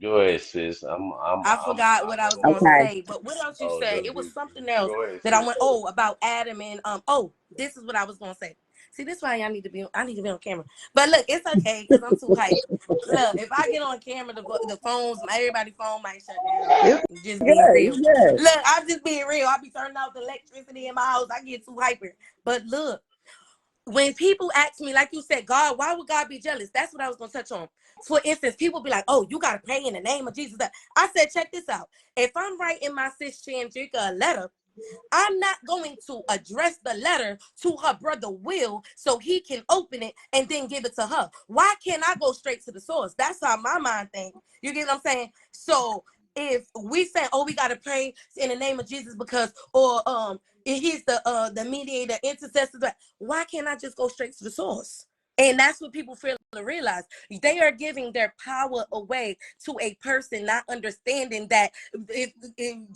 Go ahead, sis. I forgot what I was gonna Okay. say. But what else you Oh, said? no, It was something else go ahead, that I sis. went, oh, about Adam and oh, this is what I was gonna say. See, this is why I need to be on camera. But look, it's okay because I'm too hyped. Look, if I get on camera, the phones, everybody's phone might shut down. It's I'm just good. being real. It's good. Look, I'm just being real. I be turning off the electricity in my house. I get too hyper. But look, when people ask me, like you said, God, why would God be jealous? That's what I was going to touch on. For instance, people be like, oh, you got to pray in the name of Jesus. I said, check this out. If I'm writing my sis Chandrika a letter, I'm not going to address the letter to her brother Will so he can open it and then give it to her. Why can't I go straight to the source? That's how my mind thinks. You get what I'm saying? So if we say, oh, we got to pray in the name of Jesus because, or he's the mediator, intercessor, why can't I just go straight to the source? And that's what people fail to realize. They are giving their power away to a person, not understanding that if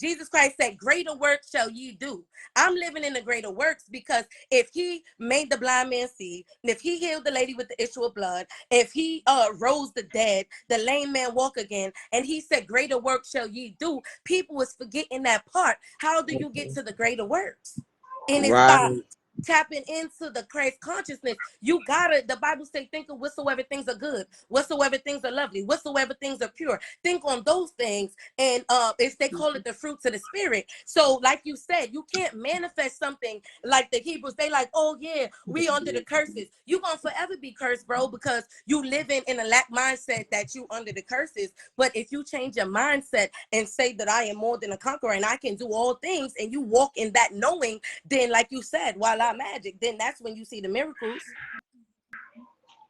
Jesus Christ said, greater works shall ye do. I'm living in the greater works because if he made the blind man see, if he healed the lady with the issue of blood, if he rose the dead, the lame man walk again, and he said, greater works shall ye do, people was forgetting that part. How do you get to the greater works? And it's Right. by tapping into the Christ consciousness. You gotta, the Bible say, think of whatsoever things are good, whatsoever things are lovely, whatsoever things are pure. Think on those things. And if they call it the fruits of the spirit. So like you said, you can't manifest something like the Hebrews. They like, oh yeah, we under the curses. You gonna forever be cursed, bro, because you living in a lack mindset that you under the curses. But if you change your mindset and say that I am more than a conqueror and I can do all things, and you walk in that knowing, then like you said, while I magic, then that's when you see the miracles.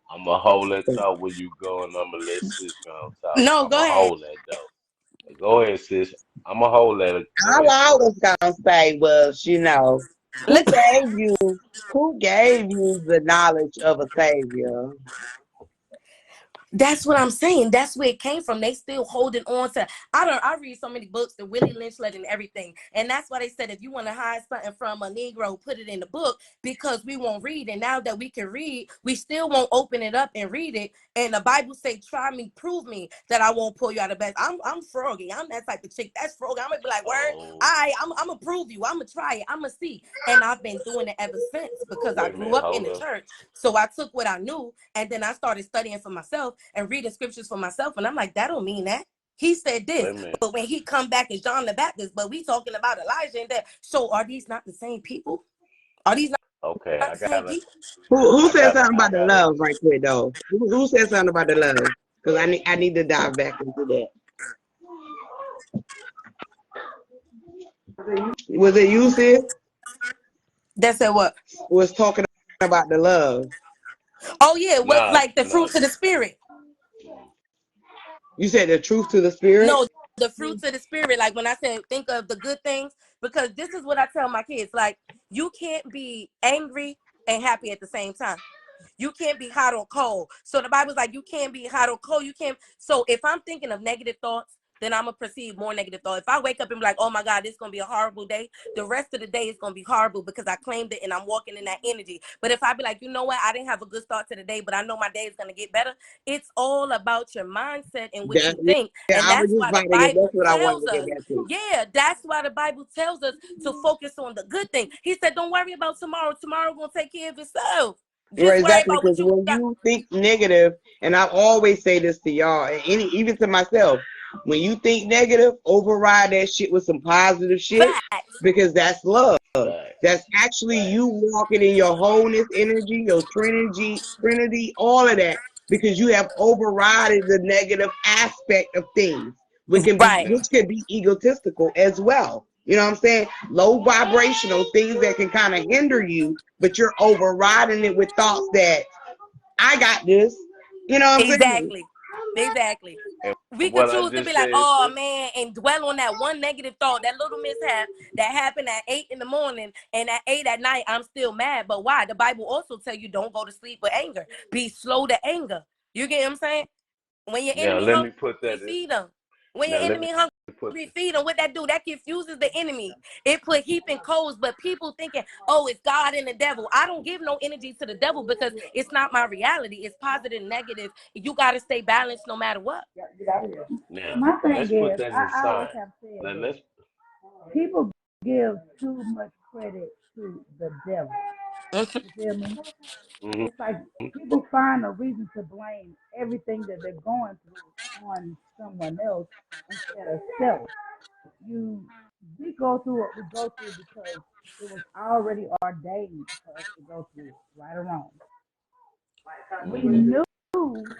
I'm going to hold that thought where you go, and I'm going to let sis go talk. No, I'm go going to ahead. hold that, though. Go ahead, sis. I'm going to hold that. Go All ahead, I sis. was gonna say was, who Look, gave you the knowledge of a savior? that's what I'm saying. That's where it came from. They still holding on to. I read so many books, the Willie Lynch letter and everything, and that's why they said if you want to hide something from a Negro, put it in the book because we won't read. And now that we can read, we still won't open it up and read it. And the Bible say, "Try me, prove me that I won't pull you out of bed." I'm froggy. I'm that type of chick. That's froggy. I'm gonna be like, word. Oh, I'm gonna prove you. I'm gonna try it. I'm gonna see. And I've been doing it ever since because I wait a grew minute. up in Hold the up. church. So I took what I knew and then I started studying for myself and reading scriptures for myself. And I'm like, that don't mean that. He said this, Wait a minute. but when he come back as John the Baptist, but we talking about Elijah and that. So are these not the same people? Are these Okay, not the same people? Who I said gotta, something I about the gotta. love right quick though? Who said something about the love? Because I need to dive back into that. Was it you, sis? That said what? Was talking about the love. Oh yeah, what Nah, like the nah. fruits of the spirit? You said the truth to the spirit? No, the fruits of the spirit. Like when I said think of the good things, because this is what I tell my kids. Like, you can't be angry and happy at the same time. You can't be hot or cold. So the Bible's like, you can't be hot or cold. You can't. So if I'm thinking of negative thoughts, then I'm going to perceive more negative thought. If I wake up and be like, oh my God, this is going to be a horrible day, the rest of the day is going to be horrible because I claimed it and I'm walking in that energy. But if I be like, you know what, I didn't have a good start to the day, but I know my day is going to get better. It's all about your mindset and what you think. Yeah, And I was that's just why the about to get, Bible that's what I wanted tells to get us. back to. Yeah, that's why the Bible tells us to focus on the good thing. He said, don't worry about tomorrow. Tomorrow going to take care of itself. Just Right, worry exactly, about what because you when got. you think negative, and I always say this to y'all, and even to myself, when you think negative, override that shit with some positive shit, Facts. because that's love. Right. That's actually you walking in your wholeness energy, your trinity, all of that, because you have overridden the negative aspect of things, which could Right. be egotistical as well. You know what I'm saying? Low vibrational things that can kind of hinder you, but you're overriding it with thoughts that I got this. You know what I'm saying? Exactly. And We could what I choose to just be like, said, oh sis, man, and dwell on that one negative thought, that little mishap that happened at 8 in the morning, and at 8 at night, I'm still mad. But why? The Bible also tell you don't go to sleep with anger. Be slow to anger. You get what I'm saying? When your now enemy let me hungry, put that in. feed them. When your Now let me enemy put hungry, feed them. What that do? That confuses the enemy. It put heaping coals, but people thinking, oh, it's God and the devil. I don't give no energy to the devil because it's not my reality. It's positive, negative. You got to stay balanced no matter what. now My thing let's put is, that I always inside. have said Now this. let's People give too much credit to the devil. Mhm. You feel me? mm-hmm. It's like people find a reason to blame everything that they're going through on someone else instead of self. We go through what we go through because it was already ordained for us to go through it, right or wrong. We Mm-hmm. knew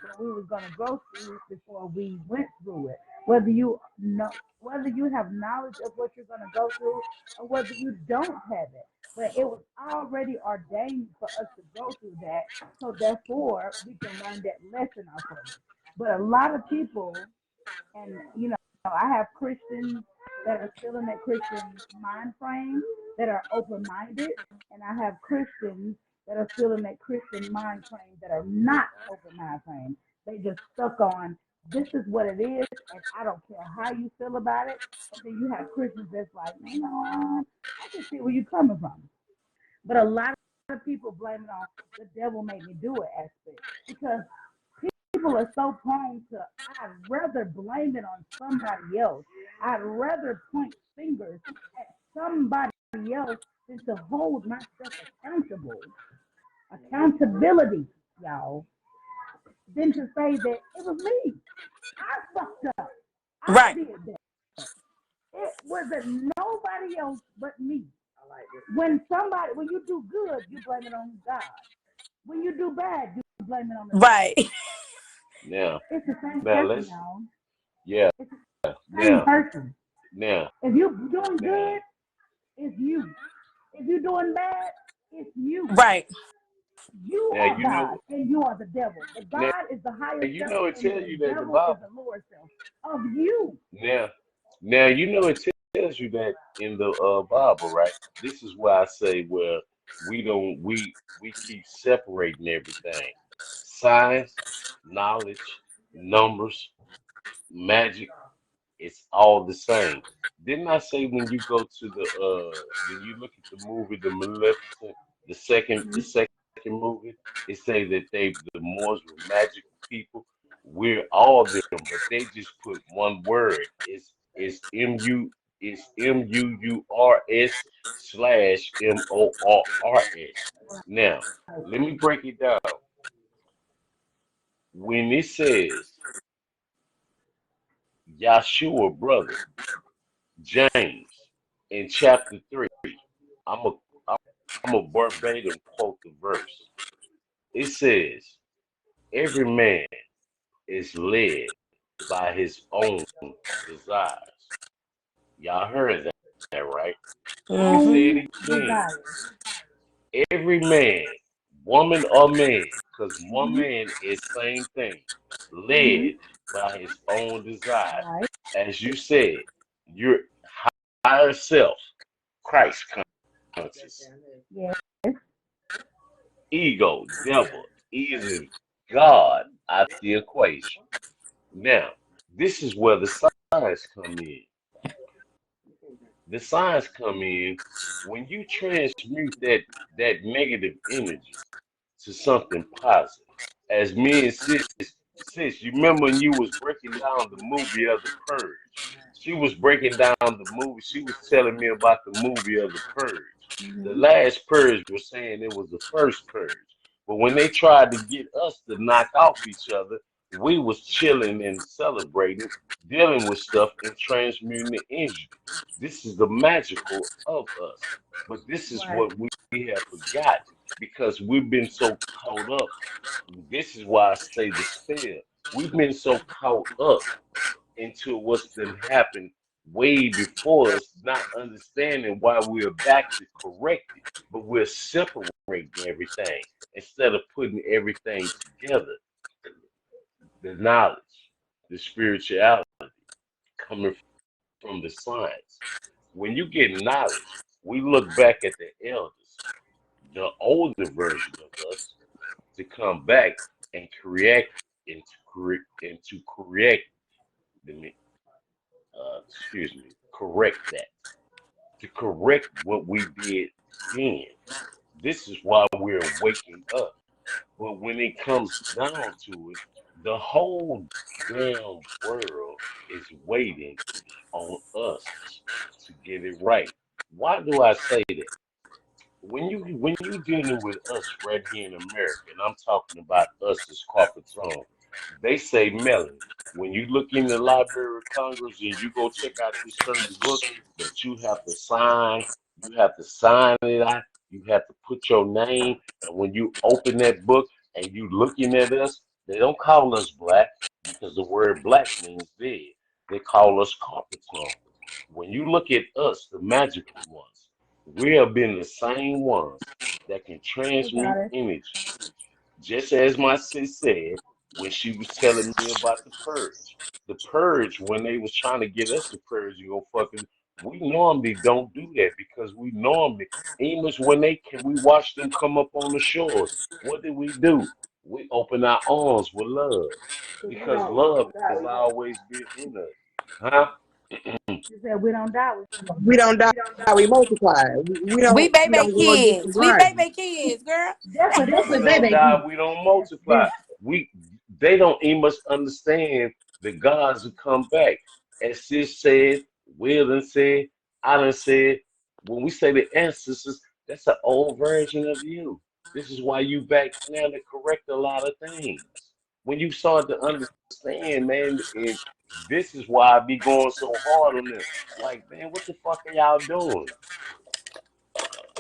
that we were going to go through it before we went through it. Whether you know, whether you have knowledge of what you're going to go through, or whether you don't have it, but it was already ordained for us to go through that. So therefore, we can learn that lesson off of it. But a lot of people, and I have Christians that are still in that Christian mind frame that are open minded, and I have Christians that are still in that Christian mind frame that are not open mind frame. They just stuck on this is what it is, and I don't care how you feel about it. And then you have Christians that's like, I can see where you're coming from. But a lot of people blame it on the devil made me do it aspect because people are so prone to, I'd rather blame it on somebody else. I'd rather point fingers at somebody else than to hold myself accountable. Accountability, y'all. Than to say that it was me. I fucked up. I Right. did that. It wasn't nobody else but me. When you do good, you blame it on God. When you do bad, you blame it on the devil. Right. now It's the same now person, let's y'all. yeah It's the same now person. now If you're doing now good, it's you. If you're doing bad, it's you. Right. You now are you God know and you are the devil. The now God is the higher you self know it and tells the you that the devil is Bible the lower self of you. now you know it tells you that in the Bible, right? This is why I say, well, we keep separating everything. Science, knowledge, numbers, magic, it's all the same. Didn't I say when you go to the when you look at the movie The Maleficent, the second movie, it say that the Moors were magical people. We're all them, but they just put one word. It's MUURS slash MORRS. Now, let me break it down. When it says Yahshua brother James in chapter 3, I'm a I'm a verbatim quote the verse. It says, every man is led by his own desires. Y'all heard that, right? Let me say Mm-hmm. Own it again. desire. Every man, woman or man, because one Mm-hmm. man is same thing, Mm-hmm. led by his own desire. Right. As you said, your higher self, Christ conscious, Yes. ego, devil, is God out the equation. Now, this is where the signs come in. The signs come in when you transmute that negative energy to something positive. As me and sis, you remember when you was breaking down the movie of the Purge? She was breaking down the movie. She was telling me about the movie of the Purge. The Mm-hmm. last Purge was saying it was the first Purge. But when they tried to get us to knock off each other, we was chilling and celebrating, dealing with stuff and transmuting the energy. This is the magical of us. But this is Right. what we have forgotten because we've been so caught up. This is why I say the spell. We've been so caught up into what's been happened way before us, not understanding why we're back to correct it, but we're separating everything instead of putting everything together. The knowledge, the spirituality coming from the science. When you get knowledge, we look back at the elders, the older version of us, to come back and correct and to correct the excuse me, correct that, to correct what we did then. This is why we're waking up. But when it comes down to it, the whole damn world is waiting on us to get it right. Why do I say that? When you dealing with us right here in America, and I'm talking about us as corporate tone, they say melon. When you look in the Library of Congress and you go check out this certain book that you have to sign it out, you have to put your name, and when you open that book and you looking at us, they don't call us black because the word black means dead. They call us corporate tone. When you look at us, the magical ones, we have been the same ones that can You got transmute it. energy. Just as my sis said when she was telling me about the purge. The purge, when they was trying to get us to purge and go fucking, we normally don't do that because we normally, even when they can, we watch them come up on the shores. What do? We open our arms with love Cause because we love don't die. has always been in us. Huh? You said we don't die. We don't die, we multiply. We We don't baby go against the kids. We grain. baby kids, girl. We Definitely don't baby die, kids. we don't Yes, multiply. yes. We They don't even must understand the gods will come back. As Sis said, Will done said, I done said, when we say the ancestors, that's an old version of you. This is why you back now to correct a lot of things. When you start to understand, man, and this is why I be going so hard on them. Like, man, what the fuck are y'all doing?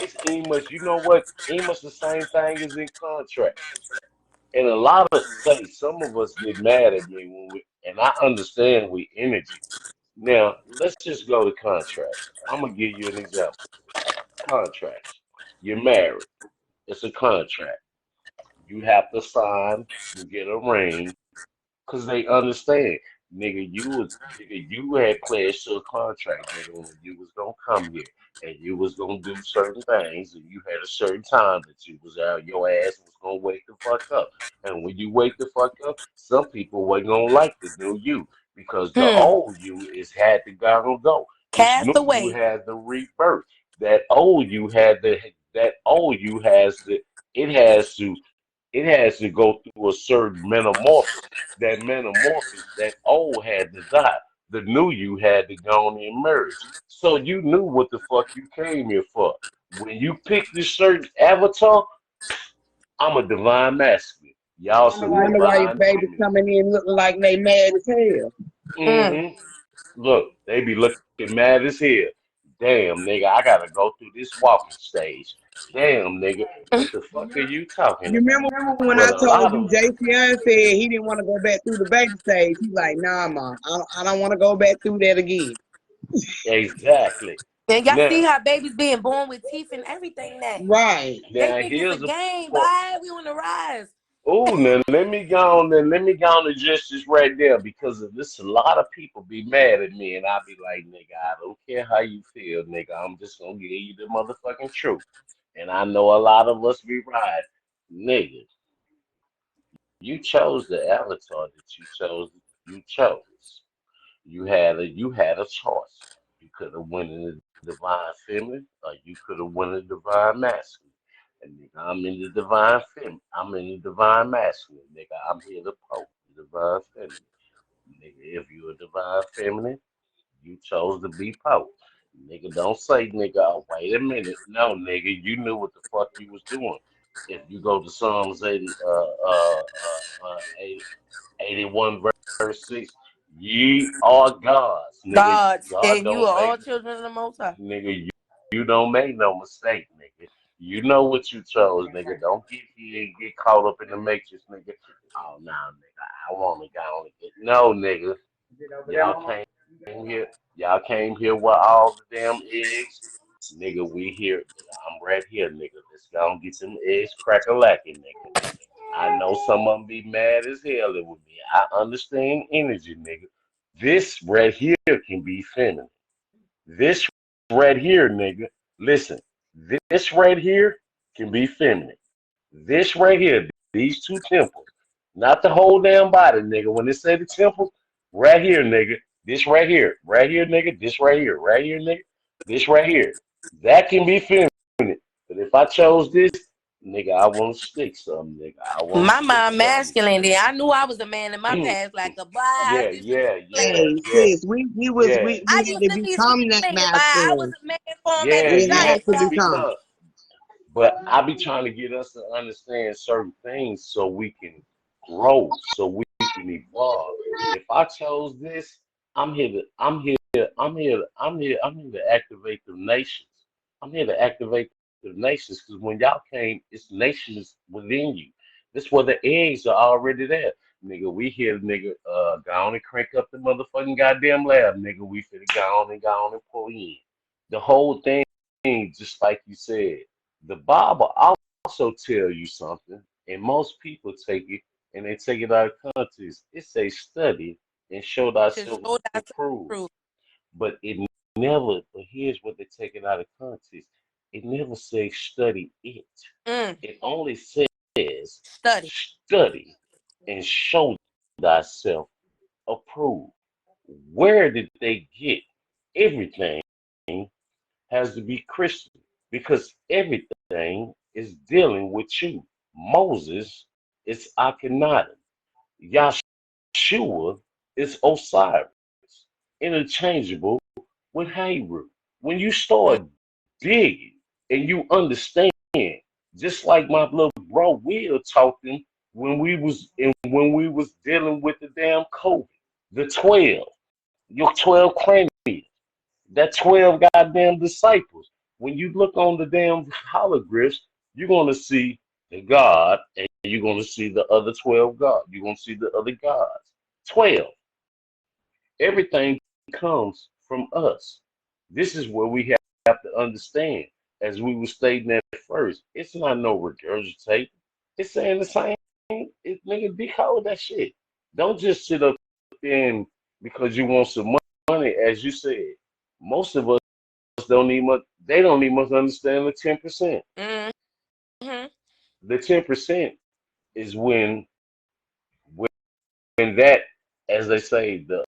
It's Amos, you know what? Amos the same thing as in contracts. And a lot of say some of us get mad at me when we and I understand we energy. Now let's just go to contracts. I'm gonna give you an example. Contracts. You're married. It's a contract. You have to sign, you get a ring, because they understand. Nigga, you had pledged to a contract, nigga, when you was gonna come here and you was gonna do certain things and you had a certain time that you was out, your ass was gonna wake the fuck up. And when you wake the fuck up, some people wasn't gonna like the new you because the Hmm. old you is had to go. This Cast new you away. had the rebirth. That old you has the it has to it has to go through a certain metamorphosis. That metamorphosis, that old had to die. The new you had to go and emerge. So you knew what the fuck you came here for. When you pick this certain avatar, I'm a divine masculine. Y'all Wonder You some why wonder you why your divine babies feminine. coming in looking like they mad as hell. Mm. hmm Look, they be looking mad as hell. Damn, nigga, I gotta go through this walking stage. Damn, nigga, what the fuck are you talking You about? remember when But I a told lot you of JCN said he didn't want to go back through the baby stage? He's like, nah, ma, I don't want to go back through that again. exactly. And y'all see Now, how babies being born with teeth and everything now. Right. They now think it's a here's a game, point. bye. We on the rise. Oh, now let me go on and just this right there because of this. A lot of people be mad at me, and I be like, nigga, I don't care how you feel, nigga. I'm just gonna give you the motherfucking truth. And I know a lot of us be right, nigga. You chose the avatar that you chose. You chose. You had a choice. You could have went in the divine feminine, or you could have went in the divine masculine. And nigga, I'm in the divine feminine. I'm in the divine masculine. Nigga, I'm here to poke the divine feminine. Nigga, if you're a divine feminine, you chose to be pope. Nigga, don't say, nigga, oh, wait a minute. No, nigga, you knew what the fuck you was doing. If you go to Psalms 81 verse 6, ye are gods. Nigga, Gods, God and you don't are make, all children of the Most High. nigga, you don't make no mistake, nigga. You know what you chose, nigga. Don't get here and get caught up in the matrix, nigga. Oh, no, nigga, I want to go on and get, no, nigga. Y'all came here. Y'all came here with all the damn eggs. Nigga, we here. Nigga, I'm right here, nigga. Let's go and get them eggs crack-a-lacking, nigga. I know some of them be mad as hell with me. I understand energy, nigga. This right here can be feminine. This right here, nigga. Listen, this right here can be feminine. This right here, these two temples, not the whole damn body, nigga. When they say the temples, right here, nigga. This right here, nigga. This right here, nigga. This right here. That can be feminine. But if I chose this, nigga, I want to stick something, nigga. I want to My stick mind something. masculine. Then I knew I was a man in my past. Like a boy, I Yeah, used to be yeah, slaying. yeah, Hey, yeah, sis, yeah, I we had used to to be become that slaying. But I was masculine. a man formed as yeah, a We you had giant had to to form. become. become. But I be trying to get us to understand certain things so we can grow, so we can evolve. If I chose this, I'm here to activate the nations. I'm here to activate the nations because when y'all came, it's nations within you. This where the eggs are already there. Nigga, we here, nigga, go on and crank up the motherfucking goddamn lab, nigga. We finna go on and pull in. The whole thing, just like you said. The Bible also tell you something, and most people take it and they take it out of context. It says study and show To thyself show thyself approved. approved. But it never, but here's what they take it out of context. It never says study it. Mm, It only says study. study and show thyself approved. Where did they get everything? Has to be Christian because everything is dealing with you. Moses is Akhenaten. Yahshua is Osiris, interchangeable with Hebrew. When you Mm, start digging and you understand, just like my little bro Will taught them when we was dealing with the damn COVID, the 12, your 12 cranium. That 12 goddamn disciples. When you look on the damn hologlyphs, you're going to see the God and you're going to see the other 12 gods. You're going to see the other gods. 12. Everything comes from us. This is where we have to understand, as we were stating at first, it's not no regurgitate. It's saying the same. Nigga, decode that shit. Don't just sit up there and because you want some money, as you said. Most of us don't need much. They don't even much understand the 10%. mm, mhm. The 10% is when that, as they say, the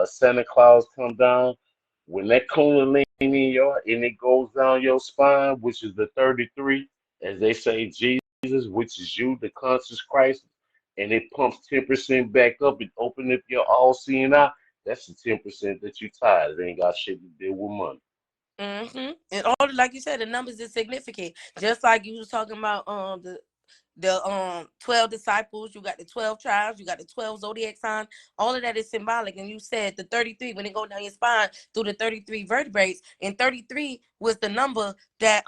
Santa Claus come down. When that kundalini in your and it goes down your spine, which is the 33, as they say, Jesus, which is you, the conscious Christ, and it pumps 10% back up and open up your all-seeing eye. That's the 10% that you tired. It ain't got shit to do with money. And all, like you said, the numbers is significant. Just like you was talking about the 12 disciples, you got the 12 tribes, you got the 12 zodiac signs. All of that is symbolic. And you said the 33 when it go down your spine through the 33 vertebrae, and 33 was the number that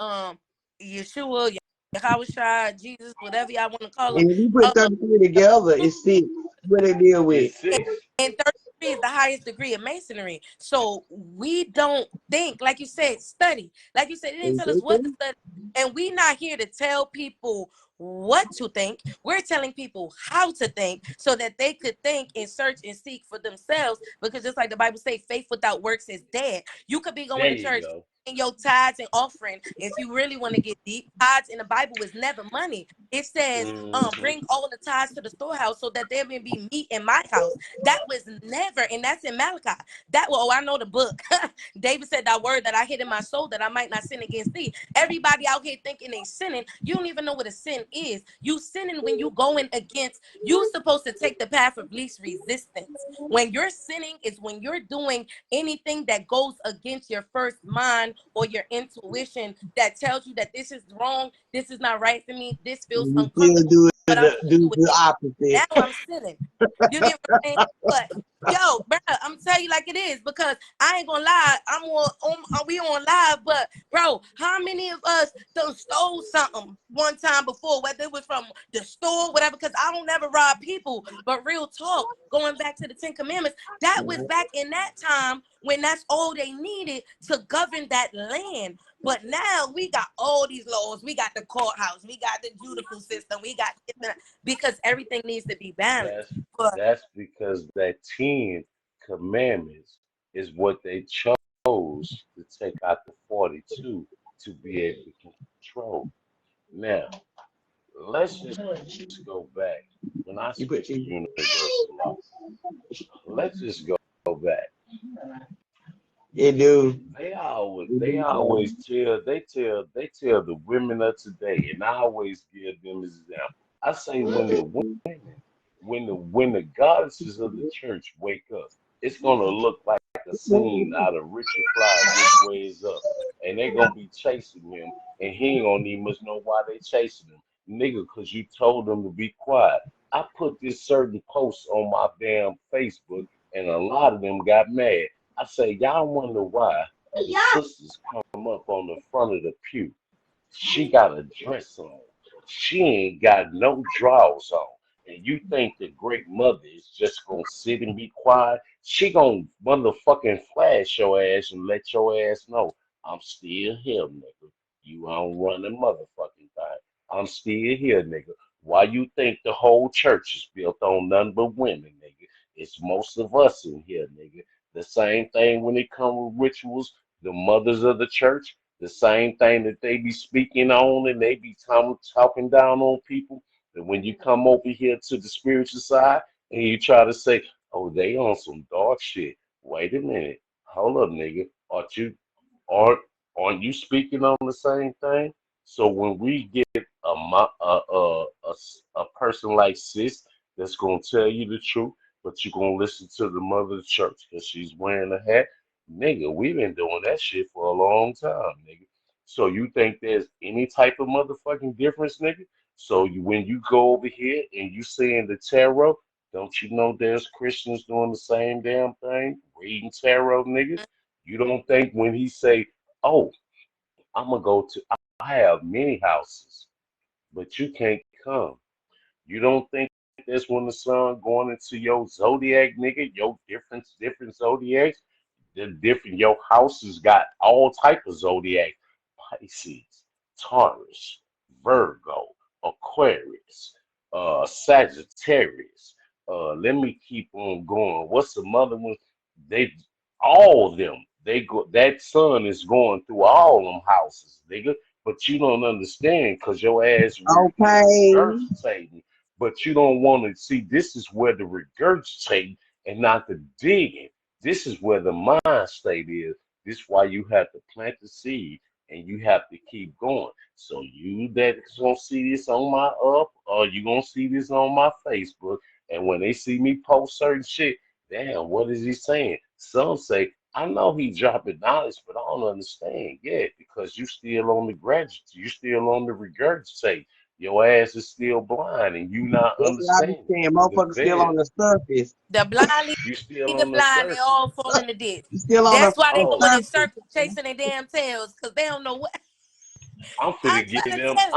Yeshua, Yahweh, Jesus, whatever y'all want to call him, And if you put 33 together, it's six. What they deal with? It's six. and 33 is the highest degree of masonry. So we don't think, like you said, study. Like you said, it didn't tell us what to study. And we not here to tell people what to think. We're telling people how to think so that they could think and search and seek for themselves. Because just like the Bible says, faith without works is dead. You could be going There to you church go. in your tithes and offering, if you really want to get deep, tithes in the Bible is never money. It says, bring all the tithes to the storehouse so that there may be meat in my house. That was never, and that's in Malachi. That well, I know the book. David said that word that I hid in my soul that I might not sin against thee. Everybody out here thinking they sinning. You don't even know what a sin is. You sinning when you going against, you supposed to take the path of least resistance. When you're sinning is when you're doing anything that goes against your first mind or your intuition that tells you that this is wrong, this is not right for me, this feels You still uncomfortable, do but I'm do gonna do the it. opposite. Now I'm sinning. You get what I'm saying? But yo, bro, I'm telling you like it is, because I ain't gonna lie. We on live, but bro, how many of us done stole something one time before, whether it was from the store, whatever? Because I don't never rob people. But real talk, going back to the 10 Commandments, that was back in that time when that's all they needed to govern that land. But now we got all these laws. We got the courthouse. We got the judicial system. We got because everything needs to be balanced. But That's because that 10 commandments is what they chose to take out the 42 to be able to control. Now, let's just go back. When I You speak put of your universal law, let's just go back. it do. They always tell the women of today, and I always give them as an example. I say when the goddesses of the church wake up, it's gonna look like a scene out of Richard Pryor, Which Way Is Up, and they're gonna be chasing him, and he ain't gonna even much know why they chasing him, nigga, cause you told them to be quiet. I put this certain post on my damn Facebook, and a lot of them got mad. I say, y'all wonder why the sisters come up on the front of the pew. She got a dress on. She ain't got no drawers on. And you think the great mother is just gonna sit and be quiet? She gonna motherfucking flash your ass and let your ass know I'm still here, nigga. You don't run the motherfucking thing. I'm still here, nigga. Why you think the whole church is built on nothing but women, nigga? It's most of us in here, nigga. The same thing when it comes with rituals, the mothers of the church, the same thing that they be speaking on and they be talking down on people. And when you come over here to the spiritual side and you try to say, oh, they on some dark shit. Wait a minute. Hold up, nigga. Aren't aren't you speaking on the same thing? So when we get a person like sis that's gonna tell you the truth, but you're gonna listen to the mother of the church because she's wearing a hat, nigga, we've been doing that shit for a long time, nigga. So you think there's any type of motherfucking difference, nigga? So when you go over here and you saying the tarot, don't you know there's Christians doing the same damn thing, reading tarot, nigga? You don't think when he say, "Oh, I'm gonna go to," I have many houses, but you can't come. You don't think that's when the sun going into your zodiac, nigga, your different zodiacs, the different your houses got all type of zodiac, Pisces, Taurus, Virgo, Aquarius, Sagittarius. Let me keep on going. What's the mother one? They all of them. They go. That sun is going through all them houses, nigga. But you don't understand because your ass really good at Okay. regurgitating. But you don't want to see. This is where the regurgitating and not the digging. This is where the mind state is. This is why you have to plant the seed and you have to keep going. So you that's gonna see this on my or you gonna see this on my Facebook, and when they see me post certain shit, damn, what is he saying? Some say, I know he dropping knowledge, but I don't understand yet because you still on the graduate, you still on the regurgitate. Your ass is still blind and you not That's what I be understanding. saying. The Motherfuckers still vet, on the surface. the blind lead you still the on the blind, they all surface. fall in the ditch. You still on That's why they the Oh, going in surface. circles chasing their damn tails because they don't know what. I'm I'm finna get trying to them. tell you.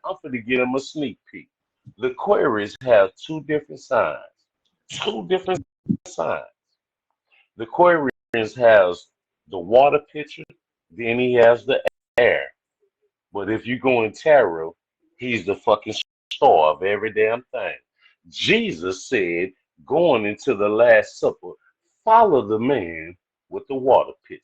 I'm finna get them a sneak peek. The Aquarius have two different signs. Two different signs. The Aquarius has the water picture, then he has the air. But if you go in tarot, he's the fucking star of every damn thing. Jesus said, going into the Last Supper, follow the man with the water pitcher.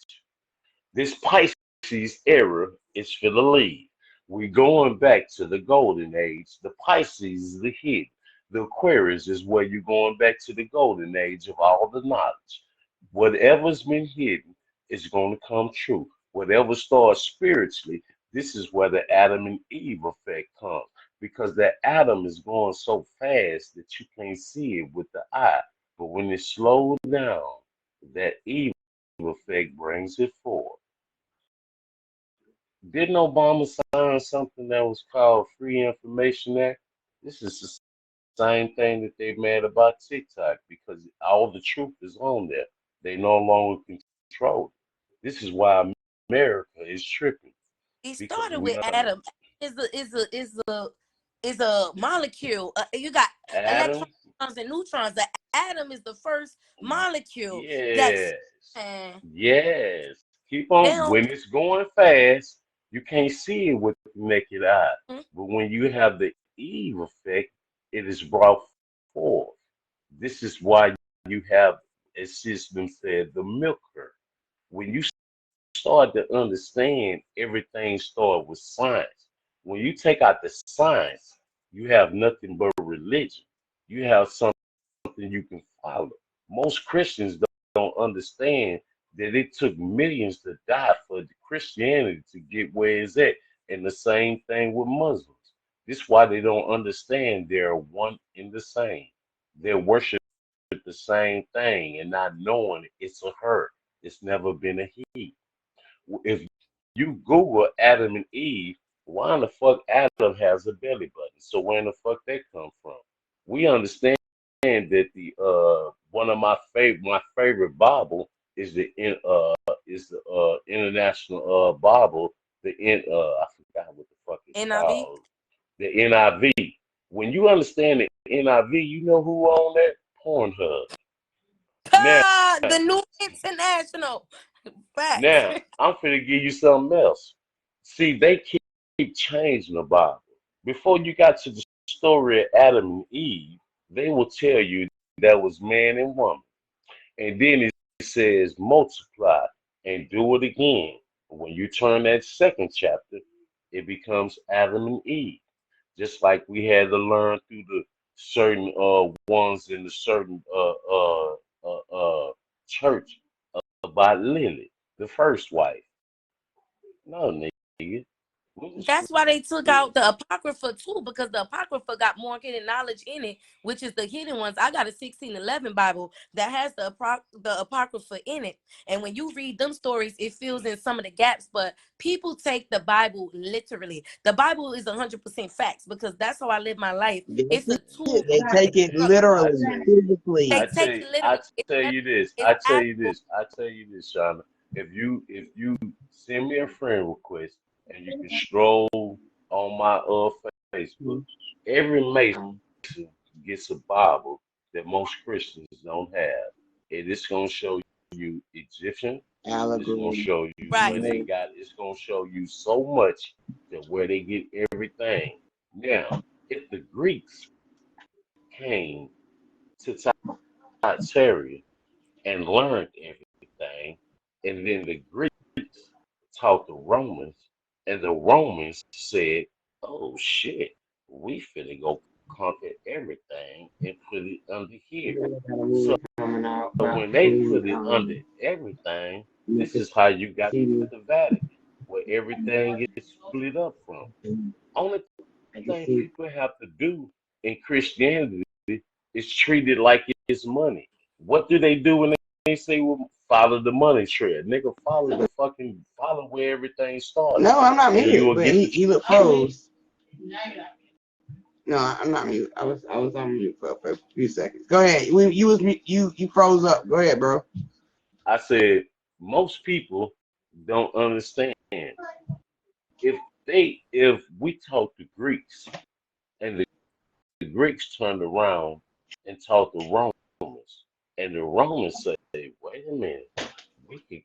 This Pisces era is for the lead. We're going back to the golden age. The Pisces is the hidden. The Aquarius is where you're going back to the golden age of all the knowledge. Whatever's been hidden is going to come true. Whatever starts spiritually, this is where the Adam and Eve effect comes. Because that atom is going so fast that you can't see it with the eye. But when it slows down, that Eve effect brings it forth. Didn't Obama sign something that was called Free Information Act? This is the same thing that they mad about TikTok because all the truth is on there. They no longer control it. This is why America is tripping It because started we with Adam. Is a molecule. You got Adam, electrons and neutrons. The atom is the first molecule that's yes, and yes. Keep they on. don't. When it's going fast, you can't see it with the naked eye. But when you have the Eve effect, it is brought forth. This is why you have, as System said, the milker. When you start to understand, everything started with science. When you take out the science, you have nothing but religion. You have something you can follow. Most Christians don't understand that it took millions to die for Christianity to get where it's at. And the same thing with Muslims. This is why they don't understand they're one in the same. They worship the same thing and not knowing it's a her. It's never been a he. If you Google Adam and Eve, why in the fuck Adam has a belly button? So where in the fuck that come from? We understand that the one of my favorite Bible is the international Bible, I forgot what the fuck it's NIV. called, the NIV. When you understand the NIV, you know who on that? Pornhub. Now, The new international facts. now I'm finna give you something else. See, they keep changing the Bible. Before you got to the story of Adam and Eve, they will tell you that was man and woman. And then it says multiply and do it again. When you turn that second chapter, it becomes Adam and Eve. Just like we had to learn through the certain ones in the certain church about Lily, the first wife. No, nigga. We just That's why they took yeah. out the Apocrypha too, because the Apocrypha got more hidden knowledge in it, which is the hidden ones. I got a 1611 Bible that has the Apocrypha in it. And when you read them stories, it fills in some of the gaps, but people take the Bible literally. The Bible is 100% facts because that's how I live my life. That's It's a it. tool They for take it instruction. I literally, tell physically. They I tell take you, it I literally. tell you this. It's actual. I tell you this, Shauna. If you send me a friend request and you can stroll on my Facebook, every Mason gets a Bible that most Christians don't have. And it's gonna show you Egyptian. It's gonna Allegory. show you Right. where they got. It's gonna show you so much that where they get everything. Now, if the Greeks came to Tyria and learned everything. And then the Greeks taught the Romans, and the Romans said, oh shit, we finna go conquer everything and put it under here. So Coming out about when they the put it under everything, this is how you got the Vatican, where everything is split up from. Only thing people have to do in Christianity is treat it like it's money. What do they do when they say, well, follow the money trail? Nigga, follow where everything started. No, I'm not And you muted, will but get he looked froze. No, I'm not mute. I was on mute for a few seconds. Go ahead. You froze up. Go ahead, bro. I said, most people don't understand. If we taught the Greeks and the Greeks turned around and taught the Romans, and the Romans said, wait a minute, we can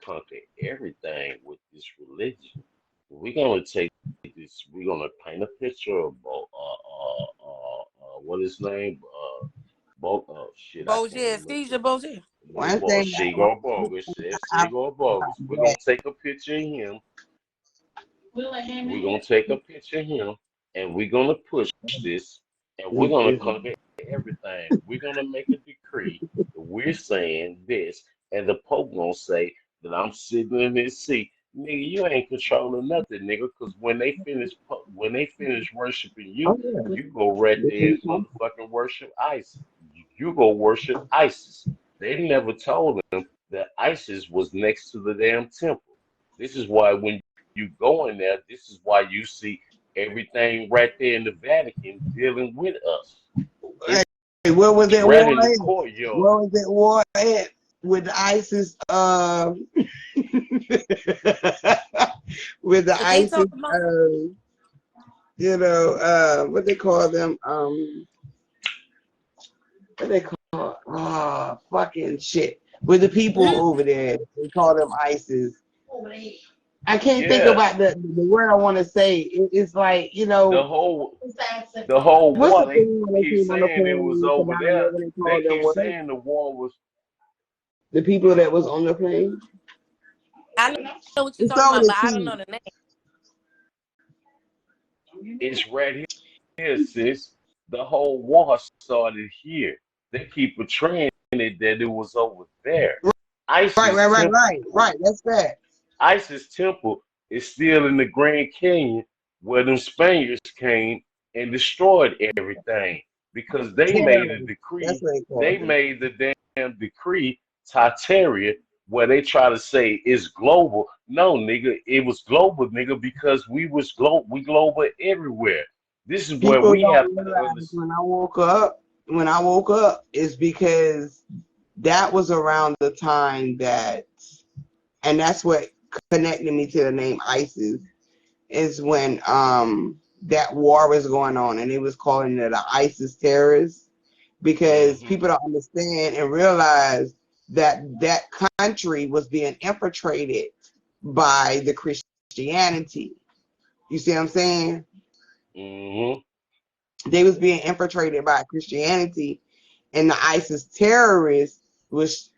conquer everything with this religion. We're gonna take this. We're gonna paint a picture of what his name, Shit, I can't Bozier, even Seizure think. Bozier. One Well, thing Shigo Bogus. That's I Shigo Bogus. We're gonna take a picture of him. We'll let him We're in. gonna take a picture of him, and we're gonna push this, and we're gonna that conquer everything. We're gonna make a decree that we're saying this, and the Pope gonna say that I'm sitting in his seat. Nigga, you ain't controlling nothing, nigga, because when they finish worshiping you, oh yeah, you go right there and motherfucking worship ISIS. You go worship ISIS. They never told them that ISIS was next to the damn temple. This is why when you go in there, this is why you see everything right there in the Vatican dealing with us. hey, It's where was that right war in the at? courtyard. Where was that war at with the ISIS? With the They ISIS, talking about what they call them? What they call? Fucking shit. With the people over there, they call them ISIS. I can't think Yeah, about the word I want to say. It's like, the whole the whole what's the war. They thing when they keep came on the saying it was plane for over 9/11? there. They They called them keep what? saying the war was. The people that was on the plane. I know what you're It's talking over about, the but I don't sea. know the name. It's right here, sis. The whole war started here. They keep portraying it that it was over there. Right, ISIS right, right, temple. right, right. That's that. ISIS temple is still in the Grand Canyon where them Spaniards came and destroyed everything because they made a Terror. That's decree. what they They called it. made the damn decree, Tartaria, where they try to say it's global. No, nigga, it was global, nigga, because we global everywhere. This is where People we have don't to realize understand. when I woke up is because that was around the time that, and that's what connected me to the name ISIS, is when that war was going on and they was calling it the ISIS terrorists, because Hmm. people don't understand and realize that that country was being infiltrated by the Christianity. You see what I'm saying? Hmm. They was being infiltrated by Christianity, and the ISIS terrorists was,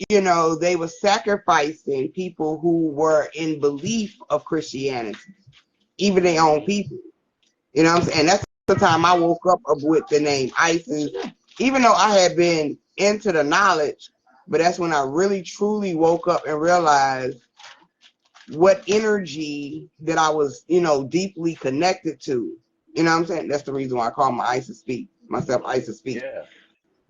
they were sacrificing people who were in belief of Christianity, even their own Hmm. people. You know what I'm saying? And that's the time I woke up with the name ISIS, even though I had been into the knowledge, but that's when I really truly woke up and realized what energy that I was, deeply connected to. You know what I'm saying? That's the reason why I call myself Isis Speak. Yeah.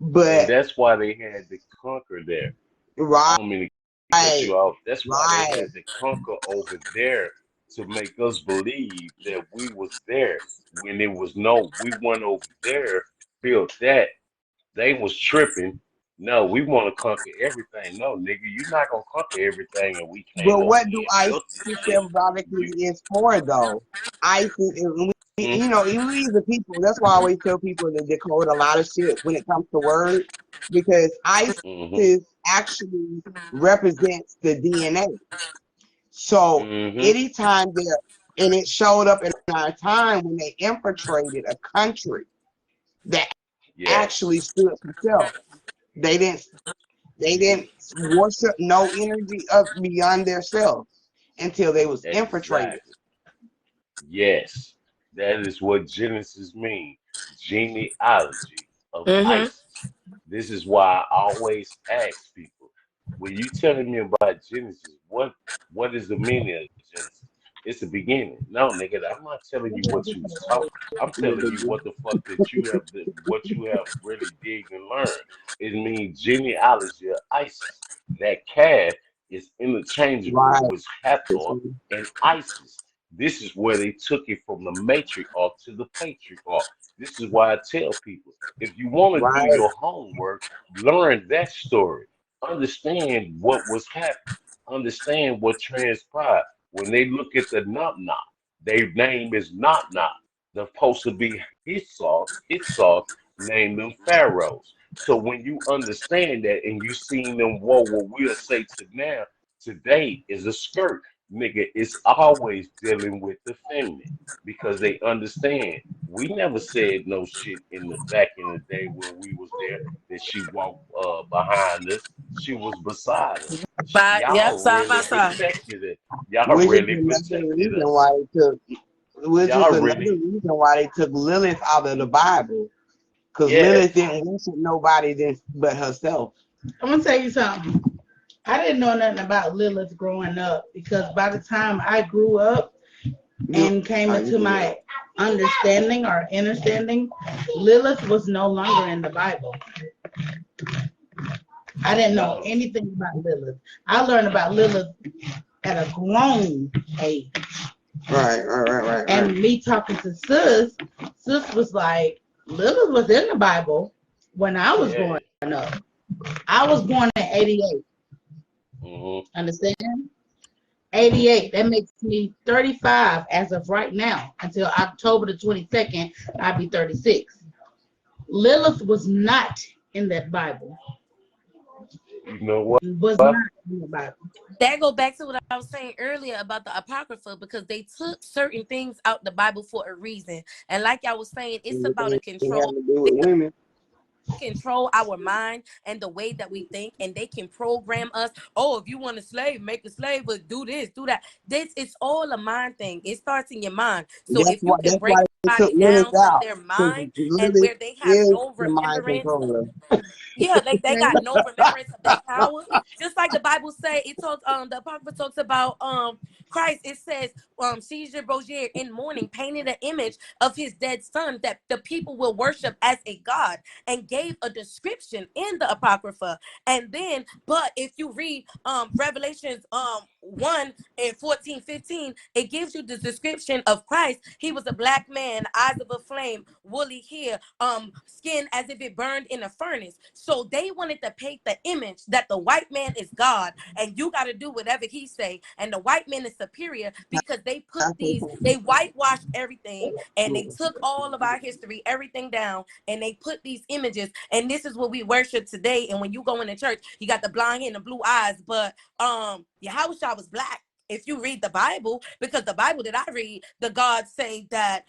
And But that's why they had to conquer there. I right, don't mean to cut right, you off. That's why they right. had to conquer over there to make us believe that we was there when it was no. We went over there, built that. They was tripping. No, we want to conquer everything. No, nigga, you're not gonna conquer everything, and we came But over what do here and ISIS built this shit. symbolically You, is for, though? ISIS, mm, we the people, that's why I always tell people that they decode a lot of shit when it comes to words, because ISIS mm-hmm, actually represents the DNA. So mm-hmm, anytime there, and it showed up in our time when they infiltrated a country that actually yes, stood for self. They didn't they didn't worship no energy up beyond their self until they was infiltrated. exactly. Yes, that is what Genesis means. Genealogy of Mm-hmm. Isis. This is why I always ask people, when you telling me about Genesis, what is the meaning of Genesis? It's the beginning. No, nigga, I'm not telling you what you was taught. I'm telling you what the fuck what you have really digged and learned. It means genealogy of Isis. That calf is interchangeable Right. with Hathor and Isis. This is where they took it from the matriarch to the patriarch. This is why I tell people, if you want to do Right. your homework, learn that story. Understand what was happening. Understand what transpired. When they look at the Knock Knock, their name is Knock Knock. They're supposed to be Hitsok named them pharaohs. So when you understand that and you seen them, whoa, what we'll say to now, today is a skirt. nigga, it's always dealing with the feminine because they understand. We never said no shit back in the day when we was there that she walked behind us. She was beside us. But yep, Y'all side by really side. protected it. Y'all Which is really another protected reason us. why they took. Which is Y'all another really, reason why they took Lilith out of the Bible, because yeah. Lilith didn't worship nobody but herself. I'm gonna tell you something. I didn't know nothing about Lilith growing up because by the time I grew up and came into my understanding or understanding, Lilith was no longer in the Bible. I didn't know anything about Lilith. I learned about Lilith at a grown age. Right. And me talking to Sis was like, Lilith was in the Bible when I was growing up. I was born in 88. Mm-hmm. Understand? 88. That makes me 35 as of right now. Until October the 22nd, I'll be 36. Lilith was not in that Bible. You know what? Was not in the Bible. That go back to what I was saying earlier about the Apocrypha, because they took certain things out the Bible for a reason. And like I was saying, it's about a control. To do with women. Control our mind and the way that we think, and they can program us. Oh, if you want a slave, make a slave, but do this, do that. This is all a mind thing. It starts in your mind. So if you can That's break why they took somebody Lilith down from out, their because mind and Lilith where they have is no the mind remembrance. controller. Yeah, they got no remembrance of their power. Just like the Bible say, it talks the Apocrypha talks about Christ. It says Caesar Borgia in mourning painted an image of his dead son that the people will worship as a god, and gave a description in the Apocrypha. And then, but if you read Revelations 1 and 14, 15, it gives you the description of Christ. He was a black man, eyes of a flame, woolly hair, skin as if it burned in a furnace. So they wanted to paint the image that the white man is God and you got to do whatever he say, and the white man is superior, because they put they whitewashed everything, and they took all of our history, everything down, and they put these images, and this is what we worship today. And when you go in the church, you got the blonde hair and the blue eyes, but Yahweh was black. If you read the Bible, because the Bible that I read, the God say that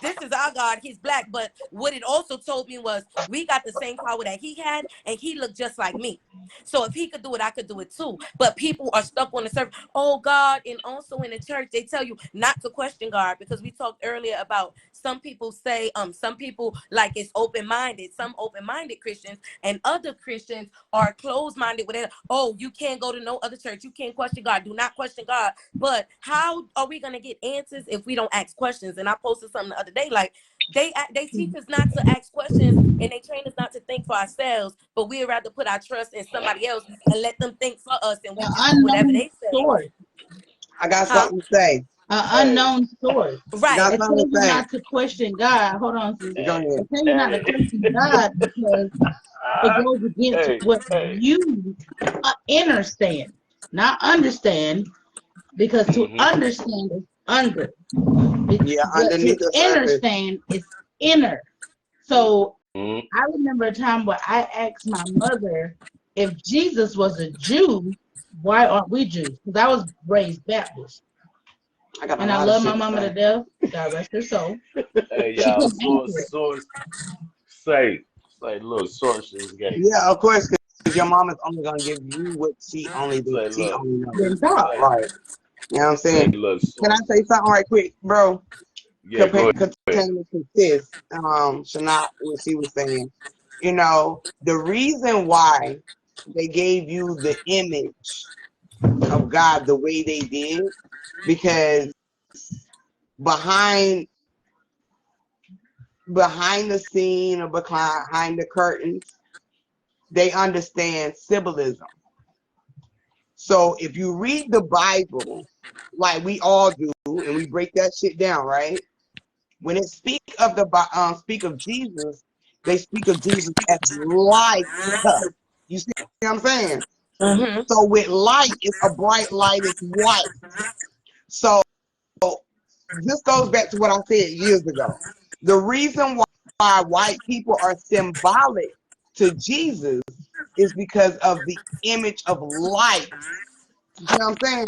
this is our God, he's black. But what it also told me was we got the same power that he had, and he looked just like me. So if he could do it, I could do it too. But people are stuck on the surface. Oh God. And also in the church, they tell you not to question God, because we talked earlier about some people say some people like it's open-minded, some open-minded Christians, and other Christians are closed-minded with it. Oh, you can't go to no other church, you can't question God, do not question God. But how are we going to get answers if we don't ask questions? And I posted something the other day, like they teach us not to ask questions, and they train us not to think for ourselves, but we'd rather put our trust in somebody else and let them think for us, and we An just do whatever unknown they say. source. I got something to say. An unknown source. Right. They tell you not to question God. Hold on, sis. They tell you not to question God because it goes against what you understand, not understand, because to understand is under. But to Underneath the surface. understand is inner. So I remember a time where I asked my mother, if Jesus was a Jew, why aren't we Jews? Because I was raised Baptist. And I love my mama to death. God rest her soul. Hey, y'all, source, say, look, source is gay. Yeah, of course, because your mama's only gonna give you what she only knows. Right. You know what I'm saying? Look, can I say something right quick, bro? Yeah, go ahead. Pertaining to sis, Shanat, what she was saying. You know, the reason why they gave you the image of God the way they did, because behind the scene or behind the curtains, they understand symbolism. So if you read the Bible, like we all do, and we break that shit down, right? When it speak of Jesus, they speak of Jesus as light. You see what I'm saying? Mm-hmm. So with light, it's a bright light, it's white. So this goes back to what I said years ago. The reason why white people are symbolic to Jesus is because of the image of light. You know what I'm saying?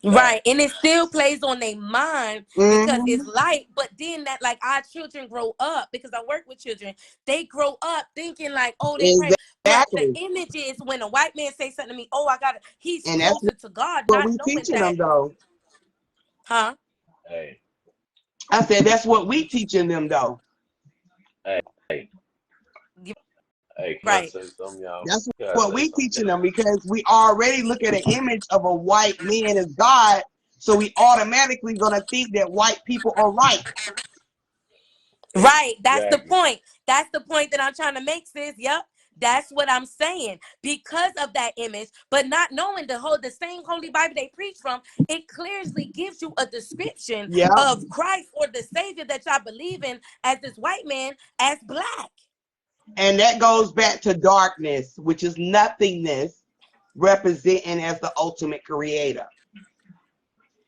Right, and it still plays on their mind because Mm-hmm. it's light. But then that, like, our children grow up, because I work with children. They grow up thinking like, oh, they pray. But the Exactly. image is when a white man says something to me, oh, he's And that's closer to God, what not we knowing teaching that, them, though. huh? Hey, I said that's what we teaching them, though. hey, hey, can I Right, say something, y'all? That's Can I what say we something? teaching them because we already look at an image of a white man as God, so we automatically gonna think that white people are right. right. That's the Exactly. point. That's the point that I'm trying to make, sis. Yep. That's what I'm saying. Because of that image, but not knowing the same Holy Bible they preach from, it clearly gives you a description Yeah, of Christ or the Savior that y'all believe in as this white man as black. and that goes back to darkness, which is nothingness, representing as the ultimate creator.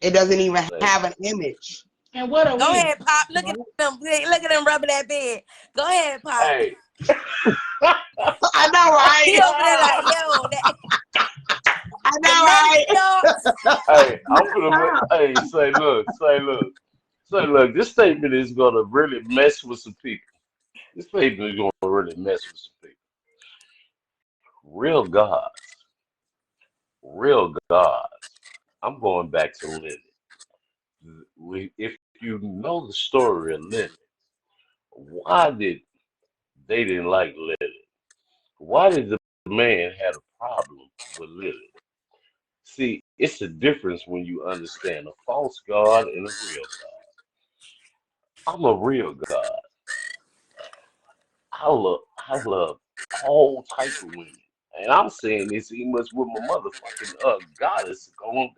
It doesn't even Say, have an image. And what are Go we? ahead, Pop. Look at them. Look at them rubbing that bed. Go ahead, Pop. hey. I know, He right? over there like, yo, I the know, messy right? dog. Hey, I'm gonna hey, say look, this statement is gonna really mess with some people. This statement is gonna really mess with some people. Real gods, real gods. I'm going back to Lily. If you know the story of Lily, why did they didn't like Lily? Why did the man have a problem with Lily? See, it's a difference when you understand a false God and a real God. I'm a real God. I love all type of women. And I'm saying this even much with my motherfucking goddess going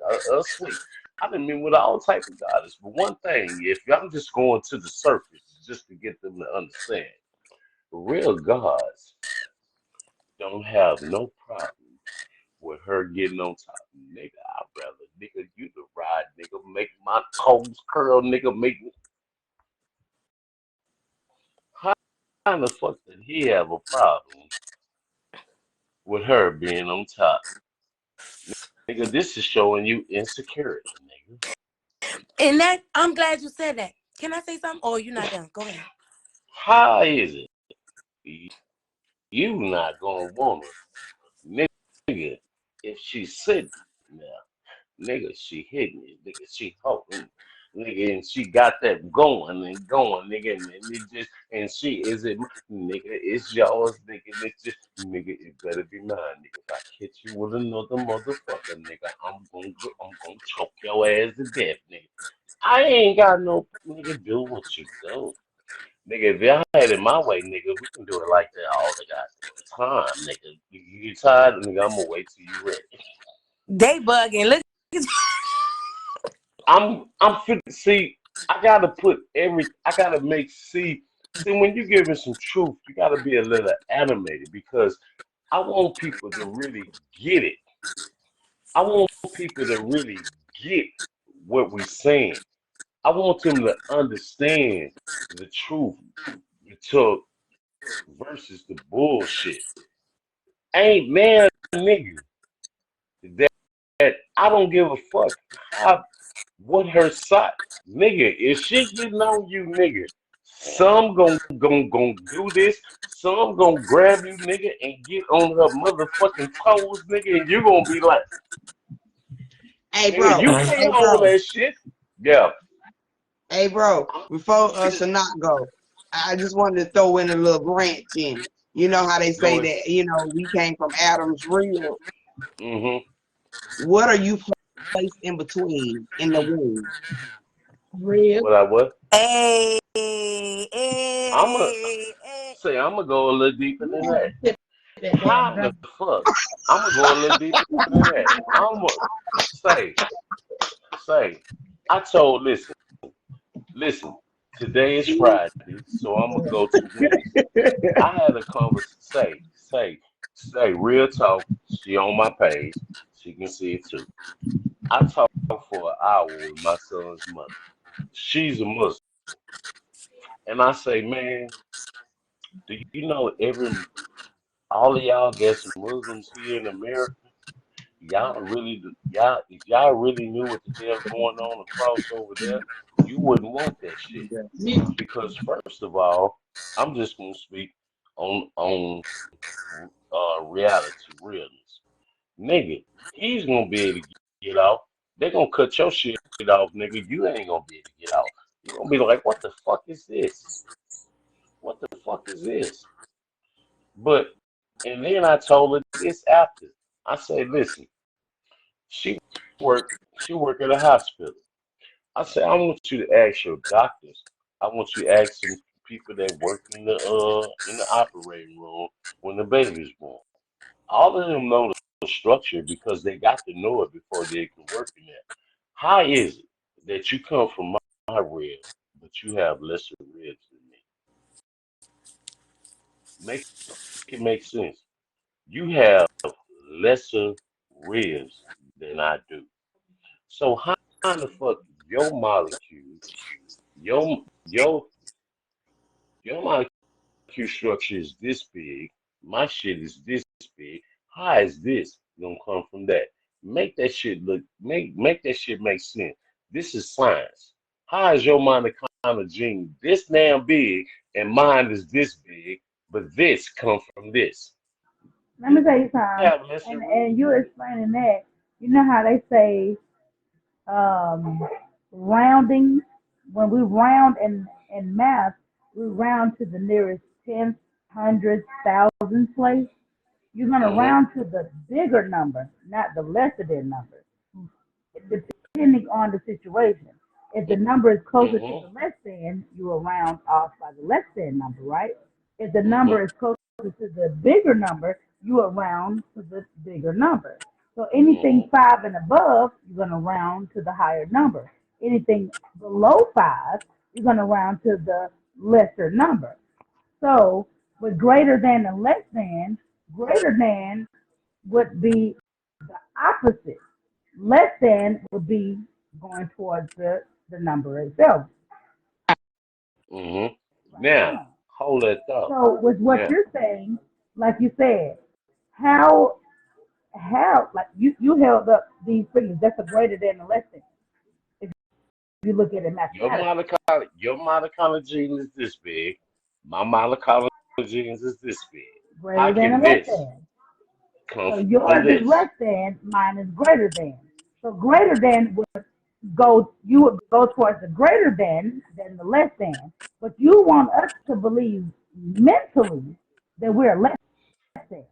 sleep. I didn't mean with all type of goddess. But one thing, if I'm just going to the surface just to get them to understand, real gods don't have no problem with her getting on top. Nigga, I'd rather nigga you to ride, nigga, make my toes curl, nigga, make me. How the fuck did he have a problem with her being on top? Nigga, this is showing you insecurity, nigga. And that, I'm glad you said that. Can I say something? Or you're not done? Go ahead. How is it you not gonna want her, nigga, if she's sitting there, nigga, she hitting it, nigga, she holding, nigga, and she got that going and going, nigga, and it just, and she is it, nigga, it's yours, nigga, and it's just, nigga, it better be mine, nigga. If I catch you with another motherfucker, nigga, I'm gonna choke your ass to death, nigga. I ain't got no nigga do what you do. Nigga, if y'all had it my way, nigga, we can do it like that all the goddamn time, nigga. You tired, nigga, I'm gonna wait till you ready. They bugging. Look. I'm fit. See, I gotta make see when you giving some truth, you gotta be a little animated because I want people to really get it. I want people to really get what we saying. I want them to understand the truth to versus the bullshit. Ain't man, nigga, that, that I don't give a fuck how what her side, nigga. If she getting on you, nigga, some gon' do this. Some gonna grab you, nigga, and get on her motherfucking toes, nigga, and you gonna be like, Hey, nigga, bro. you Hey, can't hold bro. that shit. Yeah. Hey, bro. Before Sanat go, I just wanted to throw in a little branch in. You know how they say Go ahead. that, we came from Adam's rib. Mm-hmm. What are you placed in between in the womb? Real. What? Hey, I'ma hey, hey. I'ma go a little deeper than that. Sip that damn How the drink. fuck? I'm gonna go a little deeper than that. I'm gonna say, say. I told, listen. Today is Friday, so I'm gonna go to Wednesday. I had a conversation. Say. Real talk. She on my page. She can see it too. I talked for an hour with my son's mother. She's a Muslim, and I say, man, do you know all of y'all that's Muslims here in America? if y'all really knew what the hell going on across over there, you wouldn't want that shit. Because first of all, I'm just gonna speak on reality, realness. Nigga, he's gonna be able to get off. They're gonna cut your shit off, nigga. You ain't gonna be able to get off. You're gonna be like, what the fuck is this? What the fuck is this? But and then I told her this after. I said, listen, she she work at a hospital. I said, I want you to ask your doctors. I want you to ask some people that work in the operating room when the baby's born. All of them know the structure because they got to know it before they can work in there. How is it that you come from my ribs, but you have lesser ribs than me? Make it make sense. You have lesser ribs than I do. So how in the fuck your molecule, your your your molecule structure is this big, my shit is this big. How is this gonna come from that? Make that shit make sense. This is science. How is your mitochondrial gene this damn big and mine is this big, but this come from this? Let me tell you You something. have lesser And you explaining that. You know how they say um, rounding. When we round in math, we round to the nearest tenth, hundredth, thousandth place. You're going to mm-hmm, round to the bigger number, not the lesser than number, depending on the situation. If the number is closer to mm-hmm, the less than, you will round off by the less than number, right? If the mm-hmm, number is closer to the bigger number, you will round to the bigger number. So mm-hmm, anything 5 and above, you're going to round to the higher number. Anything below 5, you're going to round to the lesser number. So with greater than and less than, greater than would be the opposite. Less than would be going towards the number itself. mm-hmm. Right Now, on. hold that thought. So with what Now, you're saying, like you said, how like you held up these figures. That's a greater than and less than. If you look at it mathematically, your mitochondrial gene is this big. My mitochondrial genes is this big. How greater than can and less this than. come So from yours is this? less than, mine is greater than. So greater than would go, you would go towards the greater than the less than. But you want us to believe mentally that we're less than.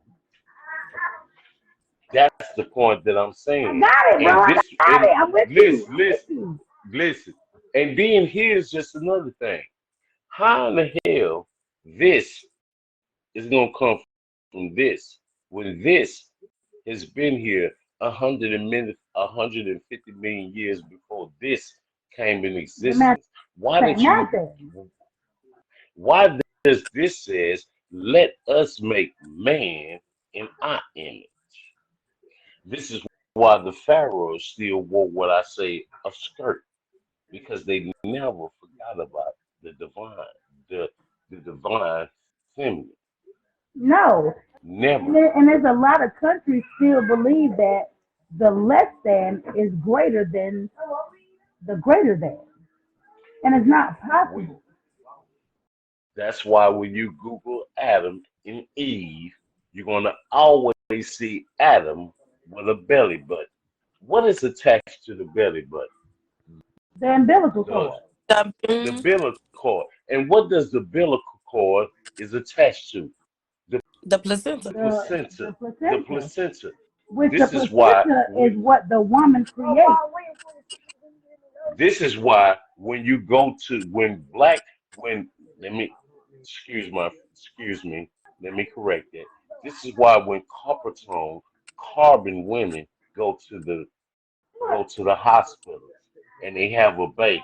That's the point that I'm I saying. got it, bro. And I this, got and it. I'm with you. listen, I'm with listen, you. listen. And then here's just another thing. How in the hell this is gonna come from this when this has been here 150 million years before this came in The math existence? Why ain't did you? nothing. Why does this says let us make man in our image? This is why the pharaohs still wore what I say a skirt because they never forgot about the divine, the the divine feminine. No. Never. And there's a lot of countries still believe that the less than is greater than the greater than. And it's not We, possible. that's why when you Google Adam and Eve, you're gonna always see Adam with a belly button. What is attached to the belly button? The umbilical The cord. the The, umbilical cord. And what does the umbilical cord is attached to? The the placenta. The placenta. The placenta. placenta. Which the This is why placenta is when what the woman creates. this is why when you go to when black when let me excuse me, let me correct that. This is why when copper tone carbon women go to the hospitals and they have a baby.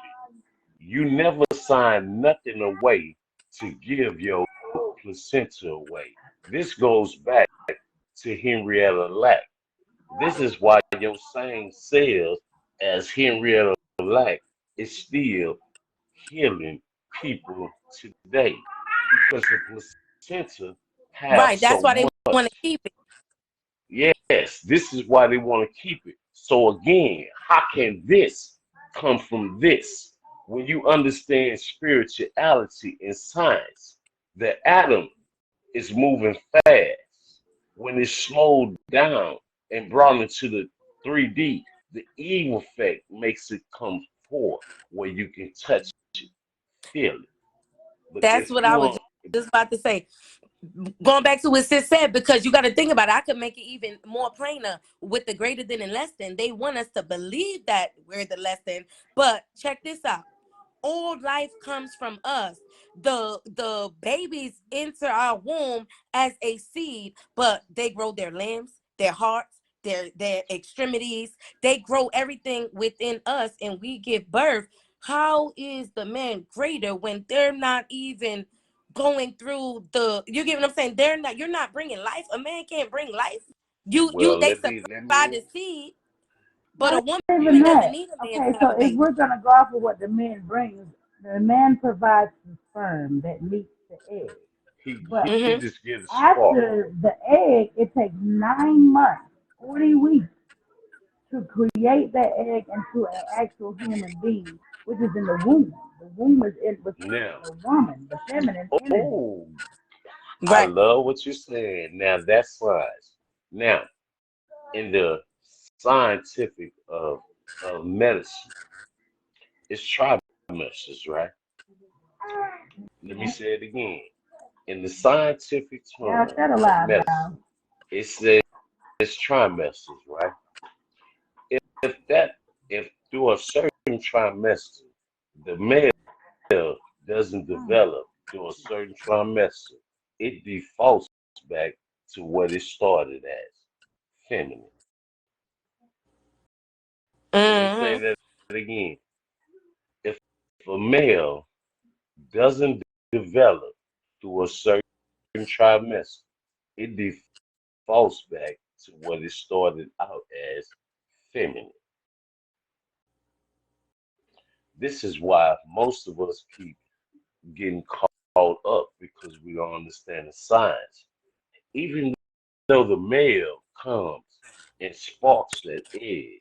You never sign nothing away to give your placenta away. This goes back to Henrietta Lack. This is why your same cells as Henrietta Lack is still healing people today because the placenta have Right. That's so why they want to much. keep it. Yes, this is why they want to keep it. So again, how can this come from this? When you understand spirituality and science, the atom is moving fast. When it's slowed down and brought into the 3D, the Eve effect makes it come forth where you can touch it, feel it. But That's if what you I was don't, just about to say. Going back to what Sis said, because you got to think about it, I could make it even more plainer with the greater than and less than. They want us to believe that we're the less than, but check this out. All life comes from us. The babies enter our womb as a seed, but they grow their limbs, their hearts, their extremities. They grow everything within us, and we give birth. How is the man greater when they're not even going through you get what I'm saying? You're not bringing life. A man can't bring life. well, They let supply me, the seed, but a Not woman even doesn't that. need a man to Okay, have so a if baby. we're gonna go off of what the man brings, the man provides the sperm that meets the egg. But he Mm-hmm. just gives a spark. after the egg, it takes 9 months, 40 weeks to create that egg into an actual human being, which is in the womb. The womb is within Now, the woman, the feminine energy. oh, I Right. love what you're saying. Now that's science. Now, in the scientific of medicine, it's trimesters, right? Let me say it again. In the scientific Y'all term said a of lot, medicine, y'all. it says trimesters, right? If that, if through a certain trimester, the male doesn't develop through a certain trimester, it defaults back to what it started as, feminine. Let me say Mm-hmm. that again. If a male doesn't develop through a certain trimester, it defaults back to what it started out as, feminine. This is why most of us keep getting caught up because we don't understand the science. Even though the male comes and sparks that egg,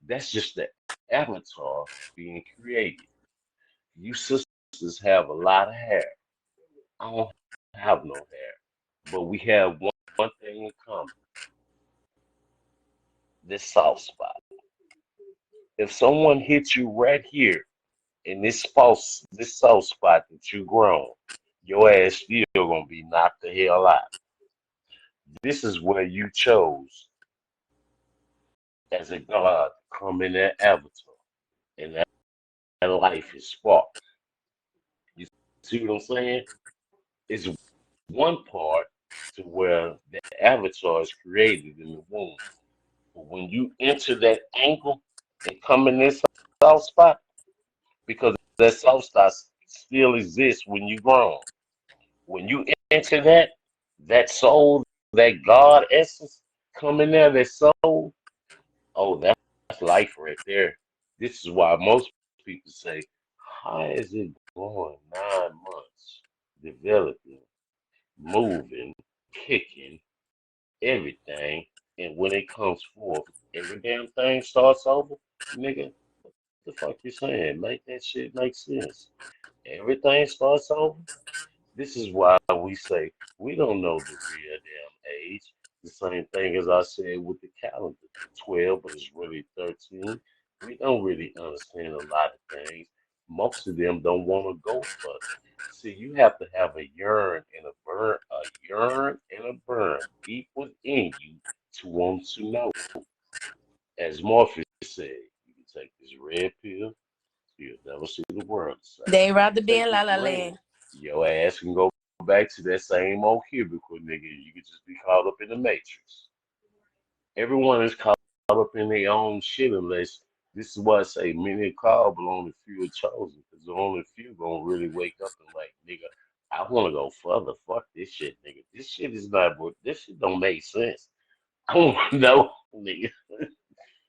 that's just the avatar being created. You sisters have a lot of hair. I don't have no hair, but we have one thing in common: this soft spot. If someone hits you right here in this soft spot that you grown, your ass still gonna be knocked the hell out. This is where you chose as a god to come in that avatar, and that life is sparked. You see what I'm saying? It's one part to where the avatar is created in the womb. But when you enter that angle and come in this soft spot, because that soft spot still exists when you grown. When you enter that soul, that God essence come in there, that soul, oh, that's life right there. This is why most people say, how is it going 9 months, developing, moving, kicking, everything, and when it comes forth, every damn thing starts over? Nigga, what the fuck you saying? Make that shit make sense. Everything starts over. This is why we say we don't know the real damn age. The same thing as I said with the calendar, 12, but it's really 13. We don't really understand a lot of things. Most of them don't want to go further. See, you have to have a yearn and a yearn and a burn deep within you to want to know. As Morpheus said, you can take this red pill, you'll never see the world the same. They You can rather be take in La this La green, Land. your ass can go back to that same old cubicle, nigga. You can just be caught up in the matrix. Everyone is caught up in their own shit unless this is why I say many are called, but only few are chosen. Because the only few gonna really wake up and like, nigga, I wanna go further. Fuck this shit, nigga. This shit is not this shit don't make sense. I wanna know, nigga.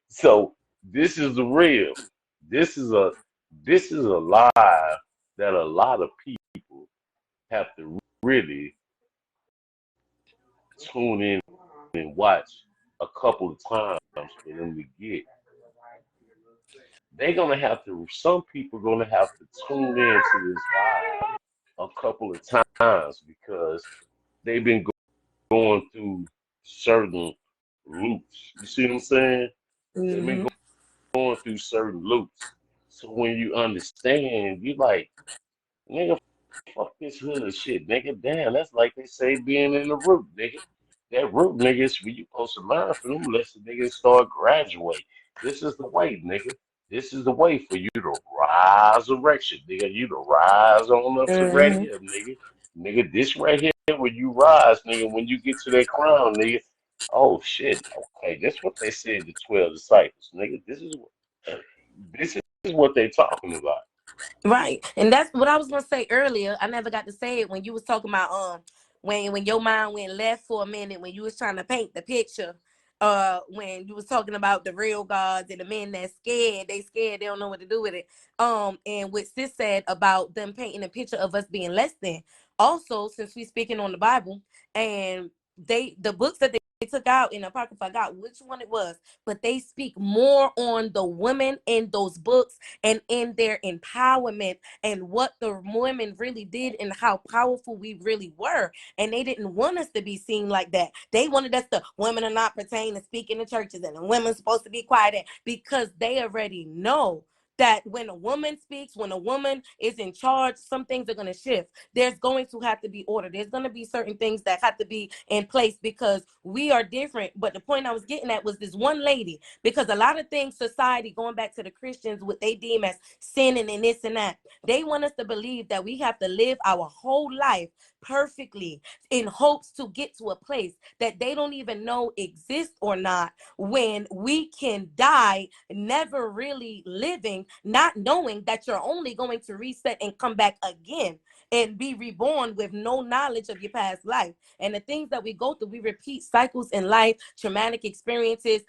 So this is the real. This is a this is a lie that a lot of people have to really tune in and watch. a couple of times for them to get. They're gonna have to. Some people gonna have to tune into this vibe a couple of times because they've been going through certain loops. You see what I'm saying? They've been Mm-hmm. going through certain loops. So when you understand, you like, nigga, fuck this hood shit, nigga. Damn, that's like they say being in the root, nigga. That root, nigga, is where you supposed to learn from them lessons, nigga, start graduate. This is the way, nigga. This is the way for you to rise erection, nigga. You to rise on up to right Mm-hmm. here, nigga. Nigga, this right here, when you rise, nigga, when you get to that crown, nigga. Oh shit. Okay, that's what they said to 12 disciples, nigga. This is what they talking about. Right. And that's what I was gonna say earlier. I never got to say it when you was talking about when your mind went left for a minute when you was trying to paint the picture. When you was talking about the real gods and the men that scared, they don't know what to do with it. And what sis said about them painting a picture of us being less than. Also, since we speaking on the Bible and the books that they took out in the Apocrypha, I forgot which one it was, but they speak more on the women in those books and in their empowerment and what the women really did and how powerful we really were. And they didn't want us to be seen like that. They wanted us to, women are not pertaining to speak in the churches and the women's supposed to be quiet, because they already know that when a woman speaks, when a woman is in charge, some things are going to shift. There's going to have to be order. There's going to be certain things that have to be in place because we are different. But the point I was getting at was this one lady, because a lot of things society, going back to the Christians, what they deem as sinning and this and that, they want us to believe that we have to live our whole life perfectly in hopes to get to a place that they don't even know exists or not, when we can die never really living, not knowing that you're only going to reset and come back again and be reborn with no knowledge of your past life. And the things that we go through, we repeat cycles in life, traumatic experiences,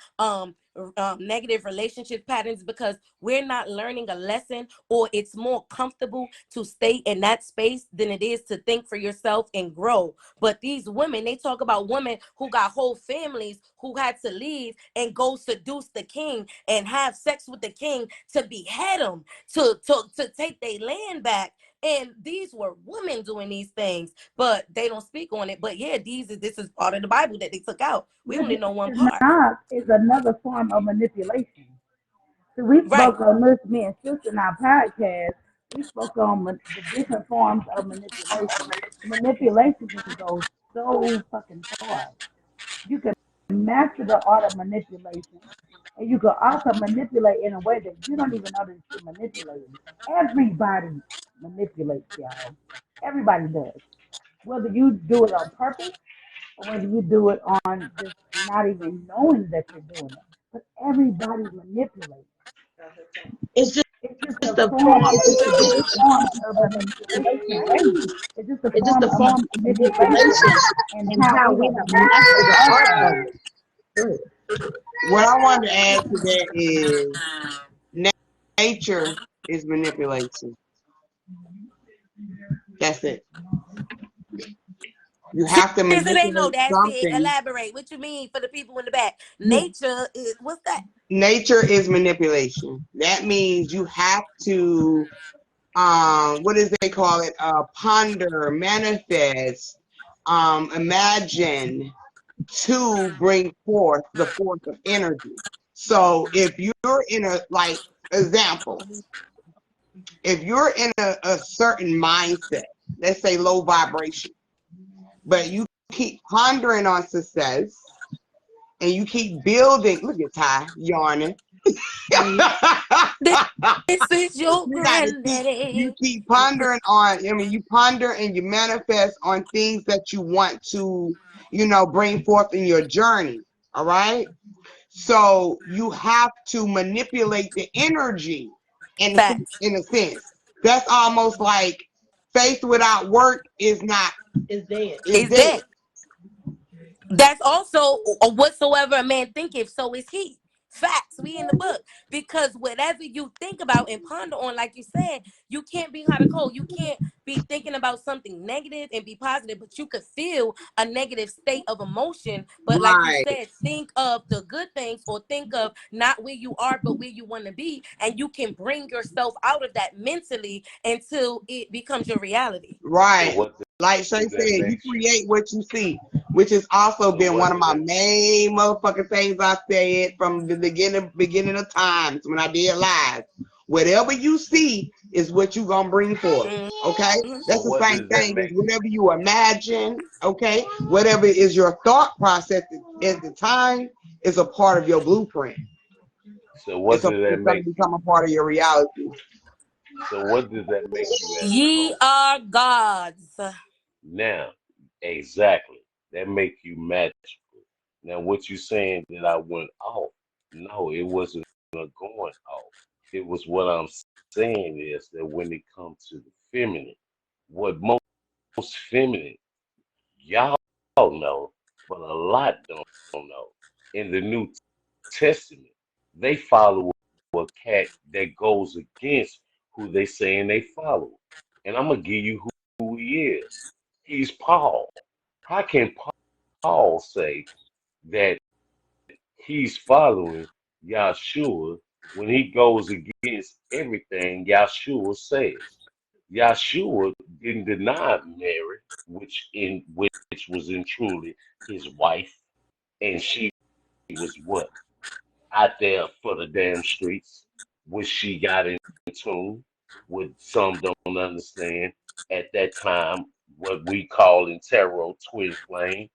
negative relationship patterns, because we're not learning a lesson, or it's more comfortable to stay in that space than it is to think for yourself and grow. But these women, they talk about women who got whole families who had to leave and go seduce the king and have sex with the king to behead him, to take their land back. And these were women doing these things, but they don't speak on it. But yeah, this is part of the Bible that they took out. We But only this know one is part. not is another form of manipulation. So we Right. spoke on this, me and sister, in our podcast. We spoke on the different forms of manipulation. Manipulation can go so fucking far. You can master the art of manipulation, and you can also manipulate in a way that you don't even know that you're manipulating. Everybody manipulates, y'all. Everybody does. Whether you do it on purpose or whether you do it on just not even knowing that you're doing it. But everybody manipulates. It's just It's just it's a the form, it's just the different it's forms of manipulation, right? It's just a just form the of form of manipulation manipulation and and how how we we have have mastered mastered the the art art of of it. it. Good. What I wanted to add to that is nature is manipulation. That's it. You have to Yes, it ain't no manipulate that's it. something. Elaborate. What you mean for the people in the back? Nature is what's that? Nature is manipulation. That means you have to, what does they call it? Ponder, manifest, imagine to bring forth the force of energy. So if you're in a, like, example, if you're in a certain mindset, let's say low vibration, but you keep pondering on success and you keep building, look at Ty yawning. This is your You got to keep, you granddaddy. keep pondering on, I mean, you ponder and you manifest on things that you want to, bring forth in your journey. All right. So you have to manipulate the energy Facts. in a sense. That's almost like faith without work is not, It's dead. is Is dead. that? That's also whatsoever a man thinketh, so is he. Facts. we in the book, because whatever you think about and ponder on, like you said, you can't be hot or cold. You can't be thinking about something negative and be positive, but you could feel a negative state of emotion. But like you Right. said, think of the good things, or think of not where you are, but where you want to be. And you can bring yourself out of that mentally until it becomes your reality. So Right. what Like Shay does that said, you makes you? create what you see, which has also So been what one of does my that? main motherfucking things I said from the beginning of times when I did live. Whatever you see is what you gonna bring forth. Okay? Mm-hmm. So That's the what same does that thing as make you? whatever you imagine, okay? Whatever is your thought process at the time is a part of your blueprint. So what does that It's gonna make you? become a part of your reality. So what does that make you as a Ye whole? are gods. Now, exactly. That make you magical. Now, what you saying that I went off? No, it wasn't a going off. It was what I'm saying is that when it comes to the feminine, what most feminine, y'all know, but a lot don't know. In the New Testament, they follow a cat that goes against who they saying they follow. And I'm gonna give you who he is. He's Paul. How can Paul say that he's following Yahshua when he goes against everything Yahshua says? Yahshua didn't deny Mary, which was in truly his wife, and she was what? Out there for the damn streets, which she got in tune, what some don't understand. At that time, what we call in tarot twin flame,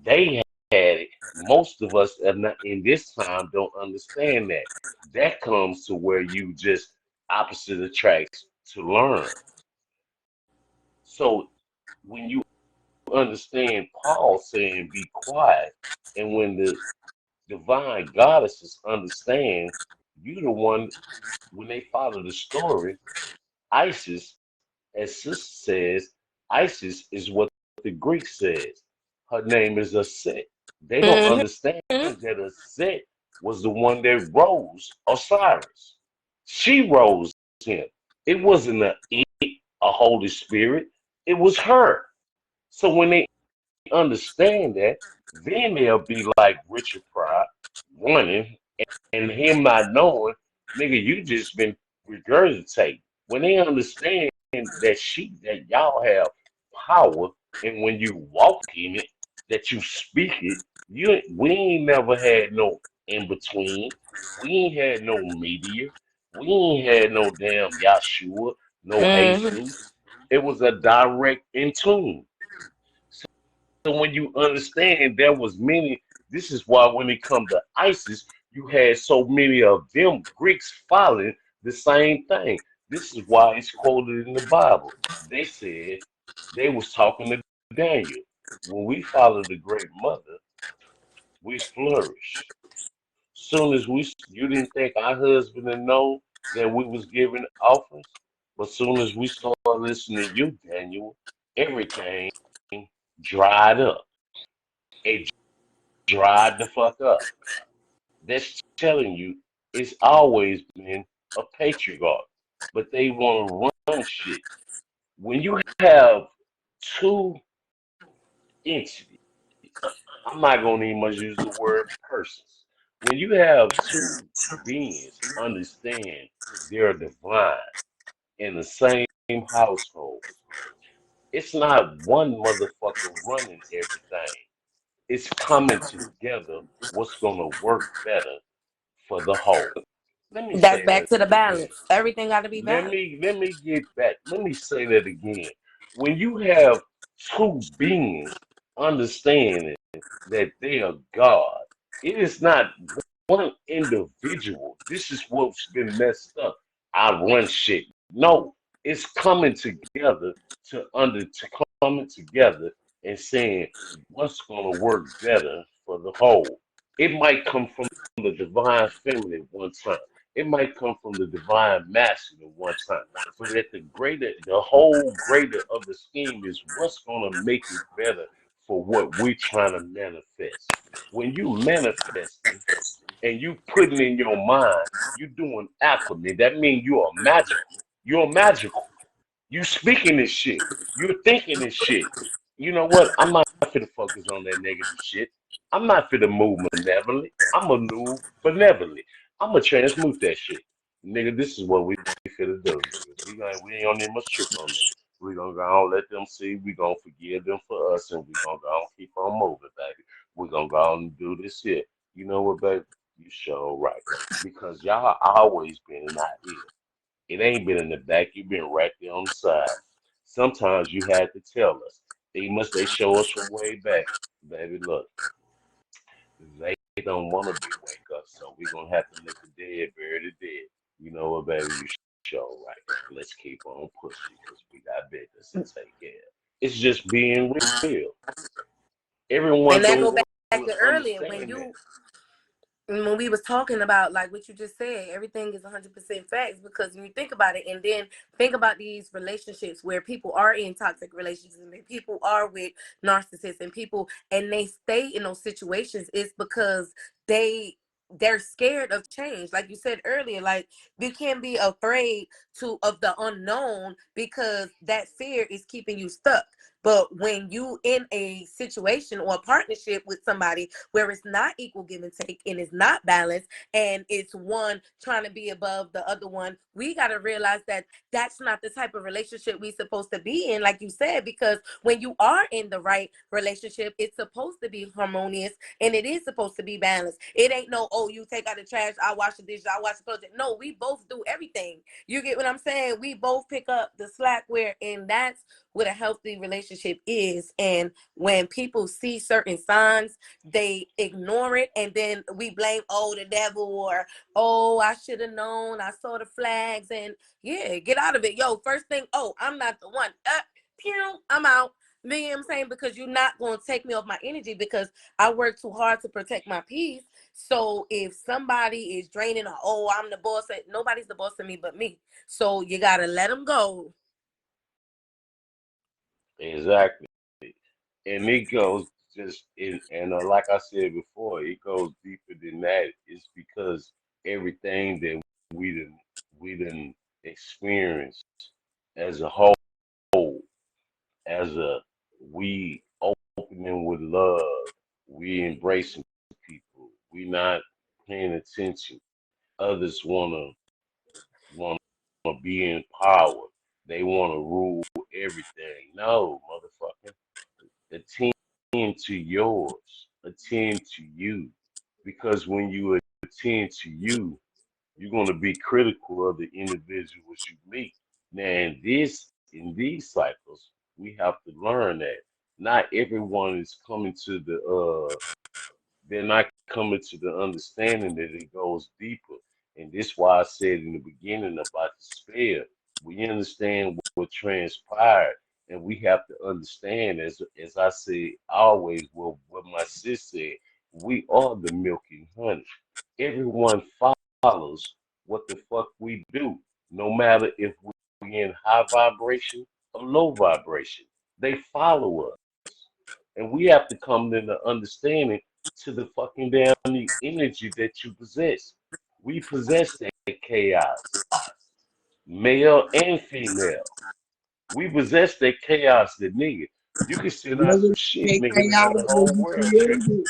they had it. Most of us are not, in this time don't understand that. That comes to where you just opposite attracts to learn. So when you understand Paul saying be quiet, and when the divine goddesses understand, you the one, when they follow the story, Isis, as Sister says, Isis is what the Greek says. Her name is a Set. They don't understand Mm-hmm. that a Set was the one that rose Osiris. She rose him. It wasn't a Holy Spirit. It was her. So when they understand that, then they'll be like Richard Pryor running and him not knowing, nigga, you just been regurgitating. When they understand that y'all have power, and when you walk in it, that you speak it, we ain't never had no in between. We ain't had no media. We ain't had no damn Yahshua, no Mm-hmm. Jesus. It was a direct in tune. So when you understand there was many, this is why when it come to ISIS, you had so many of them Greeks following the same thing. This is why it's quoted in the Bible. They said they was talking to Daniel. When we follow the great mother, we flourish. Soon as you didn't think our husband had known that we was giving offerings, but soon as we started listening to you, Daniel, everything dried up. It dried the fuck up. That's telling you it's always been a patriarch, but they want to run shit. When you have two entities, I'm not going to even much use the word persons. When you have two beings understand they're divine in the same household, it's not one motherfucker running everything. It's coming together what's going to work better for the whole. Let me That's say back that to the again. balance. Everything got to be balanced. Let me get back. Let me say that again. When you have two beings understanding that they are God, it is not one individual. This is what's been messed up. I run shit. No, it's coming together to coming together and saying what's gonna work better for the whole. It might come from the divine feminine one time. It might come from the divine masculine one time. But at the whole greater of the scheme is what's gonna make it better for what we're trying to manifest. When you manifesting, and you putting in your mind, you doing alchemy. That means you are magical. You're magical. You speaking this shit. You're thinking this shit. You know what? I'm not finna focus on that negative shit. I'm not finna move malevolently. I'm gonna move benevolently. I'm gonna transmute that shit. Nigga, this is what we finna do, nigga. We ain't on that much trip on that. We gonna go on, let them see. We gonna forgive them for us, and we gonna go on, keep on moving, baby. We gonna go on and do this shit. You know what, baby? You sure right. Because y'all always been in our ear. It ain't been in the back. You've been right there on the side. Sometimes you had to tell us. They show us from way back. Baby, look, they don't want to be wake up, so we're gonna have to let the dead bury the dead. You know what, baby? You show right. Let's keep on pushing because we got business to take care of. It's just being real. Everyone And that don't go want back to to earlier understand that. when we was talking about like what you just said, everything is 100% facts because when you think about it, and then think about these relationships where people are in toxic relationships and people are with narcissists and people, and they stay in those situations, is because they're scared of change. Like you said earlier, like you can't be afraid of the unknown because that fear is keeping you stuck. But when you in a situation or a partnership with somebody where it's not equal give and take and it's not balanced and it's one trying to be above the other one, we got to realize that that's not the type of relationship we supposed to be in, like you said, because when you are in the right relationship, it's supposed to be harmonious and it is supposed to be balanced. It ain't no, oh, you take out the trash, I wash the dishes, I wash the clothes. No, we both do everything. You get what I'm saying? We both pick up the slack where, and that's what a healthy relationship is. And when people see certain signs, they ignore it, and then we blame, oh, the devil, or oh, I should have known, I saw the flags, and yeah, get out of it. Yo, first thing, oh, I'm not the one. Pew, I'm out. You know what I'm saying? Because you're not going to take me off my energy because I work too hard to protect my peace. So if somebody is draining, or, oh, I'm the boss, nobody's the boss of me but me. So you got to let them go. Exactly. And it goes just in, and like I said before, it goes deeper than that. It's because everything that we done we done experienced as a whole, as a we opening with love, we embracing people, we not paying attention. Others wanna be in power. They wanna rule everything. No, motherfucker. Attend to yours. Attend to you. Because when you attend to you, you're going to be critical of the individuals you meet. Now, in these cycles, we have to learn that not everyone is coming to they're not coming to the understanding that it goes deeper. And this is why I said in the beginning about the spell. We understand what transpired, and we have to understand, as I say always, what my sis said, we are the milk and honey. Everyone follows what the fuck we do, no matter if we in high vibration or low vibration. They follow us. And we have to come to the understanding to the fucking damn the energy that you possess. We possess that chaos, male and female. We possess that chaos, that nigga. You can send out some shit, They nigga, that had chaotic the when whole you world tripping. create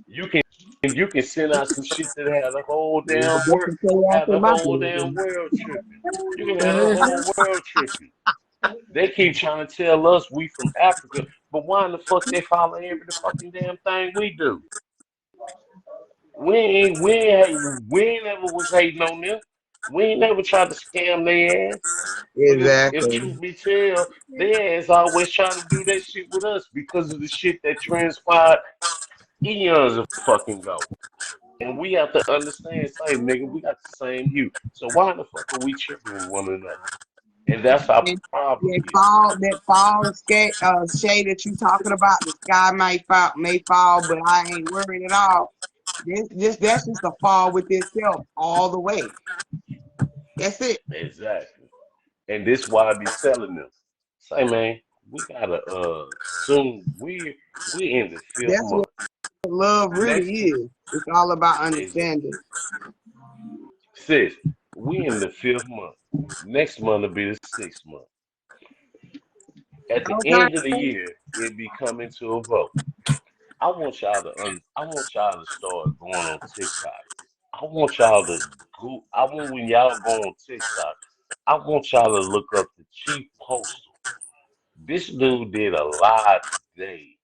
You can you can send out some shit that had the whole it. damn That's world the chaos had in the my whole damn business. world tripping. You can have the whole world tripping. They keep trying to tell us we from Africa, but why in the fuck they follow every the fucking damn thing we do? We ain't never was hating on them. We ain't never tried to scam their ass. But if Exactly. truth be told, their ass always trying to do that shit with us because of the shit that transpired eons of fucking go. And we have to understand, same nigga, we got the same hue. So why the fuck are we tripping with one another? And that's our And problem that here. fall shade that you talking about, the sky may fall, but I ain't worried at all. That's just a fall with itself all the way. That's it. Exactly. And this why I be telling them, say man, we gotta soon we in the fifth That's what month. love really Next, is. It's all about is understanding. sis, we in the 5th month. Next month will be the 6th month. At the Okay. end of the year, it be coming to a vote. I want y'all to start going on TikTok. I want y'all to go. I want when y'all go on TikTok. I want y'all to look up the chief postal. This dude did a live today.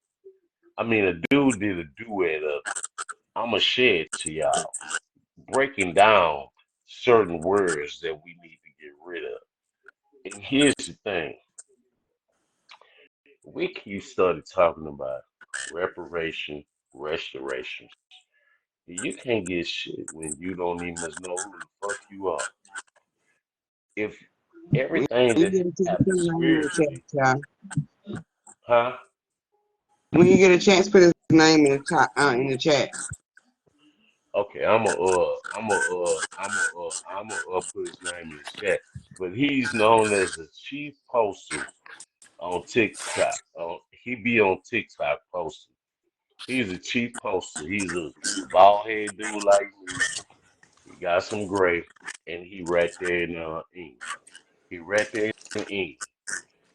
I mean, a dude did a duet of it. I'ma share it to y'all, breaking down certain words that we need to get rid of. And here's the thing: we keep started talking about reparation, restoration. You can't get shit when you don't even know who the fuck you are. If We everything you that get a chance, put happens his name in the chat, spiritually, child. huh? When you get a chance, put his name in the chat. Okay, I'm a put his name in the chat. But he's known as the chief postal on TikTok. He be on TikTok posting. He's a chief poster. He's a bald head dude like me. He got some gray, and he right there in ink. He right there in ink.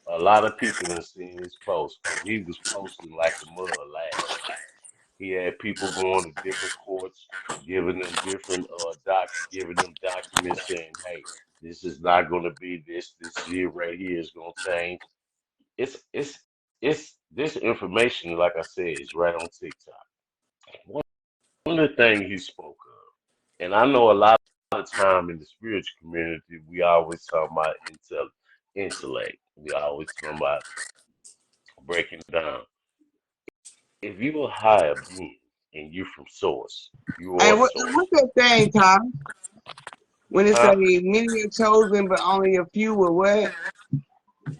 A lot of people done seen his post because he was posting like the mud last year. He had people going to different courts, giving them different giving them documents saying, "Hey, this is not going to be this. This year right here is going to change." It's this information, like I said, is right on TikTok. One of the things he spoke of, and I know a lot of time in the spiritual community, we always talk about intellect. We always talk about breaking down. If you a higher being and you from source, you Hey, are what's source. that thing, Tom? When it say Huh? many are chosen, but only a few were what?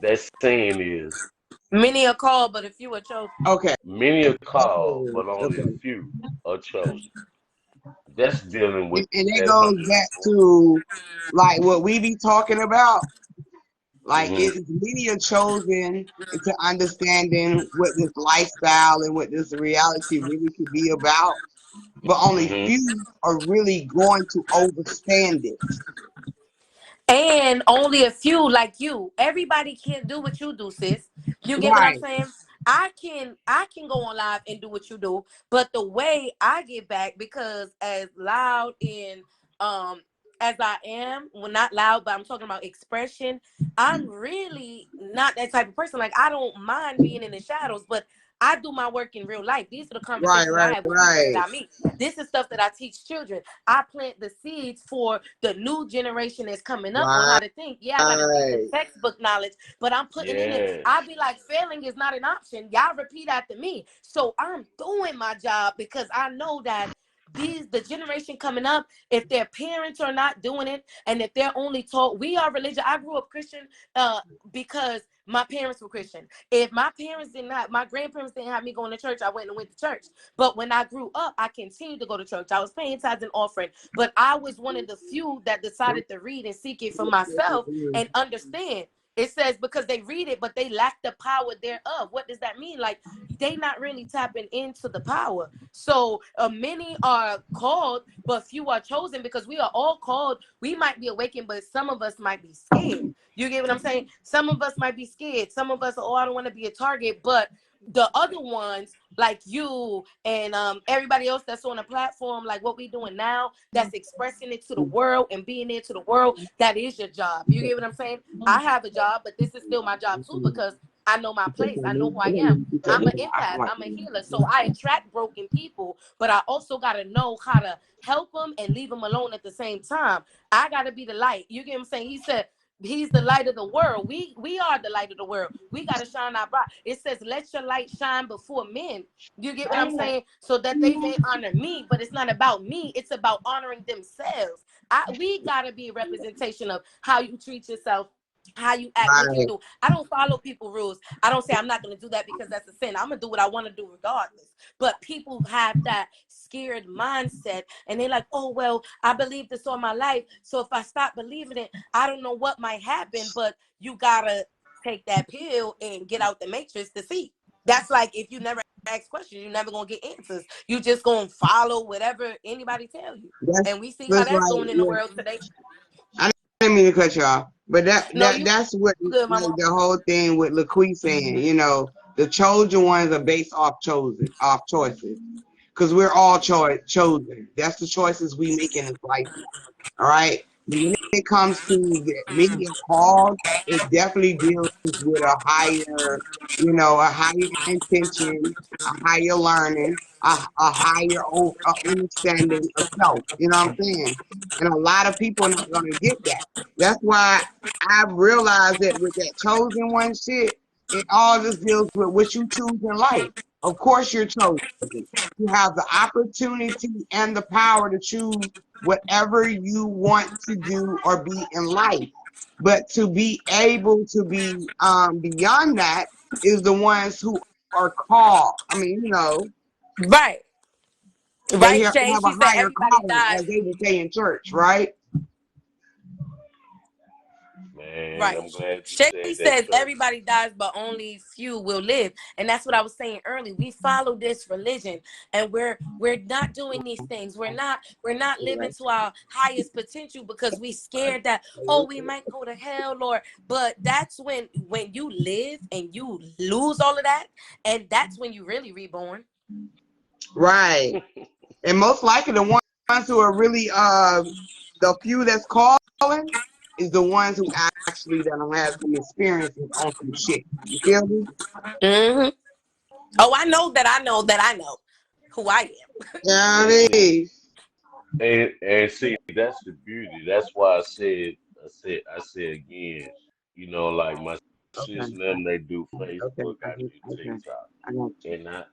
That saying is Many are called, but a few are chosen. Okay. many are That's what called, it is. but only a Okay. few are chosen. That's dealing with And that that goes back 144. to like what we be talking about. Like Mm-hmm. it's many are chosen into understanding what this lifestyle and what this reality really could be about, but only Mm-hmm. few are really going to understand it. And only a few like you. Everybody can't do what you do, sis. You get what I'm Right, saying? I can go on live and do what you do, but the way I get back, because as loud and um as I am, well, not loud, but I'm talking about expression, I'm really not that type of person. Like, I don't mind being in the shadows, but I do my work in real life. These are the right, conversations I right, have with people that right, I meet. This is stuff that I teach children. I plant the seeds for the new generation that's coming up on how to think. Yeah, I got to teach them right. textbook knowledge, but I'm putting in it. Yes. I be like, failing is not an option. Y'all repeat after me. So I'm doing my job because I know that the generation coming up, if their parents are not doing it, and if they're only taught, we are religious. I grew up Christian because my parents were Christian. If my parents did not, my grandparents didn't have me going to church, I went to church. But when I grew up, I continued to go to church. I was paying tithes and offering, but I was one of the few that decided to read and seek it for myself and understand. It says because they read it, but they lack the power thereof. What does that mean? Like, they not really tapping into the power. So many are called, but few are chosen, because we are all called. We might be awakened, but some of us might be scared. You get what I'm saying? Some of us might be scared. Some of us, oh, I don't want to be a target. But the other ones, like you and everybody else that's on the platform, like what we doing now, that's expressing it to the world and being there to the world, that is your job. You get what I'm saying? I have a job, but this is still my job too, because I know my place. I know who I am. I'm an empath. I'm a healer. So I attract broken people, but I also got to know how to help them and leave them alone at the same time. I got to be the light. You get what I'm saying? He said, he's the light of the world. We are the light of the world. We got to shine our bright. It says, let your light shine before men. You get what I'm saying? So that they may honor me, but it's not about me. It's about honoring themselves. We got to be a representation of how you treat yourself, how you act, what you Right. do. I don't follow people rules. I don't say I'm not going to do that because that's a sin. I'm going to do what I want to do regardless. But people have that scared mindset, and they're like, oh, well, I believe this all my life. So if I stop believing it, I don't know what might happen. But you got to take that pill and get out the matrix to see. That's like if you never ask questions. You're never gonna get answers. You just gonna follow whatever anybody tell you. And we see how That's that's like, going in the world today. I didn't mean to cut you off, but No, you that's what good, like mama. the whole thing with LaQuise saying, the chosen ones are based off choices, because we're all chosen. That's the choices we make in this life. All right. When it comes to media calls, it definitely deals with a higher, a higher intention, a higher learning, a higher understanding of self. You know what I'm saying? And a lot of people are not going to get that. That's why I've realized that with that chosen one shit, it all just deals with what you choose in life. Of course, you're chosen. You have the opportunity and the power to choose whatever you want to do or be in life. But to be able to be beyond that is the ones who are called. I mean, Right. they Right, have Shay. a She said higher everybody calling, dies. as they would say in church, right? Man, Right. I'm glad you Shay said that, says church. everybody dies, but only few will live. And that's what I was saying earlier. We follow this religion and we're not doing these things. We're not living to our highest potential because we scared that, oh, we might go to hell, Lord. But that's when you live and you lose all of that, and that's when you really reborn. Right. And most likely the ones who are really the few that's calling is the ones who actually don't have some experiences on some shit. You feel me? Mm-hmm. Oh, I know that I know who I am. Yeah, And I see, mean, and see, that's the beauty. That's why I said again, like my okay, sis and them, they do okay, Facebook, I do TikTok, I got you. and I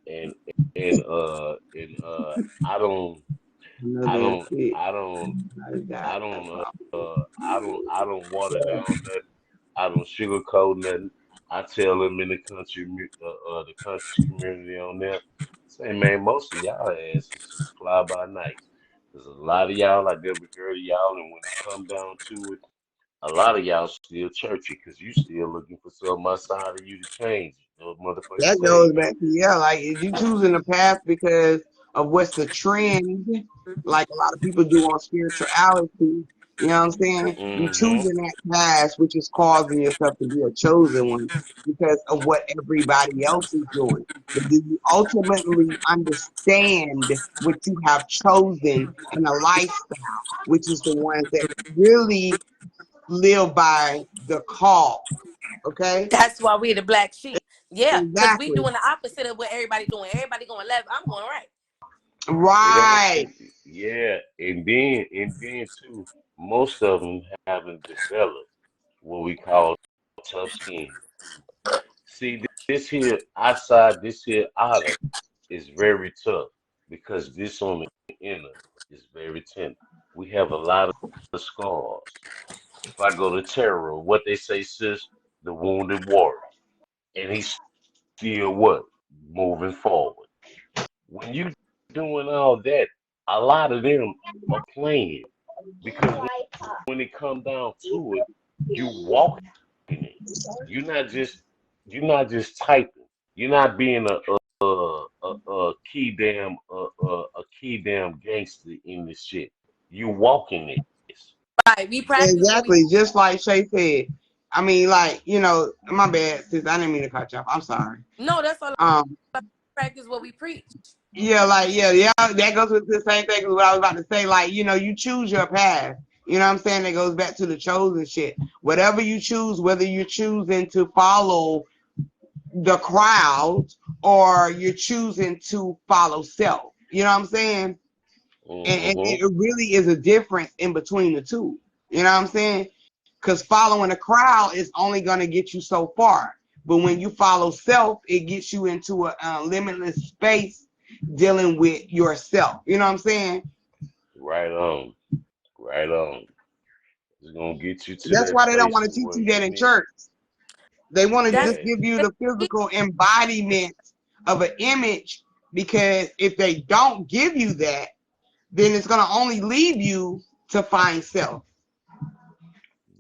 don't, I Another don't, shit. I don't, I got I don't, I don't water down nothing. I don't sugarcoat nothing. I tell them in the the country community on there, say, man, most of y'all asses is fly by nights. There's a lot of y'all, I never heard of y'all, and when it come down to it, a lot of y'all still churchy because you still looking for something outside of you to change it. Those motherfuckers that goes save you. back to like if you choosing the path because of what's the trend, like a lot of people do on spirituality. You know what I'm saying? You Mm-hmm. choosing that path, which is causing yourself to be a chosen one because of what everybody else is doing. But do you ultimately understand what you have chosen in a lifestyle, which is the ones that really live by the call? Okay, That's why we the black sheep. Yeah, because we exactly. doing the opposite of what everybody doing. Everybody going left. I'm going right. Right. Yeah, and then too, most of them haven't developed what we call tough skin. See, this here outside, this here outer is very tough because this on the inner is very tender. We have a lot of scars. If I go to tarot, what they say, sis, the wounded warrior, and he's still what moving forward. When you doing all that, a lot of them are playing because when it come down to it, you walking it. You're not just you're not just typing. You're not being a key damn a key damn gangster in this shit. You walking this. Right. We practice what we. Exactly. Just like Shay said. I mean, like, my bad, sis. I didn't mean to cut you off. I'm sorry. No, that's all. Um, Practice what we preach. yeah, like, yeah, that goes with the same thing as what I was about to say. Like, you choose your path. You know what I'm saying? It goes back to the chosen shit. Whatever you choose, whether you're choosing to follow the crowd or you're choosing to follow self. You know what I'm saying? And Mm-hmm. it really is a difference in between the two. You know what I'm saying? Because following a crowd is only going to get you so far. But when you follow self, it gets you into a limitless space dealing with yourself. You know what I'm saying? Right on. Right on. It's gonna get you to That's that why they don't place want to to teach where you you that in need. church. They want to That's just Yeah. give you the physical embodiment of an image because if they don't give you that, then it's going to only leave you to find self.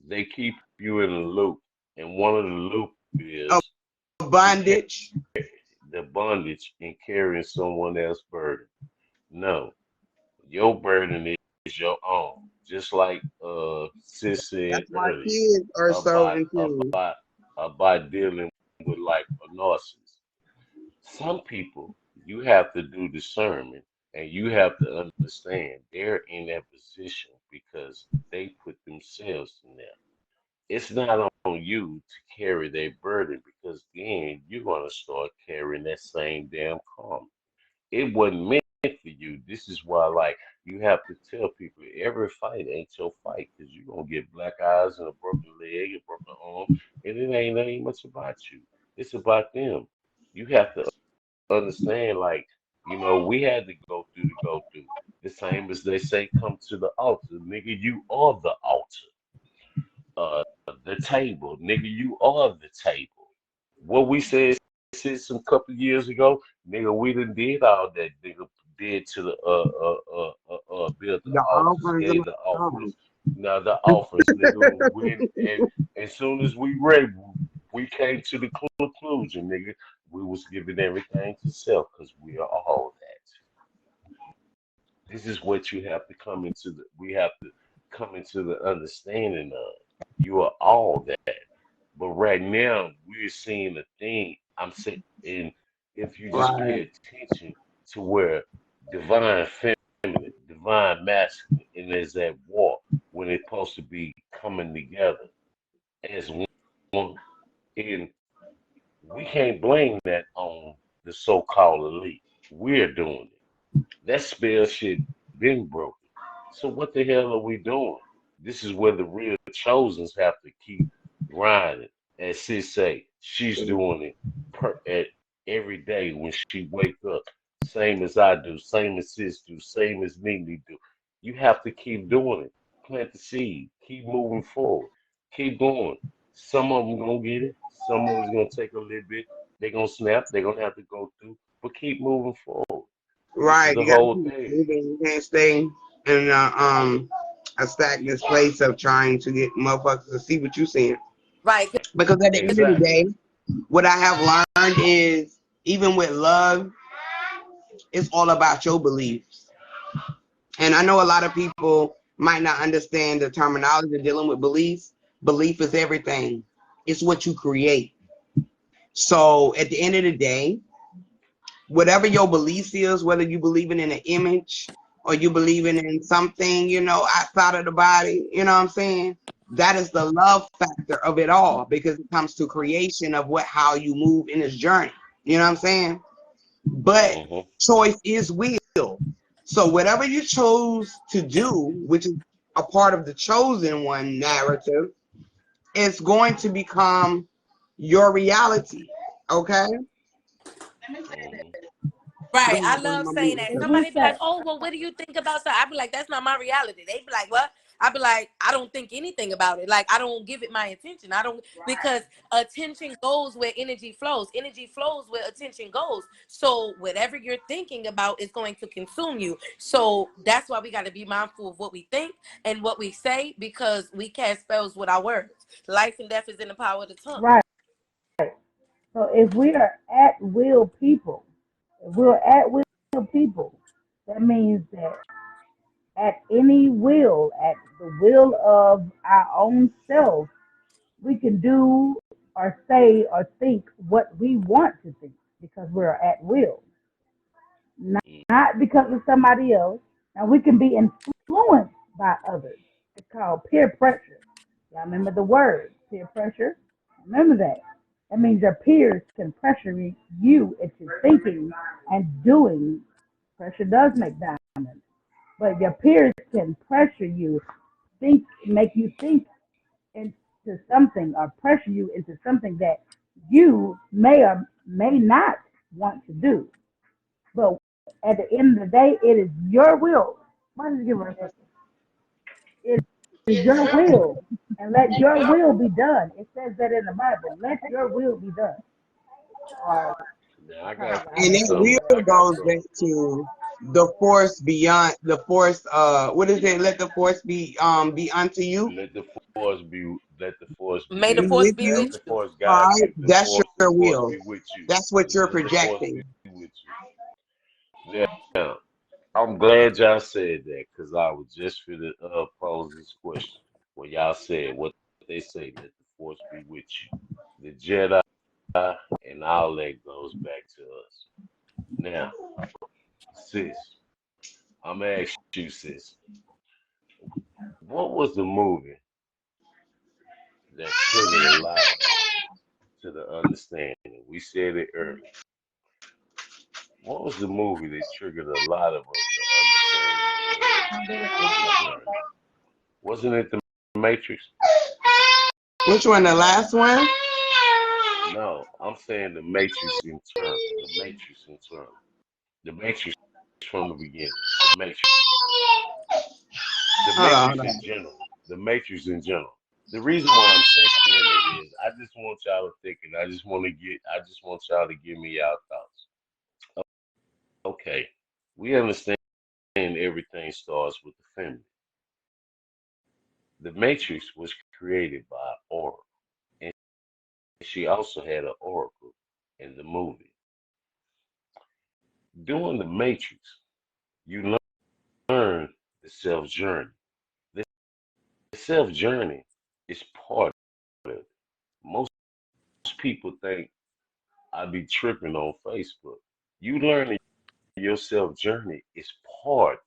They keep you in a loop, and one of the loop Of is to carry. bondage. the bondage in carrying someone else's burden. No, your burden is your own. Just like sis said That's why earlier kids are so about into. dealing with like a narcissist. Some people you have to do discernment and you have to understand they're in that position because they put themselves in there. It's not on you to carry their burden because then you're gonna start carrying that same damn karma. It wasn't meant for you. This is why, like, you have to tell people every fight ain't your fight because you're gonna get black eyes and a broken leg, a broken arm, and it ain't much about you. It's about them. You have to understand, like, we had to go through. The same as they say, come to the altar. Nigga, you are the altar. The table. Nigga, you are the table. What we said some couple years ago, nigga, we done did all that, nigga, did to the build the The altars, offerings and gave the the songs. offerings. Now the offerings, nigga, and as soon as we ready, we came to the conclusion, nigga, we was giving everything to self because we are all that. This is what you have to come into we have to come into the understanding of. You are all that. But right now, we're seeing a thing. I'm saying, and if you just Right. pay attention to where divine feminine, divine masculine, and there's that war when it's supposed to be coming together as one. And we can't blame that on the so-called elite. We're doing it. That spell shit been broken. So what the hell are we doing? This is where the real chosens have to keep grinding. As sis say, she's doing it at every day when she wake up. Same as I do, same as sis do, same as Nene do. You have to keep doing it. Plant the seed. Keep moving forward. Keep going. Some of them gonna get it. Some of it's gonna take a little bit. They're gonna snap. They're gonna have to go through. But keep moving forward. This is Right. the You gotta whole keep thing. moving. You can't stay in a stagnant place of trying to get motherfuckers to see what you're seeing. Right. Because at the end of the Exactly. day, what I have learned is even with love, it's all about your beliefs. And I know a lot of people might not understand the terminology of dealing with beliefs. Belief is everything. It's what you create. So at the end of the day, whatever your beliefs is, whether you believe in an image or you believing in something, outside of the body, you know what I'm saying? That is the love factor of it all because it comes to creation of how you move in this journey. You know what I'm saying? But Hmm. choice is will. So whatever you chose to do, which is a part of the chosen one narrative, is going to become your reality. Okay? Hmm. Go Right. ahead, I go ahead, love my saying mute. that. If we Somebody be say, like, oh, well, what do you think about that? I'd be like, that's not my reality. They be like, what? I'd be like, I don't think anything about it. Like, I don't give it my attention. I don't, because attention goes where energy flows. Energy flows where attention goes. So whatever you're thinking about is going to consume you. So that's why we got to be mindful of what we think and what we say because we cast spells with our words. Life and death is in the power of the tongue. right. So if we are at will people, if we're at will people, that means that at any will, at the will of our own self, we can do or say or think what we want to think because we're at will, not because of somebody else. Now we can be influenced by others. It's called peer pressure. Y'all remember the word peer pressure? Remember that. That means your peers can pressure you into thinking and doing. Pressure does make diamonds, but your peers can pressure you, make you think into something or pressure you into something that you may or may not want to do. But at the end of the day, it is your will. Why did you give her a second? It is your will. And let your will be done. It says that in the Bible. Let your will be done. Or Now I I kind got of And that I some. will I got goes back some. to the force beyond the force. What is it? Let the force be unto you. Let the let the force be May the with Be you. force with be Let you. with the you. force All guide right. you. That's The your force will. be with you. That's what you're Let the force projecting. be with you. Now, I'm glad y'all said that because I was just for the pose this question. When y'all said what they say, let the force be with you. The Jedi and all that goes back to us. Now, sis, I'm gonna ask you, sis, what was the movie that triggered a lot of us to the understanding? We said it earlier. What was the movie that triggered a lot of us to understanding the journey? Wasn't it The Matrix? Which one? The last one? No, I'm saying The Matrix in turn. The Matrix in turn. The Matrix from the beginning. The Matrix. The Hold on, Matrix hold in on. general. The Matrix in general. The reason why I'm saying it is I just want y'all to think and I just want y'all to give me y'all thoughts. Okay. We understand everything starts with the feminine. The Matrix was created by Oracle. And she also had an oracle in the movie. During the Matrix, you learn the self journey. The self journey is part of it. Most people think I be tripping on Facebook. You learning your self journey is part,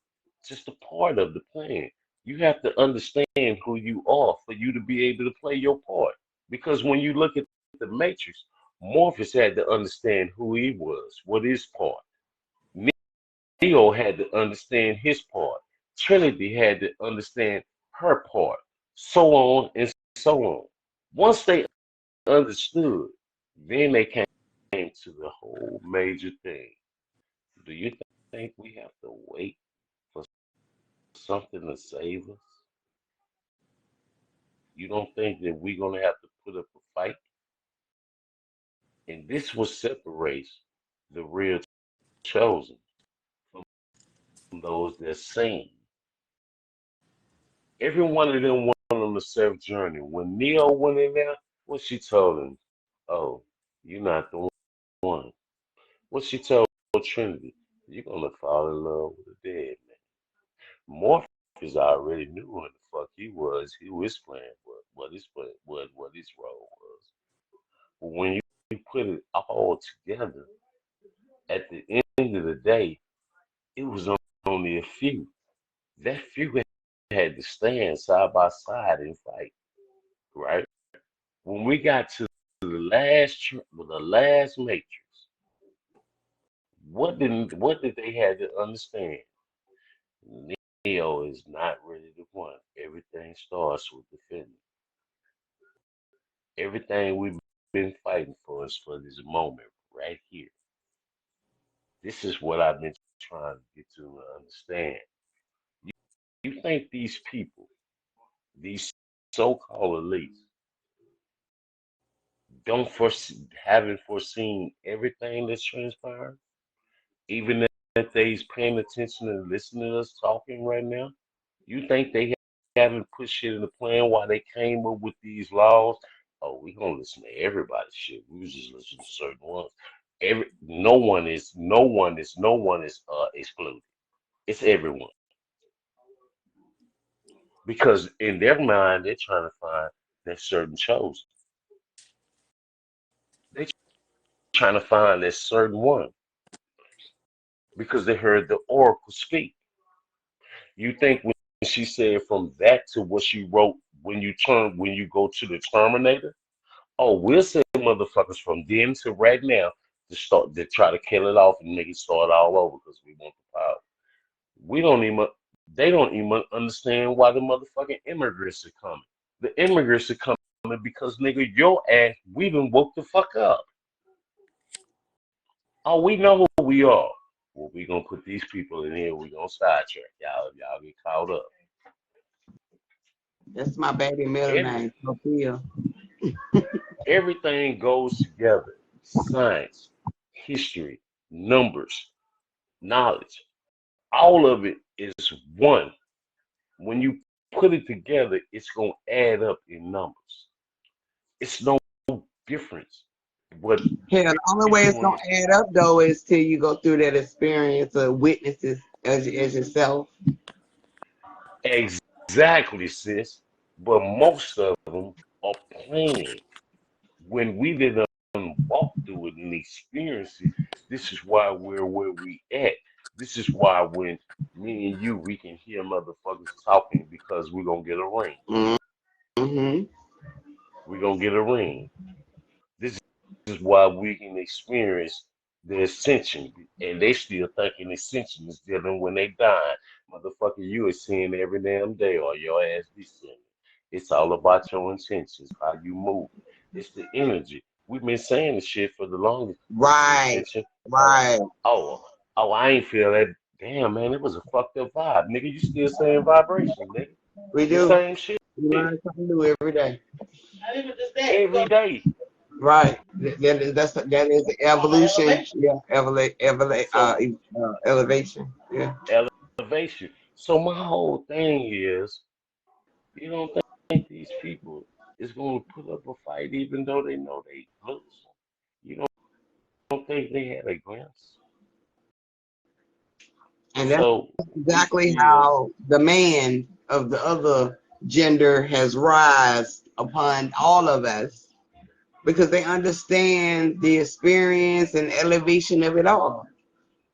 just a part of the plan. You have to understand who you are for you to be able to play your part. Because when you look at the Matrix, Morpheus had to understand who he was, what his part. Neo had to understand his part. Trinity had to understand her part. So on and so on. Once they understood, then they came to the whole major thing. Do you think we have to wait for something to save us? You don't think that we're going to have to put up a fight? And this what separates the real chosen from those that sing. Every one of them went on the self journey. When Neo went in there, what she told him? Oh, you're not the one. What she told Trinity? You're gonna fall in love with a dead man. Morpheus already knew who the fuck he was, who his plan was, what his role was. But when you put it all together, at the end of the day, it was only a few. That few had to stand side by side and fight, right? When we got to the last matrix, what did they had to understand? Neo is not really the one. Everything starts with the feminine. Everything we've been fighting for is for this moment right here. This is what I've been trying to get to understand. You, you think these people, these so-called elites, don't foresee, haven't foreseen everything that's transpiring? Even if they's paying attention and listening to us talking right now, you think they haven't put shit in the plan while they came up with these laws? Oh, we gonna listen to everybody's shit. We was just listen to certain ones. No one is excluded. It's everyone. Because in their mind they're trying to find that certain chosen. They're trying to find that certain one because they heard the oracle speak. You think when she said from that to what she wrote when you go to the Terminator? Oh, we'll send motherfuckers from then to right now to try to kill it off and make it start all over because we want the power. We don't even they don't even understand why the motherfucking immigrants are coming. The immigrants are coming because nigga, your ass, we done woke the fuck up. Oh, we know who we are. Well, we gonna put these people in here, we gonna sidetrack y'all if y'all get caught up. That's my baby middle Every name, Sophia. everything goes together. Science, history, numbers, knowledge. All of it is one. When you put it together, it's gonna add up in numbers. It's no difference. But Yeah, the only if way you it's gonna want add up though is till you go through that experience of witnesses as yourself. exactly, sis. But most of them are playing. When we didn't walk through it and experience it, this is why we're where we at. This is why when me and you, we can hear motherfuckers talking because we're gonna get a ring. Mm-hmm. We're gonna get a ring. This is why we can experience the ascension, and they still thinking ascension is different when they die. Motherfucker, you are seeing every damn day, or your ass be seeing it. It's all about your intentions, how you move. It's the energy. We've been saying the shit for the longest. It's Right, intention. right. Oh, I ain't feel that. Damn, man, it was a fucked up vibe, nigga. You still saying vibrations, nigga. We The do. same shit We learn something new every day. every day. Right. That is evolution. Yeah, So elevation. Yeah. elevation. So my whole thing is, you don't think these people is going to put up a fight even though they know they lose? You don't think they had a glimpse? And that's So we exactly feel, how the man of the other gender has rise upon all of us because they understand the experience and elevation of it all.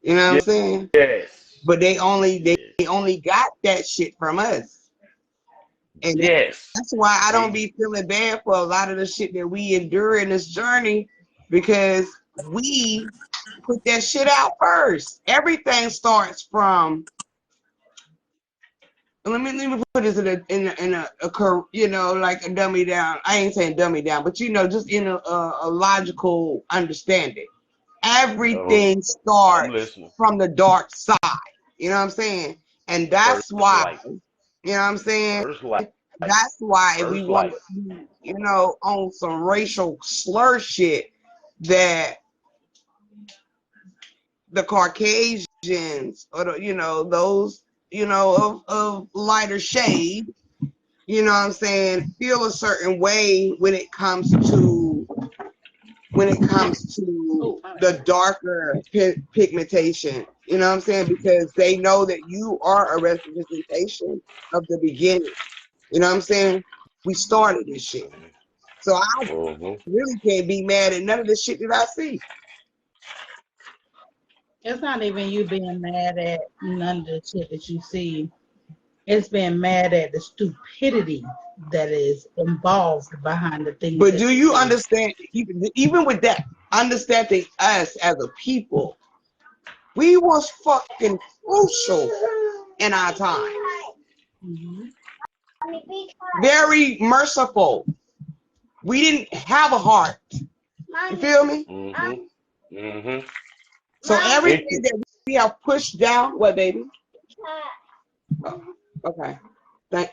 You know what I'm saying? yes, But they yes, only got that shit from us. And yes, that's why I don't they, be feeling bad for a lot of the shit that we endure in this journey because we put that shit out first. Everything starts from. Let me put this in a you know, like a dummy down. I ain't saying dummy down, but you know, just in a logical understanding. uh, Everything I'm starts listening. from the dark side. You know what I'm saying? And that's First why, light, you know what I'm saying? first light, That's why we first want light. to be, you know, on some racial slur shit that the Caucasians or the, you know, those, you know, of lighter shade, you know what I'm saying, feel a certain way when it comes to the darker pigmentation. You know what I'm saying? Because they know that you are a representation of the beginning. You know what I'm saying? We started this shit. So I Mm-hmm. really can't be mad at none of the shit that I see. It's not even you being mad at none of the shit that you see. It's being mad at the stupidity that is involved behind the things But that do you you see. understand, even with that, understanding us as a people, we was fucking crucial in our time. Mm-hmm. Very merciful. We didn't have a heart. You feel me? Mm-hmm. Mm-hmm. So everything It, that we have pushed down, what baby? Oh, okay.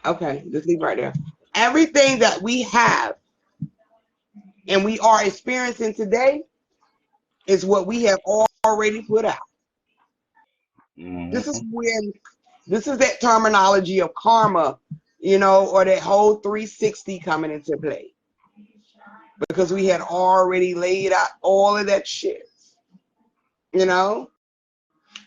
Okay, just leave right there. Everything that we have and we are experiencing today is what we have already put out. This is mm-hmm. when this is that terminology of karma, you know, or that whole 360 coming into play. Because we had already laid out all of that shit, you know?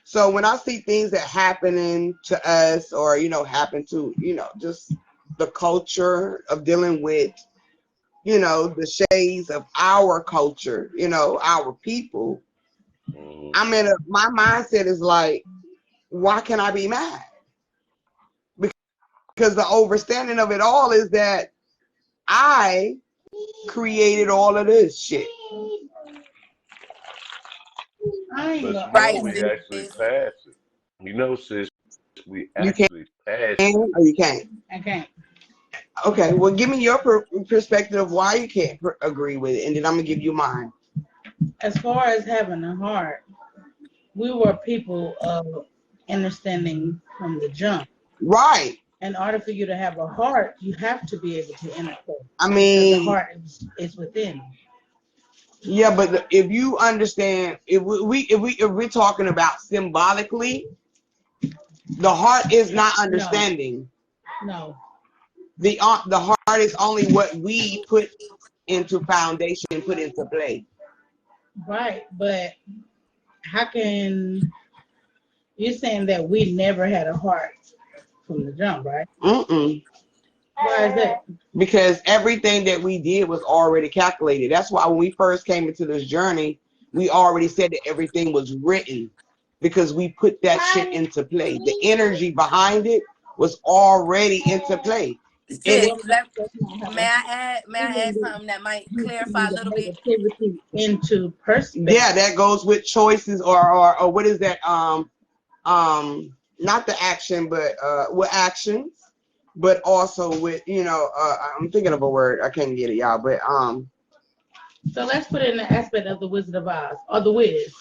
So when I see things that happening to us or, you know, happen to, you know, just the culture of dealing with, you know, the shades of our culture, you know, our people, Mm-hmm. I'm in my mindset is like, why can I be mad? Because the overstanding of it all is that I created all of this shit. I ain't But gonna, you I know, Right, can't we do actually sis. passed it. You know, sis, we You can actually passed it. or you can't. I can't. Okay, well, give me your perspective of why you can't agree with it, and then I'm gonna give you mine. As far as having a heart, we were people of understanding from the jump. Right. In order for you to have a heart, you have to be able to interface I because the mean, heart is within. yeah, but if you understand, if we're talking about symbolically, the heart is not No, understanding. no. The heart is only what we put into foundation and put into play. Right, but how can you're saying that we never had a heart from the jump, right? Mm-mm. Why is that? Because everything that we did was already calculated. That's why when we first came into this journey, we already said that everything was written because we put that shit into play. The energy behind it was already into play. Sis, May may I add something that might clarify a little bit? Negativity into perspective. Yeah, that goes with choices or what is that? Not the action, but with actions, but also with I'm thinking of a word, I can't get it, y'all. But So let's put it in the aspect of the Wizard of Oz or the Wiz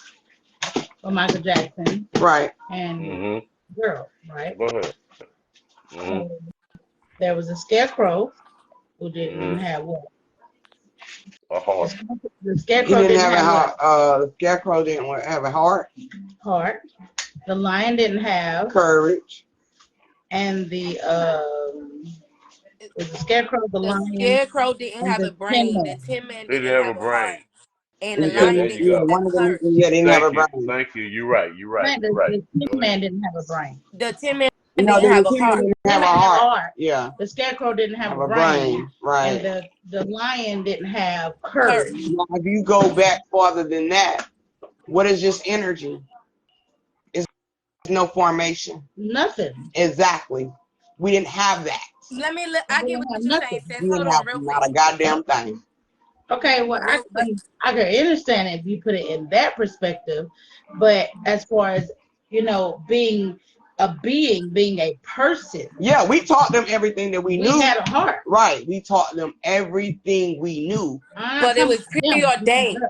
or Michael Jackson, right? And girl, right? Go ahead. So there was a scarecrow who didn't have what? A heart. The scarecrow didn't have a heart. The scarecrow didn't have a heart. The lion didn't have courage. And the scarecrow, the lion. Scarecrow didn't have a brain. The Tin Man didn't have a brain. And the lion didn't have courage. Yeah, didn't have a brain. Thank you. You're right. The Tin Man didn't have a brain. The Tin Man didn't have a heart. Have a heart. Yeah. The scarecrow didn't have a brain. Right. And the lion didn't have courage. Now, if you go back farther than that, what is just energy? It's no formation. Nothing. Exactly. We didn't have that. I get what you're saying. Hold on real quick. Not a goddamn thing. Okay, well, I can understand it if you put it in that perspective, but as far as, being a person. Yeah, we taught them everything that we knew. We had a heart. Right. We taught them everything we knew. But it was preordained.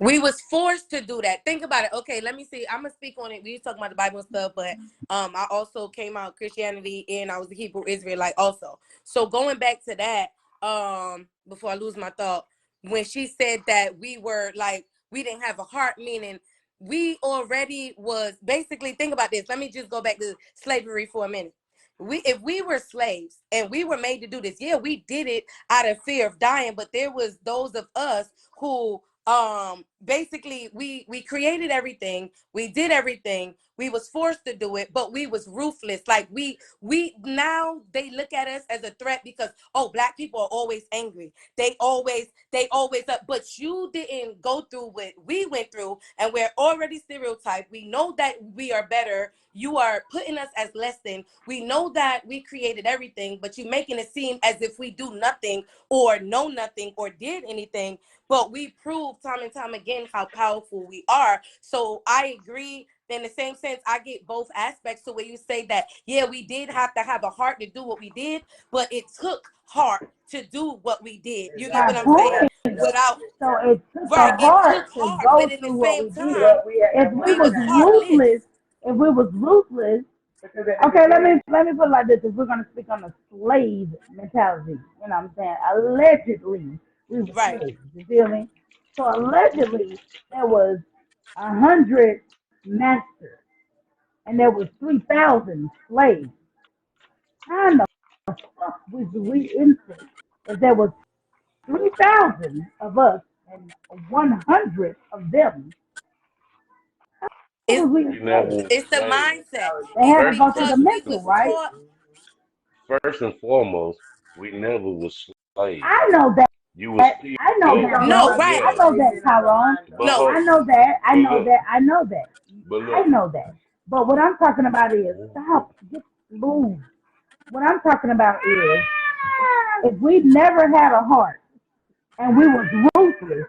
We was forced to do that. Think about it. Okay, let me see. I'm gonna speak on it. We was talking about the Bible and stuff, but I also came out Christianity and I was a Hebrew Israelite also. So going back to that, before I lose my thought, when she said that we were like we didn't have a heart, meaning we already was basically, think about this. Let me just go back to slavery for a minute. If we were slaves and we were made to do this, yeah, we did it out of fear of dying, but there was those of us who basically we created everything, we did everything, we was forced to do it, but we was ruthless. Like we now they look at us as a threat because black people are always angry, they always up, but you didn't go through what we went through, and we're already stereotyped. We know that we are better, you are putting us as less than. We know that we created everything, but you making it seem as if we do nothing or know nothing or did anything. But we prove time and time again how powerful we are. So I agree. In the same sense, I get both aspects to where you say that, yeah, we did have to have a heart to do what we did, but it took heart to do what we did. You get what I'm saying? It took a heart to go through what we did. If we was ruthless, okay, let me put it like this. If we're gonna speak on the slave mentality, you know what I'm saying? Allegedly, we were slaves. You feel me? So allegedly, there was 100 masters, and there was 3,000 slaves. How in the fuck was we innocent if there was 3,000 of us and 100 of them? It's the mindset. They had to go through the mental, right? First and foremost, we never was slaves. I know that. You was I know that. No, right. I know that, Tyrone. No, I know that. I know that. I know that. I know that. But what I'm talking about is stop. Just move. What I'm talking about is if we never had a heart and we was ruthless,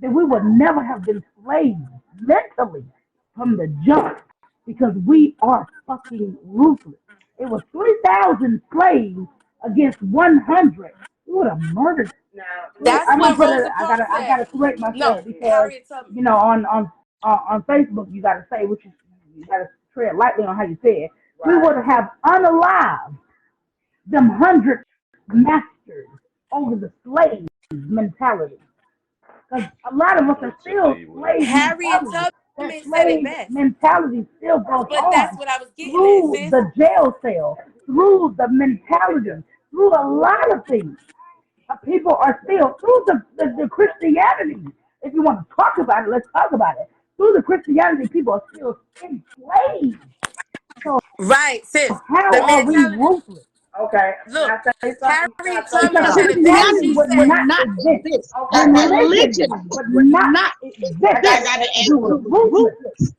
then we would never have been slaves mentally from the jump because we are fucking ruthless. It was 3,000 slaves against 100. We would have murdered. That's what Rosa Parks I gotta correct myself because on Facebook you gotta say what you gotta tread lightly on how you say it. Right. We would have unalived them 100 masters over the slave mentality. Because a lot of us are still slaves. Harriet Tubman said it best. Mentality still goes on that's what I was getting through at, sis. the jail cell, through the mentality, through a lot of things. People are still, through the Christianity, if you want to talk about it, let's talk about it. Through the Christianity, people are still enslaved. So Right, sis. how The are we mentality. ruthless? Okay, can Look, I say something? Can I Harriet say Tubman Because something? said it best. Christianity Christianity She would said, would not not exist. exist. Okay, And Religion religion would would not not exist I exist. got to if ask we It were was ruthless. ruthless.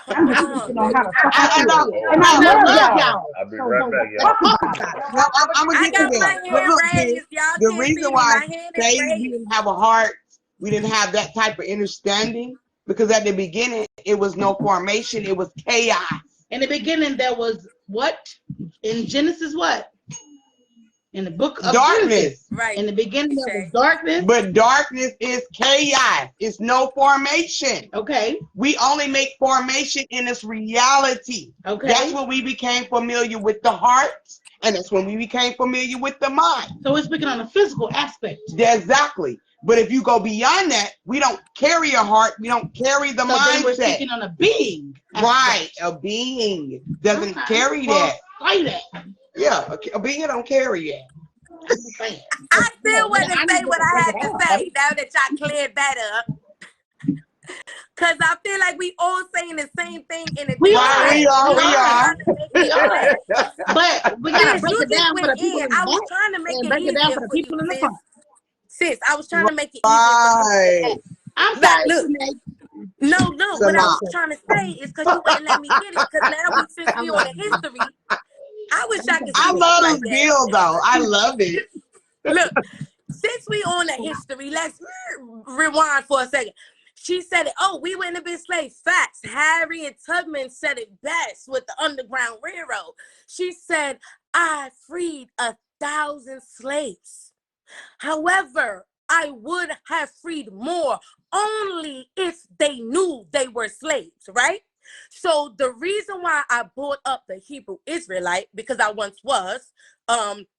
I'm hold just on. speaking on how the fuck I I feel. know. And I And I No, love love y'all. y'all. I'll be So right let's back, y'all. So talk talk about it. about it. no, I'm gonna I get to got them. my But hand look, sis, raised. Y'all the can't reason see me. why My I hand is say we raised. didn't have a heart, we didn't have that type of understanding, because at the beginning it was no formation, it was chaos. In the beginning, there was what? In Genesis, what? In the book of Genesis. Darkness. Right. In the beginning, there was Shay. darkness. But darkness is chaos. It's no formation. Okay. We only make formation in its reality. Okay. That's when we became familiar with the heart, and that's when we became familiar with the mind. So we're speaking on the physical aspect. Exactly. But if you go beyond that, we don't carry a heart. We don't carry the So then we're mindset. speaking on a being. Right. aspect. A being doesn't Okay. carry Well, that. say that. Yeah. A being don't carry that. I'm just saying. I still want to I say need what to I break had it to down. say now that y'all cleared that up. Because I feel like we all saying the same thing in a We different are. way. We are. And We I'm are. trying to make We it are. clear. But we gotta Sis, break you it just down for went the people in. in the I was back trying to make and it break it down easier for the for you, people in the sis. front. Sis, I was trying to make it easier for you. Right. I'm Like, sorry, look, Sinead. no, So what I now, was trying to say is because you wouldn't let me get it. Because now since I we on love the you. history, I wish I could I speak to you love like this that. bill though. I love it. Look, since we on the history, let's rewind for a second. She said it. Oh, we wouldn't have been slaves. Facts. Harriet Tubman said it best with the Underground Railroad. She said, I freed 1,000 slaves. However, I would have freed more only if they knew they were slaves, right? So the reason why I brought up the Hebrew Israelite, because I once was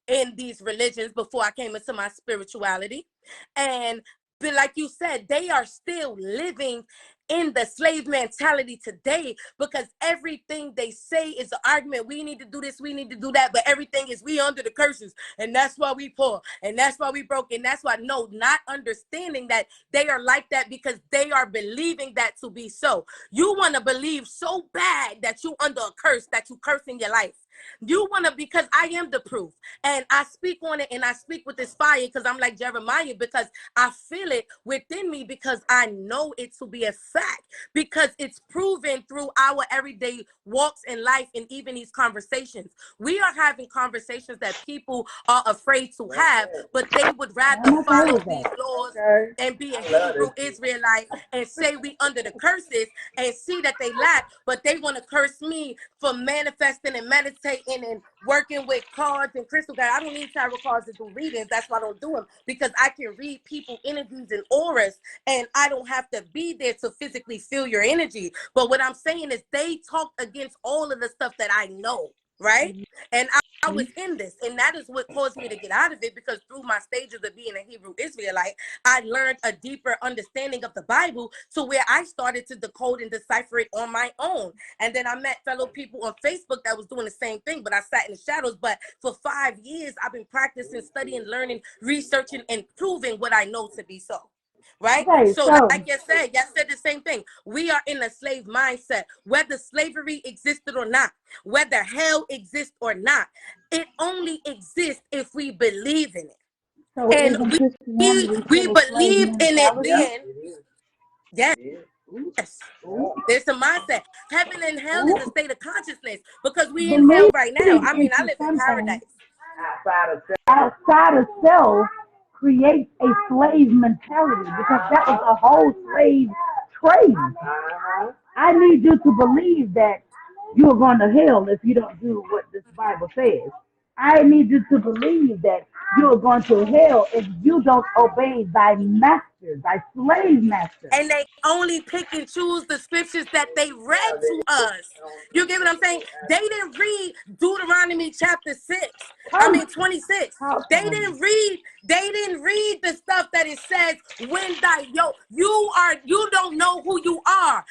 in these religions before I came into my spirituality. And but like you said, they are still living in the slave mentality today, because everything they say is an argument. We need to do this, we need to do that, but everything is we under the curses, and that's why we poor, and that's why we broke, and that's why not understanding that they are like that because they are believing that to be so. You want to believe so bad that you under a curse, that you cursing your life. You want to, because I am the proof, and I speak on it, and I speak with this fire because I'm like Jeremiah, because I feel it within me, because I know it to be a fact, because it's proven through our everyday walks in life, and even these conversations. We are having conversations that people are afraid to have, but they would rather I'm okay follow with these that. laws Okay. and be a I love Hebrew this. Israelite and say we under the curses and see that they lack, but they want to curse me for manifesting and meditating and working with cards and crystal guys. I don't need tarot cards to do readings. That's why I don't do them, because I can read people energies and auras, and I don't have to be there to physically feel your energy. But what I'm saying is they talked against all of the stuff that I know, right? And I was in this, and that is what caused me to get out of it, because through my stages of being a Hebrew Israelite, I learned a deeper understanding of the Bible, to where I started to decode and decipher it on my own. And then I met fellow people on Facebook that was doing the same thing, but I sat in the shadows. But for 5 years, I've been practicing, studying, learning, researching, and proving what I know to be so. Right? Okay, So so like you said, y'all said the same thing. We are in a slave mindset, whether slavery existed or not, whether hell exists or not. It only exists if we believe in it. so And isn't we Christianity we still a slave believed in it mentality? Yeah, then. it is. Yes. It is. Yeah. There's a mindset. Heaven and hell is a state of consciousness, because we in hell Believing right now. I mean, I into live in something paradise. Outside of self. outside of self creates a slave mentality, because that was a whole slave trade. Uh-huh. I need you to believe that you're going to hell if you don't do what this Bible says. I need you to believe that you're going to hell if you don't obey thy master, thy slave master. And they only pick and choose the scriptures that they read Yeah, to us. You get what I'm saying? They didn't read Deuteronomy chapter 6. I Come mean 26. talk They on didn't me. read, the stuff that it says when you don't know who you are.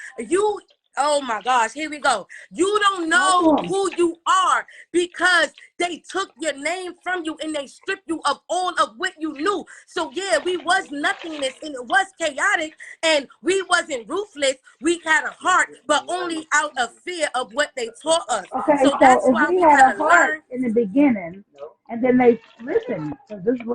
Oh my gosh, here we go. You don't know who you are because they took your name from you and they stripped you of all of what you knew. So yeah, we was nothingness and it was chaotic and we wasn't ruthless. We had a heart, but only out of fear of what they taught us. Okay, So so that's if why we we had kind a of heart learned. in the beginning, and then they listen, because this is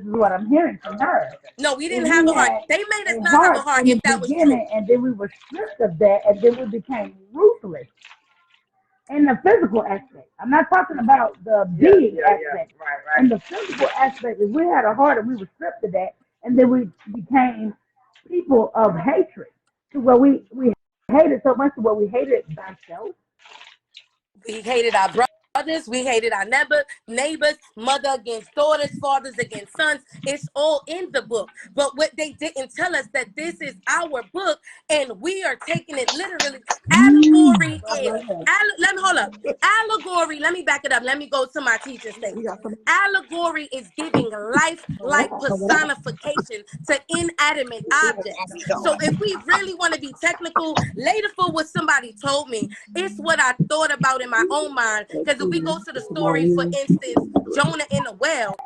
what I'm hearing from her. No, we If didn't have we a heart. had They made us a not have a heart heart in the if that was true. beginning, and then we were stripped of that, and then we became ruthless in the physical aspect. I'm not talking about the being aspect. Right. In the physical aspect, if we had a heart and we were stripped of that, and then we became people of hatred, to where we hated so much to where we hated thyself. We hated our brothers. We hated our neighbors, mother against daughters, fathers against sons. It's all in the book. But what they didn't tell us that this is our book and we are taking it literally. Allegory is, let me hold up. Allegory, let me back it up. Let me go to my teaching statement. Allegory is giving life-like personification to inanimate objects. So if we really want to be technical, later for what somebody told me, it's what I thought about in my own mind. Because if we go to the story, for instance, Jonah in the well,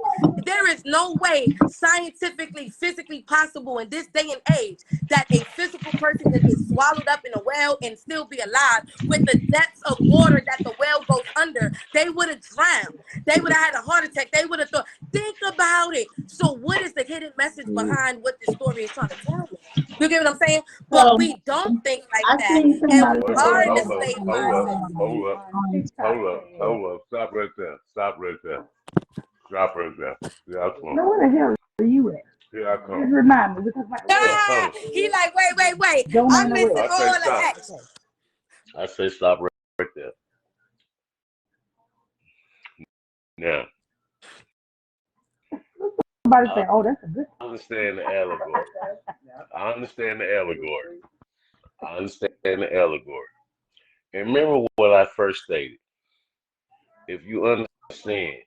there is no way scientifically, physically possible in this day and age that a physical person could get swallowed up in a well and still be alive with the depths of water that the well goes under. They would have drowned. They would have had a heart attack. They would have thought, think about it. So what is the hidden message behind what the story is trying to tell me? You get what I'm saying? But So we don't think like I that. seen And somebody we Wait, are wait, in the hold up, slave hold up, mindset. hold up, on TikTok. hold up. Stop right there. Stop right there. Stop right there. Here I come. Now, where the hell are you at? Here I Just come. remind me, because like, I'm Ah, coming. he like, wait. Jonah I'm in the missing well. I say all of stop. that. Okay. I say stop right there. Now, Somebody I say, oh, that's a good. understand the allegory. I understand the allegory. I understand the allegory. And remember what I first stated. If you understand,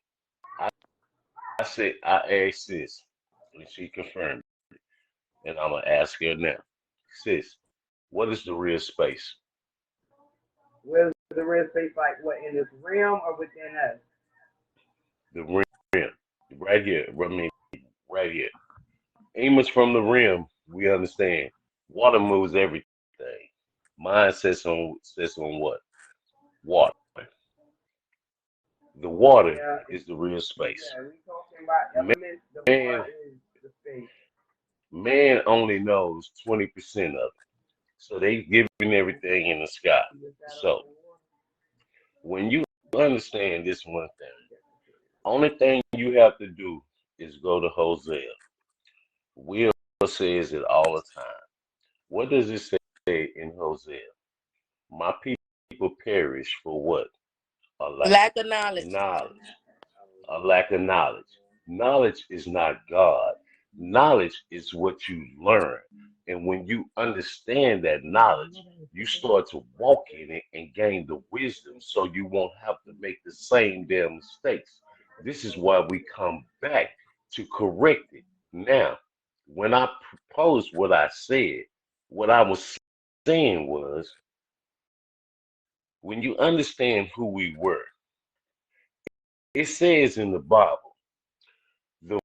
I, I said I asked sis, and she confirmed, and I'm gonna ask her now. Sis, what is the real space? Where's the real space, like what, in this realm or within us? The rim, right here. I mean, right here. Amos from the rim. We understand. Water moves everything. Mine says on what? Water. The water Yeah, is the real space. yeah. We talking about elements. The Man, water is the space. man only knows 20% of it. So they giving everything in the sky. So when you understand this one thing, only thing you have to do is go to Hosea. Will says it all the time. What does it say in Hosea? My people perish for what? A lack Lack of of knowledge. knowledge. A lack of knowledge. Knowledge is not God. Knowledge is what you learn. And when you understand that knowledge, you start to walk in it and gain the wisdom so you won't have to make the same damn mistakes. This is why we come back to correct it. Now, when I proposed what I said, what I was saying was when you understand who we were, it says in the Bible, the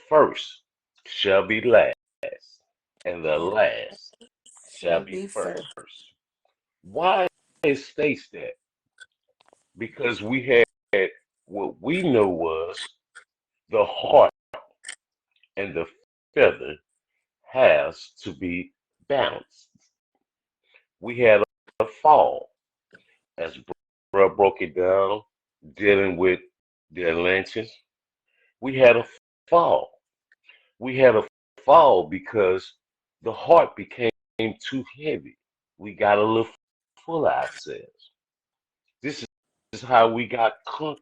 first shall be last, and the And last shall shall be be first. first. Why it states that? Because we had what we know was the heart and the feather has to be balanced. We had a fall, as bro broke it down, dealing with the Atlanteans. We had a fall. We had a fall because the heart became too heavy. We got a little full of ourselves. This is how we got conquered.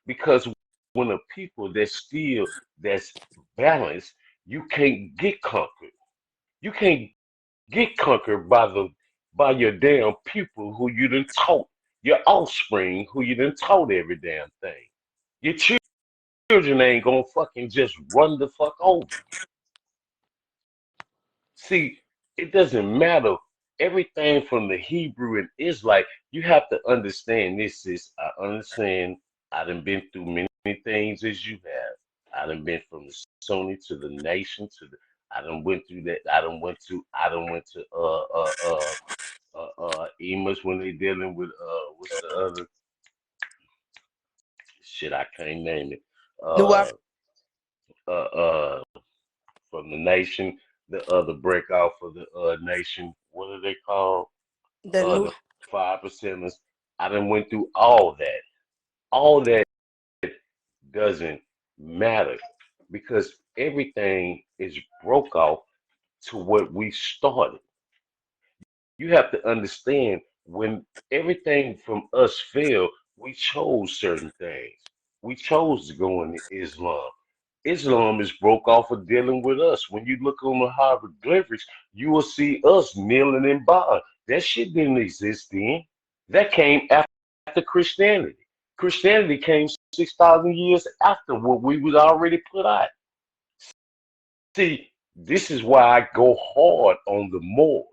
Because when a people that's balanced, you can't get conquered. You can't get conquered by your damn people who you done taught, your offspring who you done taught every damn thing. Your children ain't gonna fucking just run the fuck over. See, it doesn't matter. everything from the Hebrew and Israelite, you have to understand this is, I understand I done been through many things as you have. I done been from the Sunni to the nation to the, I done went through that. I done went to Emus when they dealing with what's the other shit, I can't name it. New Uh from the nation, the other break off of the nation. What are they called? the new The 5%ers. I done went through all that. All that doesn't matter because everything is broke off to what we started. You have to understand when everything from us failed, we chose certain things. We chose to go into Islam. Islam is broke off of dealing with us. When you look on the hieroglyphics, you will see us kneeling and bowing. That shit didn't exist then. That came after Christianity. Christianity came 6,000 years after what we was already put out. See, this is why I go hard on the Moors.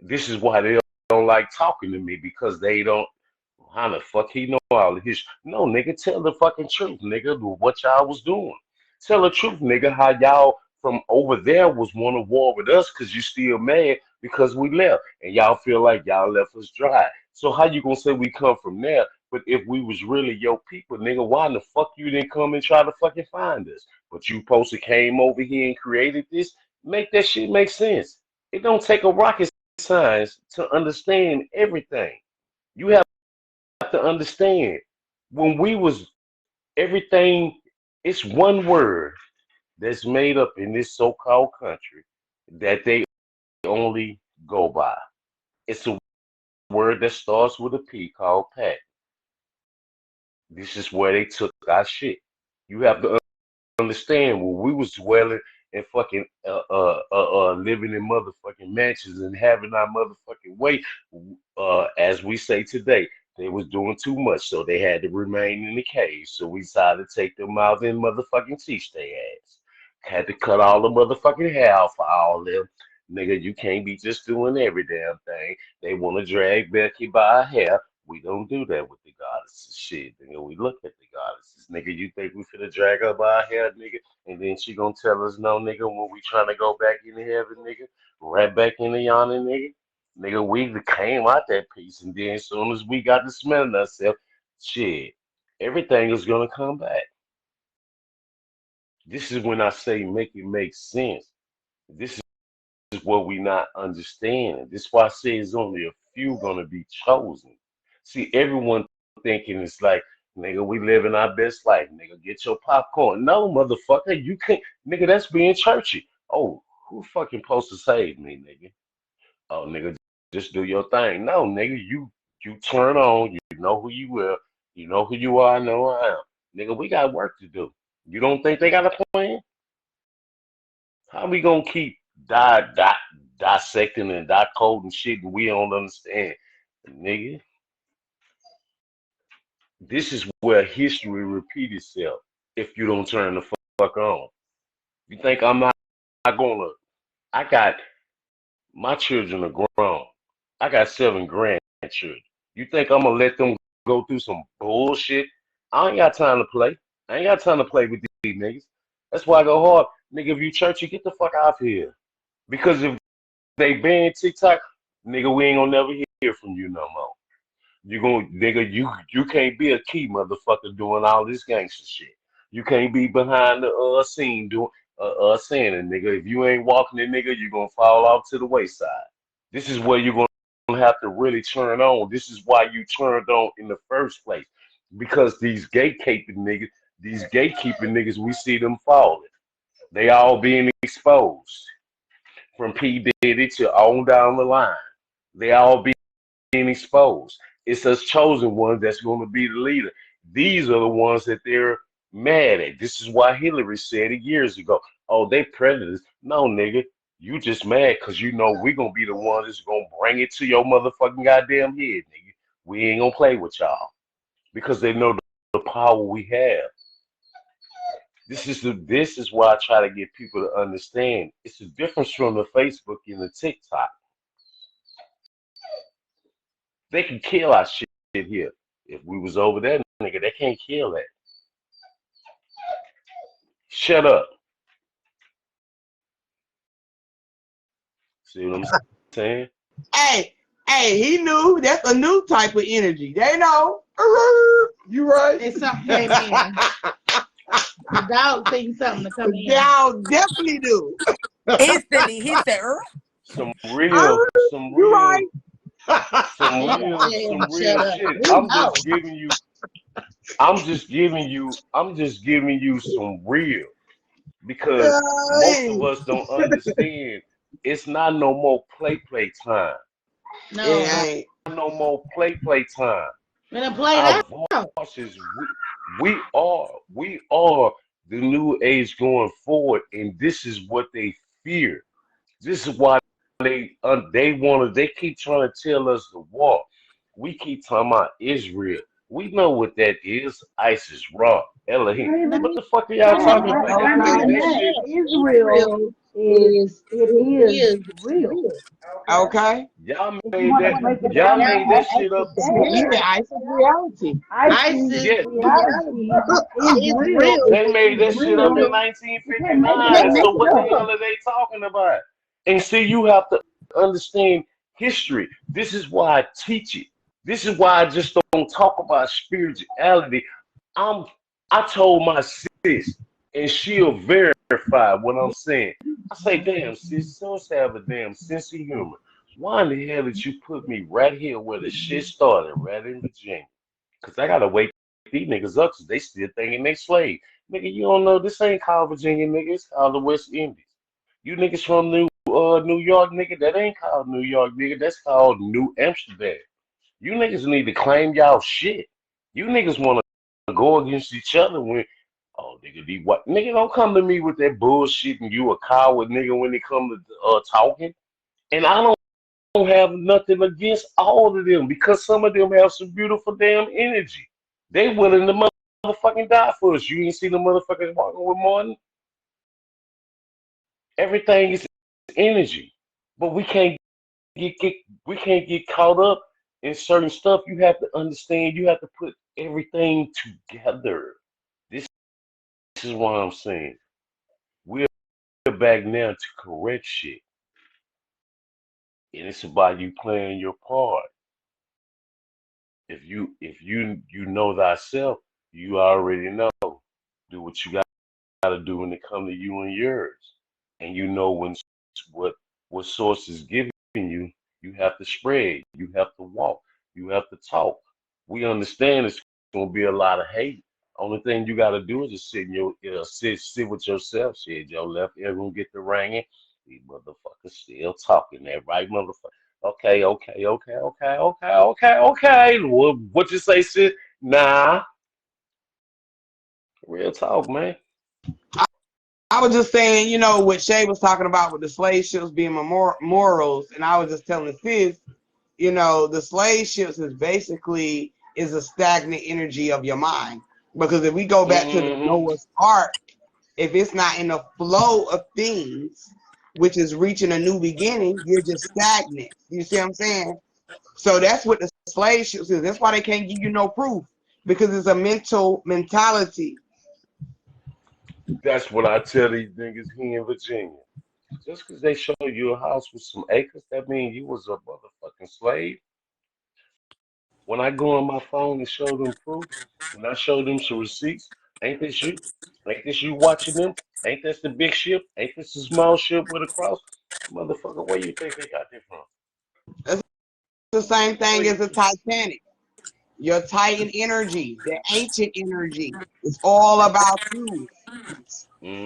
This is why they don't like talking to me because they don't. How the fuck he know all of his? No, nigga, tell the fucking truth, nigga. What y'all was doing? Tell the truth, nigga. How y'all from over there was want to war with us because you still mad because we left and y'all feel like y'all left us dry. So how you gonna say we come from there? But if we was really your people, nigga, why in the fuck you didn't come and try to fucking find us? But you supposed to came over here and created this. Make that shit make sense. It don't take a rocket science to understand everything. You have to understand when we was everything, it's one word that's made up in this so-called country that they only go by. It's a word that starts with a P called Pat. This is where they took our shit. You have to understand when we was dwelling and fucking living in motherfucking mansions and having our motherfucking way, as we say today, they was doing too much, so they had to remain in the cave. So we decided to take them out and motherfucking teach their ass. Had to cut all the motherfucking hair off for all them. Nigga, you can't be just doing every damn thing. They want to drag Becky by her hair. We don't do that with the goddesses. Shit, nigga, we look at the goddesses. Nigga, you think we finna drag her by her hair, nigga? And then she gonna tell us no, nigga, when we trying to go back into heaven, nigga, right back into yonder, nigga. Nigga, we came out that piece, and then as soon as we got to smelling ourselves, shit, everything is gonna come back. This is when I say make it make sense. This is what we not understanding. This is why I say it's only a few gonna be chosen. See, everyone thinking it's like, nigga, we living our best life. Nigga, get your popcorn. No, motherfucker, you can't. Nigga, that's being churchy. Oh, who fucking supposed to save me, nigga? Oh, nigga, just do your thing. No, nigga, you turn on. You know who you will. You know who you are. I know I am. Nigga, we got work to do. You don't think they got a plan? How we gonna keep dissecting and decoding shit and we don't understand? Nigga, this is where history repeat itself if you don't turn the fuck on. You think I'm not gonna, I got, my children are grown. I got 7 grandchildren. You think I'm gonna let them go through some bullshit? I ain't got time to play. I ain't got time to play with these niggas. That's why I go hard. Nigga, if you churchy, get the fuck out of here. Because if they ban TikTok, nigga, we ain't gonna never hear from you no more. You gonna, nigga, you can't be a key motherfucker doing all this gangster shit. You can't be behind the scene doing saying it, nigga. If you ain't walking it, nigga, you gonna fall off to the wayside. This is where you're gonna have to really turn on. This is why you turned on in the first place. Because these gatekeeping niggas, we see them falling. They all being exposed from P. Diddy to on down the line. They all being exposed. It's us chosen ones that's going to be the leader. These are the ones that they're mad at. This is why Hillary said it years ago. Oh, they predators. No, nigga. You just mad because you know we going to be the ones that's going to bring it to your motherfucking goddamn head, nigga. We ain't going to play with y'all because they know the power we have. This is why I try to get people to understand. It's a difference from the Facebook and the TikTok. They can kill our shit here. If we was over there, nigga, they can't kill that. Shut up. See what I'm saying? Hey, he knew that's a new type of energy. They know. You right. And something came in. The dog seen something to come in. Y'all definitely do. Instantly, he said, some real right. some real shit. I'm just giving you some real, because most of us don't understand. It's not no more play time. No, it ain't. No more play time. we're gonna play Our that. voices, we are the new age going forward, and this is what they fear. This is why they keep trying to tell us to walk. We keep talking about Israel. We know what that is. ISIS, Ra, Elohim. What the fuck are y'all talking about? Y'all made that shit. Israel is real. Okay. Y'all If you made want to that. break it Y'all down, made that shit up. Yeah, ISIS reality. ISIS Yeah, reality is real. they made that shit up in You can't make it up. 1959. So what the hell are they talking about? And see, you have to understand history. This is why I teach it. This is why I just don't talk about spirituality. I'm I told my sis, and she'll verify what I'm saying. I say, damn, sis, supposed to have a damn sense of humor. Why in the hell did you put me right here where the shit started, right in Virginia? Because I gotta wake these niggas up because they still thinking they slave. Nigga, you don't know this ain't called Virginia, nigga. It's called the West Indies. You niggas from New York, nigga, that ain't called New York, nigga. That's called New Amsterdam. You niggas need to claim y'all shit. You niggas want to go against each other when, oh, nigga, these what? Nigga, don't come to me with that bullshit and you a coward, nigga, when it come to talking. And I don't have nothing against all of them because some of them have some beautiful damn energy. They willing to motherfucking die for us. You ain't see the motherfuckers walking with Martin? Everything is energy. But get we can't get caught up in certain stuff. You have to understand, you have to put everything together. This is what I'm saying. We're back now to correct shit. And it's about you playing your part. If you know thyself, you already know. Do what you gotta do when it come to you and yours. And you know when what what source is giving you, you have to spread, you have to walk, you have to talk. We understand it's gonna be a lot of hate. Only thing you gotta do is just sit in your sit with yourself. Shit, your left ear gonna get the ringing. These motherfuckers still talking. That right, motherfucker. Okay. What you say, shit? Nah, real talk, man. I was just saying, what Shay was talking about with the slave ships being morals, and I was just telling sis, the slave ships is a stagnant energy of your mind. Because if we go back to the Noah's Ark, if it's not in the flow of things, which is reaching a new beginning, you're just stagnant. You see what I'm saying? So that's what the slave ships is. That's why they can't give you no proof, because it's a mentality. That's what I tell these niggas here in Virginia. Just because they show you a house with some acres, that means you was a motherfucking slave. When I go on my phone and show them proof, when I show them some receipts, ain't this you? Ain't this you watching them? Ain't this the big ship? Ain't this the small ship with a cross? Motherfucker, where you think they got that from? That's the same Where thing as you the think? Titanic. Your Titan energy, the ancient energy, is all about you.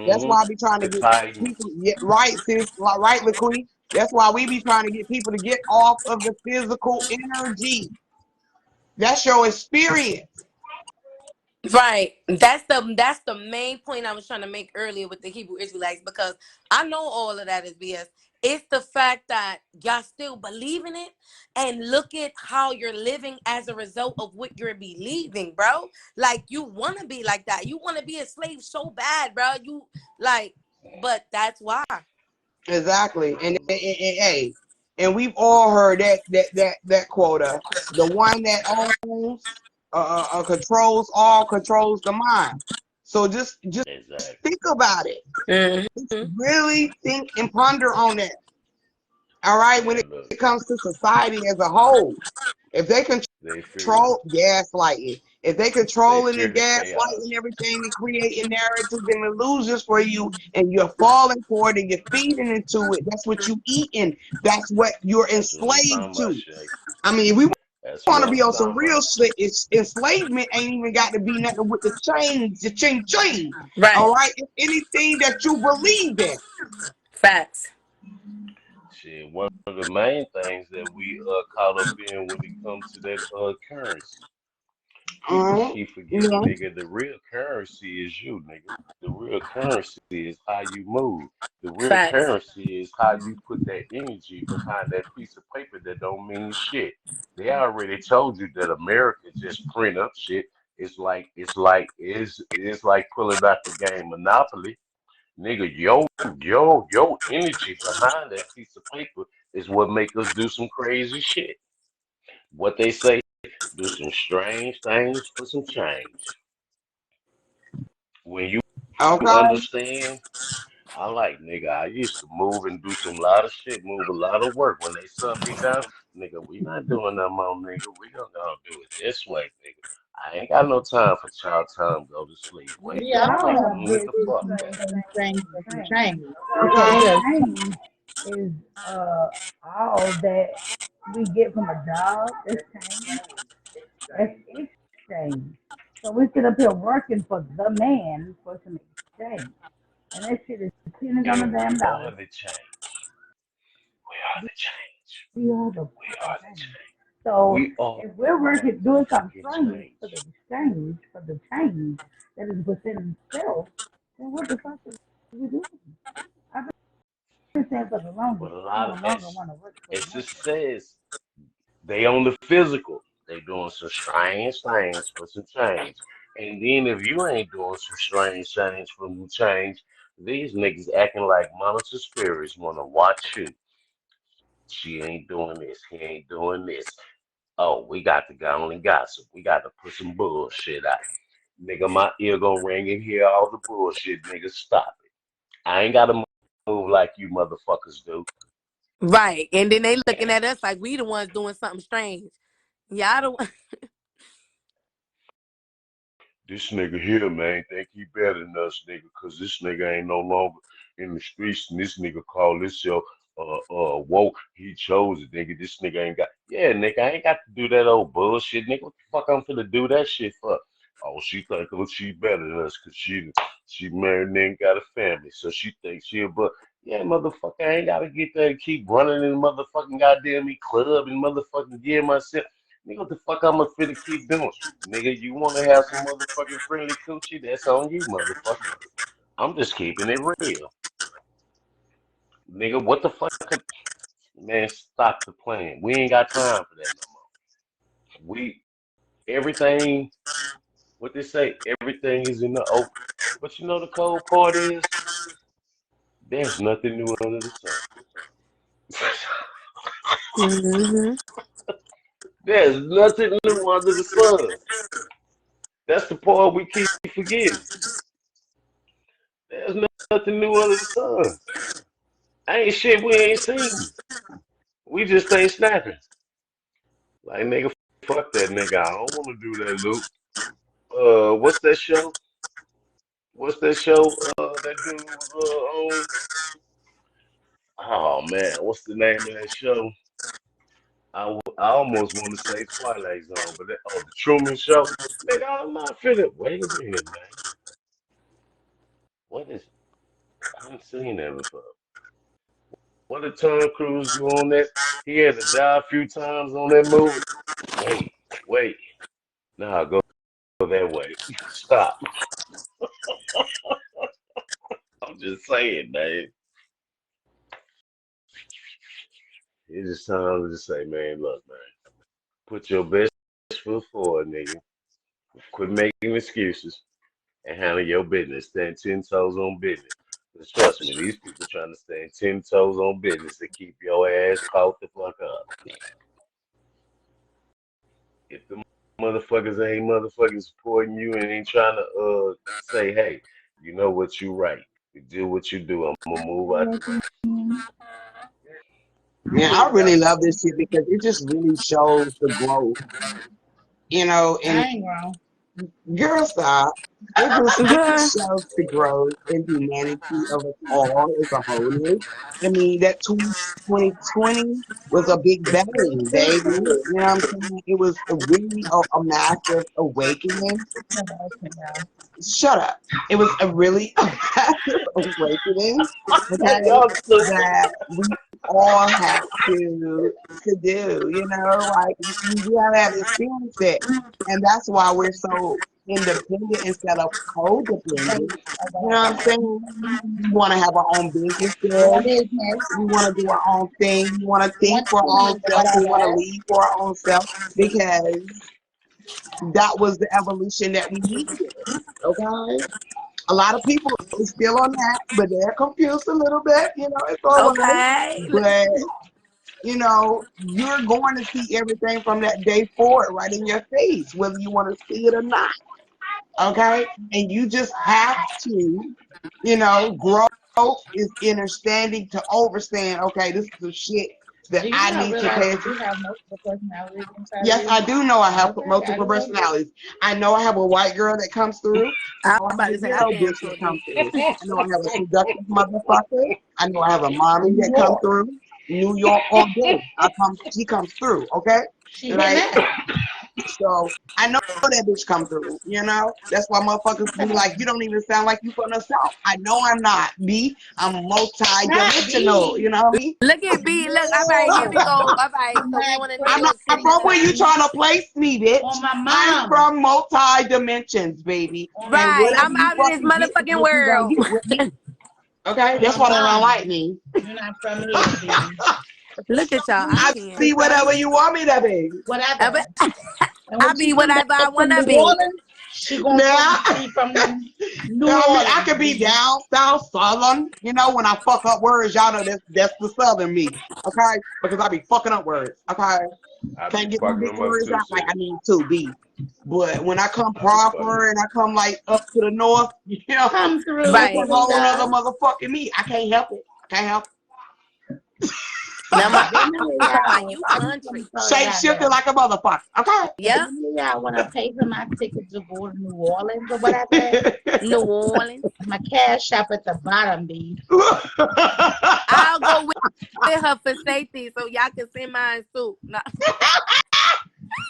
That's Mm-hmm. why I be trying to The get Titans. people, yeah, right, sis, right, LaQueen. That's why we be trying to get people to get off of the physical energy. That's your experience. right. That's the main point I was trying to make earlier with the Hebrew Israelites, because I know all of that is BS. It's the fact that y'all still believe in it, and look at how you're living as a result of what you're believing, bro. Like, you want to be like that. You want to be a slave so bad, bro. You like, but that's why. Exactly. And hey, And we've all heard that quota. The one that owns, controls all, controls the mind. So just Exactly. think about it. Mm-hmm. Really think and ponder on that. All right, when Man, look, it comes to society as a whole, if they they fear control gaslighting, if they they controlling fear and the gaslighting chaos. everything and creating narratives and illusions for you, and you're falling for it and you're feeding into it, that's what you eating. That's what you're That's what I'm enslaved talking about, to. Shay. I mean, if we That's want what to be I'm on some talking real about. shit, it's enslavement ain't even got to be nothing with the chains, the ching. Right. All right, it's anything that you believe in. Facts. Shit, one of the main things that we caught up in when it comes to that currency. People All right, keep forgetting, yeah. nigga, the real currency is you, nigga. The real currency is how you move. The real Facts. currency is how you put that energy behind that piece of paper that don't mean shit. They already told you that America just print up shit. It's like pulling out the game Monopoly. Nigga, your energy behind that piece of paper is what make us do some crazy shit. What they say, do some strange things for some change. When you Okay. understand, I like nigga, I used to move and do some lot of shit, move a lot of work. When they shut me down, nigga, we not doing that more, nigga. We gonna do it this way, nigga. I ain't got no time for child time, go to sleep. Wake We up. always Get Did the some fuck strange up. things things for for some change. change Okay. because Change is all that we get from a job. That's change. That's exchange. So we sit up here working for the man for some exchange. And that shit is pennies on the And damn we are dollar. the change. We are the change. We are the We fucking are the change. change. So We are if the we're working doing something motherfucking strange for the change. exchange, for the change that is within itself, then what the fuck is we doing? I've been saying for the longest, But a I lot no of longer want to work for the it man. just says they on the physical. They doing some strange things for some change. And then if you ain't doing some strange things for some change, these niggas acting like monitor spirits wanna watch you. She ain't doing this. He ain't doing this. Oh, we got to go and gossip. We got to put some bullshit out. Nigga, my ear gonna ring and hear all the bullshit. Nigga, stop it. I ain't gotta move like you motherfuckers do. Right. And then they looking at us like we the ones doing something strange. Y'all the one. This nigga here, man, think he better than us, nigga, cause this nigga ain't no longer in the streets, and this nigga call himself woke. He chose it, nigga. This nigga ain't got, yeah, nigga, I ain't got to do that old bullshit, nigga. What the fuck I'm finna do that shit for? Oh, she think she better than us, cause she married and ain't got a family, so she thinks she a but. Yeah, motherfucker, I ain't gotta get there and keep running in the motherfucking goddamn me club and motherfucking give myself. Nigga, what the fuck I'm gonna finna keep doing? Nigga, you want to have some motherfucking friendly coochie? That's on you, motherfucker. I'm just keeping it real. Nigga, what the fuck? Man, stop the playing. We ain't got time for that no more. Everything, what they say, everything is in the open. But you know the cold part is, there's nothing new under the sun. Mm-hmm. There's nothing new under the sun. That's the part we keep forgetting. There's nothing new under the sun. Ain't shit we ain't seen. We just ain't snapping. Like nigga, fuck that nigga. I don't want to do that, Luke. What's that show? What's that show? That dude was on. Oh man, what's the name of that show? I almost want to say Twilight Zone, but the Truman Show. Nigga, I'm not finna. Wait a minute, man. What is? I haven't seen that before. What did Tom Cruise do on that? He had to die a few times on that movie. Wait, wait. Nah, go that way. Stop. I'm just saying, man. It's just time to just say, man, look, man, put your best foot forward, nigga. Quit making excuses and handle your business. Stand 10 toes on business. 'Cause trust me, these people trying to stand 10 toes on business to keep your ass caught the fuck up. If the motherfuckers ain't motherfucking supporting you and ain't trying to say, hey, you know what, you right. You do what you do. I'm gonna move out the way. Yeah, I really love this shit because it just really shows the growth, you know, I and ain't wrong. girl stop. It just Girl. shows the growth and humanity of us all as a whole. I mean, that 2020 was a big bang, baby. You know what I'm saying? It was a really a massive awakening. Shut up. It was a really massive awakening, okay, Y'all stupid. that we all have to do, you know, like we all have experienced it. And that's why we're so independent instead of codependent. You know what I'm saying? We want to have our own businesses. We want to do our own thing. We want to think for our own self. We want to lead for our own self because that was the evolution that we needed. Okay? A lot of people are still on that, but they're confused a little bit. You know, it's all right. Okay. But, you know, you're going to see everything from that day forward right in your face, whether you want to see it or not. Okay? And you just have to, you know, growth is understanding to understand, okay, this is the shit that I need to pay attention. You have multiple personalities inside Yes, of I you. do know I have Okay, multiple personalities. I know I have a white girl that comes through. I I'm know I have about a to say I ghetto damn bitch sure that do. comes through. I know I have a seductive motherfucker. I know I have a mommy New that comes York. through. New York all day. She comes through, okay? She Like, hitting that. so I know that bitch come through, you know? That's why motherfuckers be like, you don't even sound like you from the South. I know I'm not, B. I'm multi-dimensional, you know what I mean? Look at B. Look, all right, here we go. All right, so we want to I'm know not what city from you where you in. trying to place me, bitch. On my I'm mom. from multi-dimensions, baby. And Right, whatever I'm you out of this fucking get is motherfucking what you gonna world. get with me. Okay? That's why they don't like me. You're not from here, baby. Look at y'all. I I can. be whatever you want me to be. Whatever. And I when be she come whatever I back from wanna New be. Orleans, she gonna Now, be from New I mean, I Orleans. could be baby. down south, southern. You know, when I fuck up words, y'all know that's the southern me. Okay? Because I be fucking up words. Okay? I be Can't get them fucking big them up words too, out like sis. I need to be. But when I come I be fucking. proper and I come like up to the north, you know, Come through. it's Right. a whole other motherfucking me. I can't help it. I can't help Now my Let me hear talking about y'all. you I just want country. to throw it. that Shape out shifted there. like a motherfucker. Okay? Yeah, Let me hear y'all want to pay for my ticket to go to New Orleans or whatever. New Orleans. My cash shop at the bottom, B. I'll go with her for safety so y'all can send mine too. No.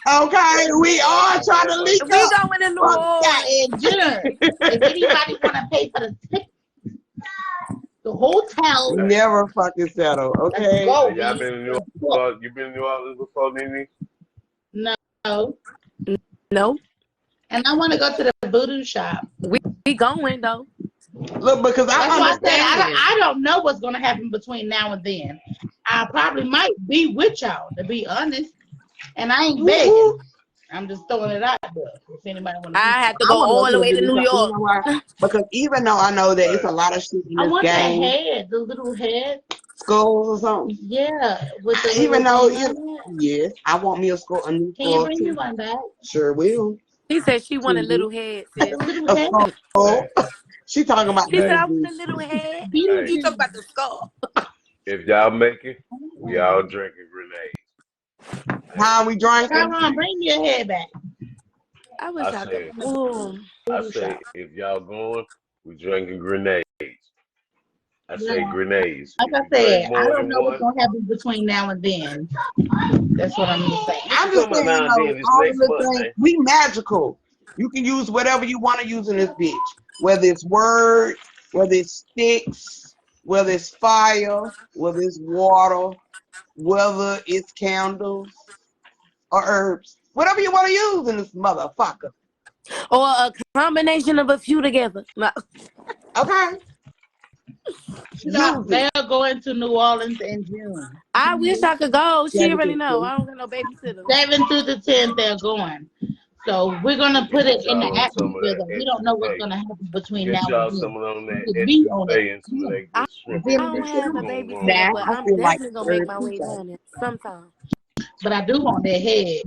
Okay, we are trying to link We up. going to New Yeah, Orleans. and dinner. If anybody want to pay for the ticket, the hotel, Never fucking settle, let's okay? go, Hey, y'all B. been in New Orleans? You been in New Orleans before, Nene? No. No, And I want to go to the voodoo shop. we going though. Look, because That's I why I said understand. I don't know what's going to happen between now and then. I probably might be with y'all, to be honest. And I ain't begging. Woo-hoo. I'm just throwing it out there. If anybody want to I do have to I go want to all go the to the way to video New shop. You York. know why? Because even though I know that it's a Right. lot of shit in I this want that game, head, the little head. skulls or something. Yeah, with the Even little though, thing you on know, it. yes, I want me a skull, a new Can you skull bring me too. one back? Sure will. He said she want a TV. little head, The sis. little A head? skull. Hey, She talking about She said hey, I want baby. a little head. hey. You talk about the skull. If y'all make it, we all drinking grenades. Hey, How we drinking? Come on, bring your head back. I wish I I could. said, Ooh. I Voodoo say, shop. if y'all going, we drinking grenades. I Yeah. say grenades. Like If I you said, drink I more don't than know what's one, gonna happen between now and then. That's what I'm gonna say. what I'm you just talking about saying, now and then? This all of next the month, things, man. we magical. You can use whatever you want to use in this bitch. Whether it's words, whether it's sticks, whether it's fire, whether it's water, whether it's candles or herbs. Whatever you want to use in this motherfucker. Or a combination of a few together. No. Okay? Shop, Use it. they're going to New Orleans in June. I wish I could go. She already know. Delicately. I don't got no babysitter. 7th through the 10th, they're going. So we're gonna put it Get in the y'all on some of atmosphere that that we don't know what's etouffee. gonna happen between now Get and y'all then. some of them We that could be on it. etouffee and some of Yeah. that I good shrimp Then don't we etouffee. have could a Boom, boom. babysitter, Nah, but I I'm feel like definitely gonna make third my way teacher. down there sometime. but I do want that head.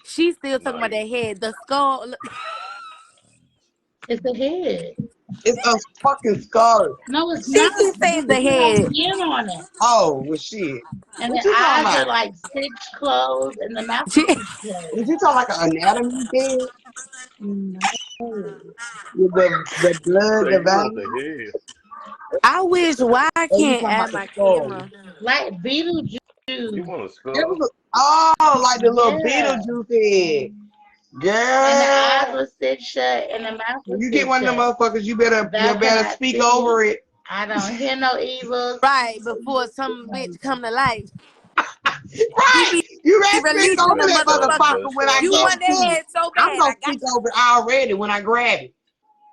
She's still talking No, about that head, the skull. It's the head. It's a fucking skull. No, it's She not. keeps saying the It's got head. skin on it. Oh, well, shit. And What the you talking eyes are about? like stitch closed and the mouth She, is stitch closed. Did you talk like an anatomy bed No. with the blood, say the you want the veins? head. I wish why I Or you can't talking add about the my skull? camera. Like Beetlejuice. You want a That skull? was like the little Yeah. Beetlejuice head. And the eyes Girl, were stitched shut and the mouth was when you get stitched one of them shut. motherfuckers, you better Thou cannot speak see. over it. I don't hear no evils. Right before some bitch come to life. She Right. be You better speak releasing over the that motherfucker. Better motherfucker when I start You give want it that to talking. you. head so I'm bad. gonna I got speak over it already when I grab it.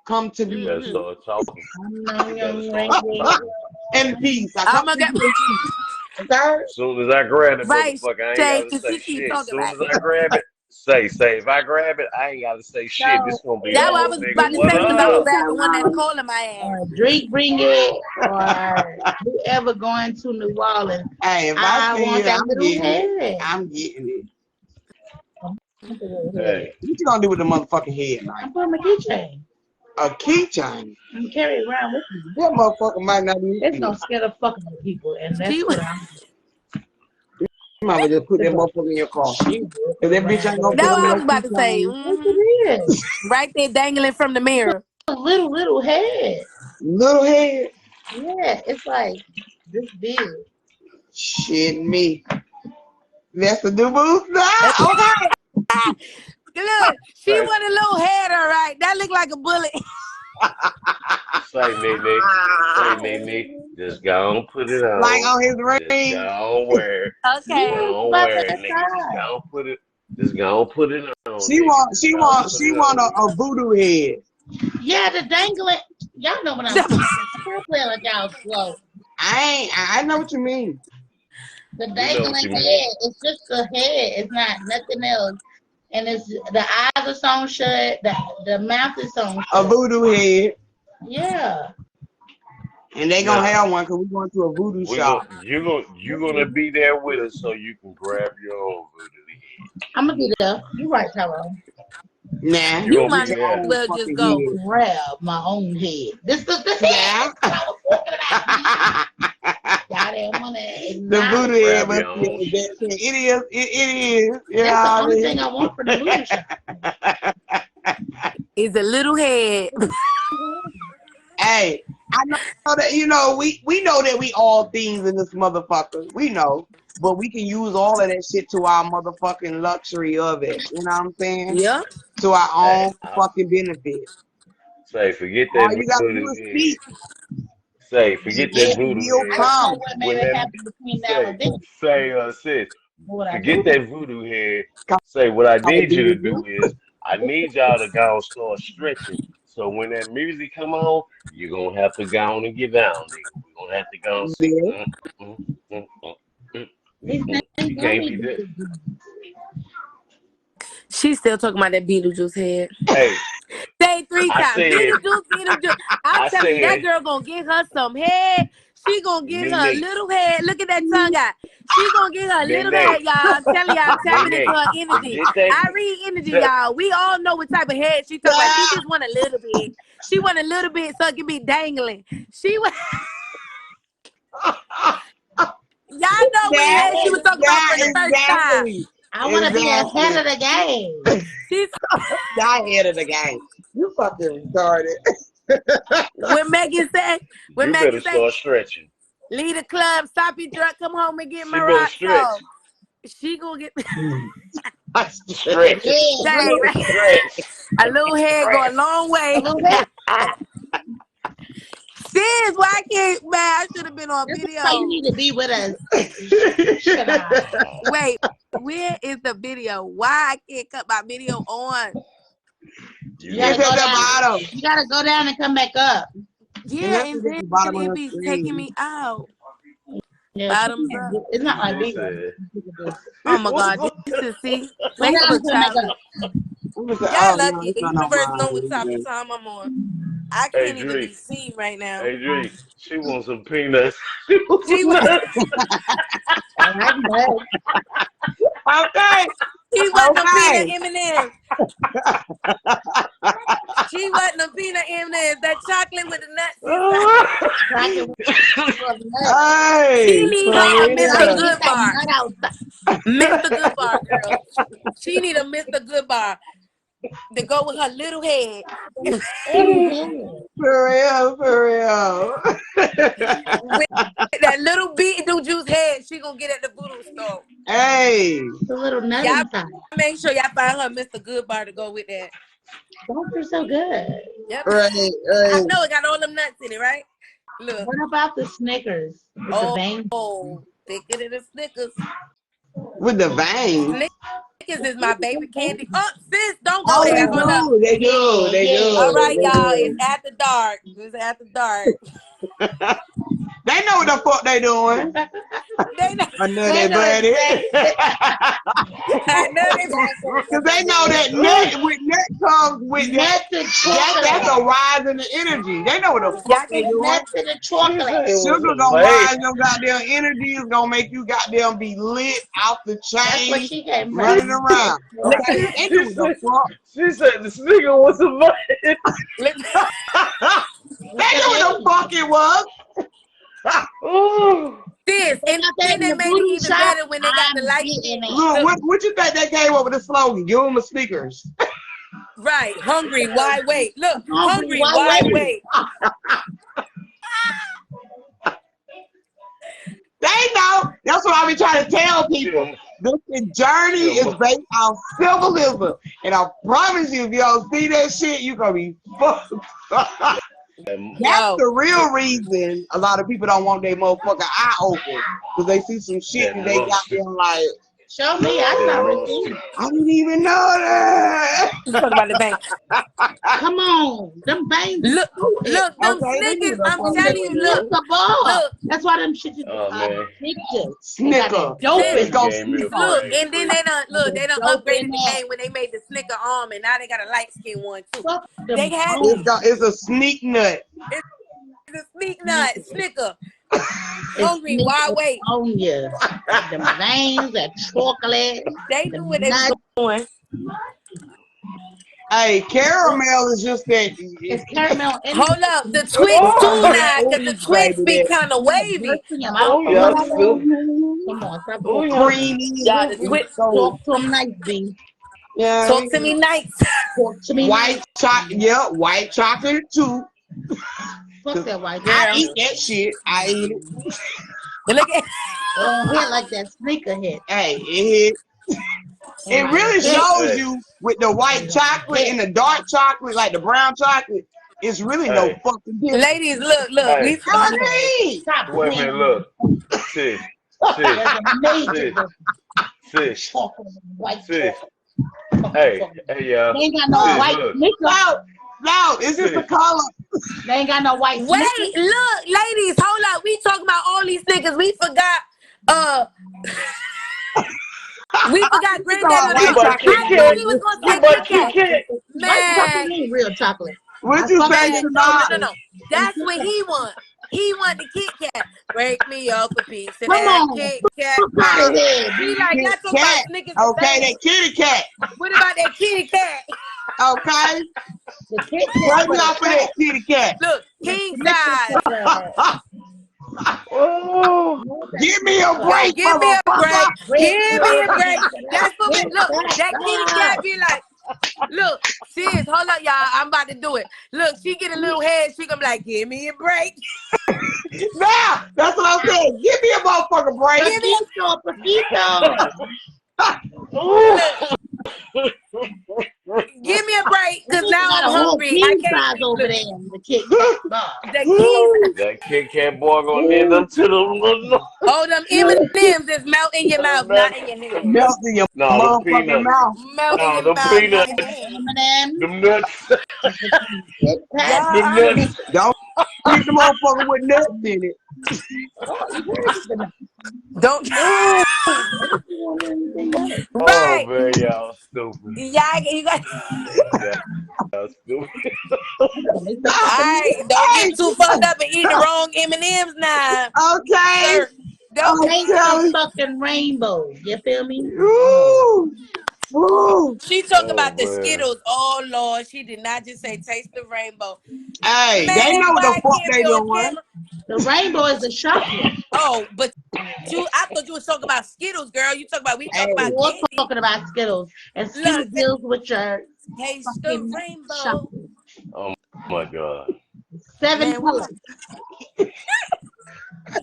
Come to You me. better you. start talking. You better start talking. In peace. I Oh come my to you god. in peace. Okay? As soon as I grab the Right, motherfucker, I ain't Shay, gotta cause say she keep shit. As talking soon about as it. I grab it, say. If I grab it, I ain't gotta say shit. So This gonna be That's what I oh was nigga, about to what say, cause I'm gonna up? grab the one that's anytime calling my ass. Drake bring it or whoever going to New Orleans, Hey, if I I see want you, that I'm little getting it. head. I'm getting it. I want the little head. Hey, What you gonna do with the motherfucking head, man? I'm putting my keychain. A keychain. I'm carrying it around with me. That motherfucker might not need It's it. gonna scare the fuck out of people, and that's She what I'm. You might as well just put that It's like, motherfucker in your car. shit, Cause that bitch ain't gonna that's fit on what I no was about to say. keychain. yes, it is. Right there dangling from the mirror. A little head. Little head. Yeah, it's like this big. Shit me. That's the new move now. Okay. Look, she say, want a little head, all right. That look like a bullet. say, Nene. Just go and put it Like on. on his Just ring. go and wear it. Just Yeah, Okay. it's go and about wear it, that nigga. Just size. go and put it. Just go and put it on, She nigga. want Just go and put she it want on. a voodoo head. Yeah, the dangling. Y'all know what I'm talking about. Stop playing like y'all slow. I know what you mean. The We know what dangling you mean. head. It's just the head. It's not nothing else. And it's the eyes are sewn shut. The mouth is sewn A shut. voodoo head. Yeah. And they gonna Nah, have one because we going to a voodoo shop. you gonna be there with us so you can grab your own voodoo head. I'm gonna be there. You're right, Tyrone. Nah, You You gonna get might be as your there. own well just fucking go. head. Grab my own head. This is the head. Yeah. That's what I was talking about. Y'all didn't want to The acknowledge voodoo it. head Grab must your be own the shit. best thing. It is. It is. You know That's the what I only mean? thing I want for the voodoo shop. It's a little head. Hey, I know that we know that we all thieves in this motherfucker. We know. But we can use all of that shit to our motherfucking luxury of it. You know what I'm saying? Yeah. To our Hey, own I fucking benefit. say forget All that you gotta do voodoo is head. speak, Say and forget that it voodoo will I head. don't know come. what When may that happen between now say and then. sis, But what I forget do that voodoo head. Come Say what I like need you to Beetlejuice. do is I need y'all to go and start stretching. So when that music come on, you're gonna have to go on and get down, nigga. We're gonna have to go and say, Yeah. mm, mm, mm, mm, these You things don't can't need be to that. be. She's still talking about that Beetlejuice head. Hey, Say 3 I times. said, Beetlejuice, Beetlejuice. I'm I telling you, that said, girl gonna get her some head. She gonna get her a Nene, little head. Look at that tongue out. She gonna get her a little Nene, head, y'all. I'm telling y'all, I'm tapping into Nene, her energy. forget that. I read energy, y'all. We all know what type of head she talking about. She just want a little bit. She want a little bit so it can be dangling. Y'all know what head she was talking about Yeah, for the first time. exactly. I want to be ahead of the game. She's Y'all ahead of the game. You fucking retarded. when Megan You better say, start stretching. leave the club, stop your drunk, come home and get my She better rocks stretch. off. She gonna get Stretch. Yeah, dang, look, right? Stretch. A little head go a Stretch. long a way. little head. Sis, why I can't man? I should have been on This is why you video. need to be with us. Shut up. Wait, where is the video? Why I can't cut my video on? You You gotta It's gonna at go the down. bottom. You gotta go down and come back up. It Yeah, has to and be at then the bottom of it the be taking screen. me out. Yeah, Bottoms up. it's not like She big. said. Oh my God, this is see Well, now I'm Facebook gonna make child. Y'all lucky it's the not on universe know what mine. type of time I'm on. I Hey can't even Drake. be seen right now. Hey Drake. She wants some peanuts. She wants She some was nuts. I like nuts. Okay. she wasn't a Okay. peanut M&M. She wasn't a peanut M&M. That chocolate with the nuts inside. Chocolate with nuts. Hey, She need for her a Get Mr. real. Good that Bar. nut out. Mr. Good Bar, girl. She need a Mr. Good Bar to go with her little head. For real, for real. With that little beetroot juice head she gonna get at the voodoo store. Hey. The little nut Y'all inside. make sure y'all find her Mr. Good Bar to go with that. Those are so good. Yep. Right, I right. know it got all them nuts in it, right? Look. What about the Snickers with the veins? Oh, thicker than the Snickers. With the veins. Snickers is my baby candy. Oh, sis, don't go Oh, there. they Hold up. do. They do. They do. All right, They y'all. do. It's after dark. It's after dark. They know what the fuck they doing. They know. I know they buddy. I know they. Because they know that nut with nut comes with that. That's a rise in the energy. They know what the fuck they doing. Nuts in the chocolate. Sugar gonna rise your goddamn energy. It's gonna make you goddamn be lit out the That's what chain, she came running around. Okay, they know what the fuck. She said the Snicker was a bite. They knew what the fuck it was. Ooh. This and then they made it even better when they got the light skin. Look, what you think they came up with the slogan? Give them a Snickers. Right, hungry, why wait? Look, hungry, why wait? They know. That's what I be trying to tell people. This journey is based on symbolism. And I promise you, if you don't see that shit, you're going to be fucked. That's the real reason a lot of people don't want their motherfucking eye open. Because they see some shit and they got them like, show me, I saw it. I didn't even know that. Let's talk about the bank. Come on, them veins. Look, them Snickers. I'm telling you, look. That's why them shit is Snicker. Look, and then they done upgraded the game when they made the Snicker arm, and now they got a light skin one too. They had it's a sneak nut. It's a sneak nut, Snicker. Hungry, why wait? Oh yeah, the veins, that chocolate. They knew what they was doing. Hey, caramel is just that. It's caramel. Hold up, the Twix too now, because the Twix be kind of wavy. Oh yeah, come on, stop creamy. Yeah, the Twix. Talk to them nice, B. Yeah. Talk to me nice. Talk to me white chocolate. Yeah, white chocolate too. Fuck that white girl. I eat that shit. I eat it. Look at. It don't hit like that sneaker hit. Hey, it hit. It really shows you with the white chocolate and the dark chocolate, like the brown chocolate, it's really no fucking difference. Ladies, look, Hey. we Stop Wait a minute, look. Sis. Hey, y'all. They ain't got no white sneaker. No, it's just the color. They ain't got no white sneaker. Wait, look, ladies, hold up. We talking about all these niggas. We forgot, Granddaddy. I knew he was gonna say Kit Kat. Man, Real chocolate. What'd you say tonight? No. That's what he want. He want the Kit Kat. Break me up a piece of Come on. Kit Kat. He like, that's Kit about Kat. Snickers. Okay, that kitty cat. What about that kitty cat? Okay. Break me off of that kitty cat. Look, king size. Oh, give me a break. Give me a break. Give me a break. That's what we look. That kitty cat be like, look, sis, hold up, y'all. I'm about to do it. Look, she get a little head. She gonna be like, give me a break. Now, that's what I'm saying. Give me a motherfucking break. Give me Give me a break, because now I'm hungry. I can't over there. The Kit that Kit Kat boy gonna end up to the. Oh, them M&M's is melt in your mouth, not in your head. Melt in your motherfucking mouth. Melt in your the mouth. peanuts. Them nuts. Them nuts. Don't eat the motherfucker with nuts in it. Don't. Oh Right. man, y'all stupid. Yeah, you got. Y'all stupid. Alright, don't Hey, get too fucked up and eat the wrong M&Ms now. okay. Sir, don't. I'm Taste telling the you. fucking rainbow. You feel me? Ooh. Ooh. She talk Oh about the man. Skittles. Oh Lord, she did not just say taste the rainbow. Hey, they Man, know what why the I fuck can't they be on doing. camera? The rainbow is the chocolate. Oh, but I thought you was talking about Skittles, girl. You talk about we talk Hey, We about was candy. talking about Skittles. And Skittles Look, deals with your taste the fucking rainbow. chocolate. Oh my God. 7 Man, colors.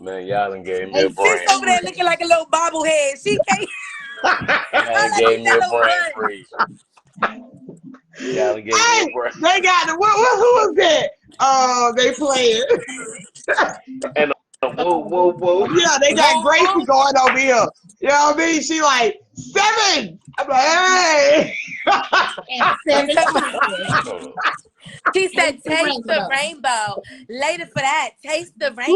Man, y'all done gave me a 8 she's brain over there freeze. looking like a little bobblehead. She can't. Y'all done Like a gave me a yellow brain bud. freeze. Y'all done gave me a hey, brain. they got the who was that? They playing. And whoa, whoa, whoa. Yeah, they got Woo, Gracie woo. going over here. You know what I mean? She like 7. I'm like, hey. And She 7 talking about- chocolate. she said, Taste the taste the rainbow. rainbow. Later for that, taste the rainbow.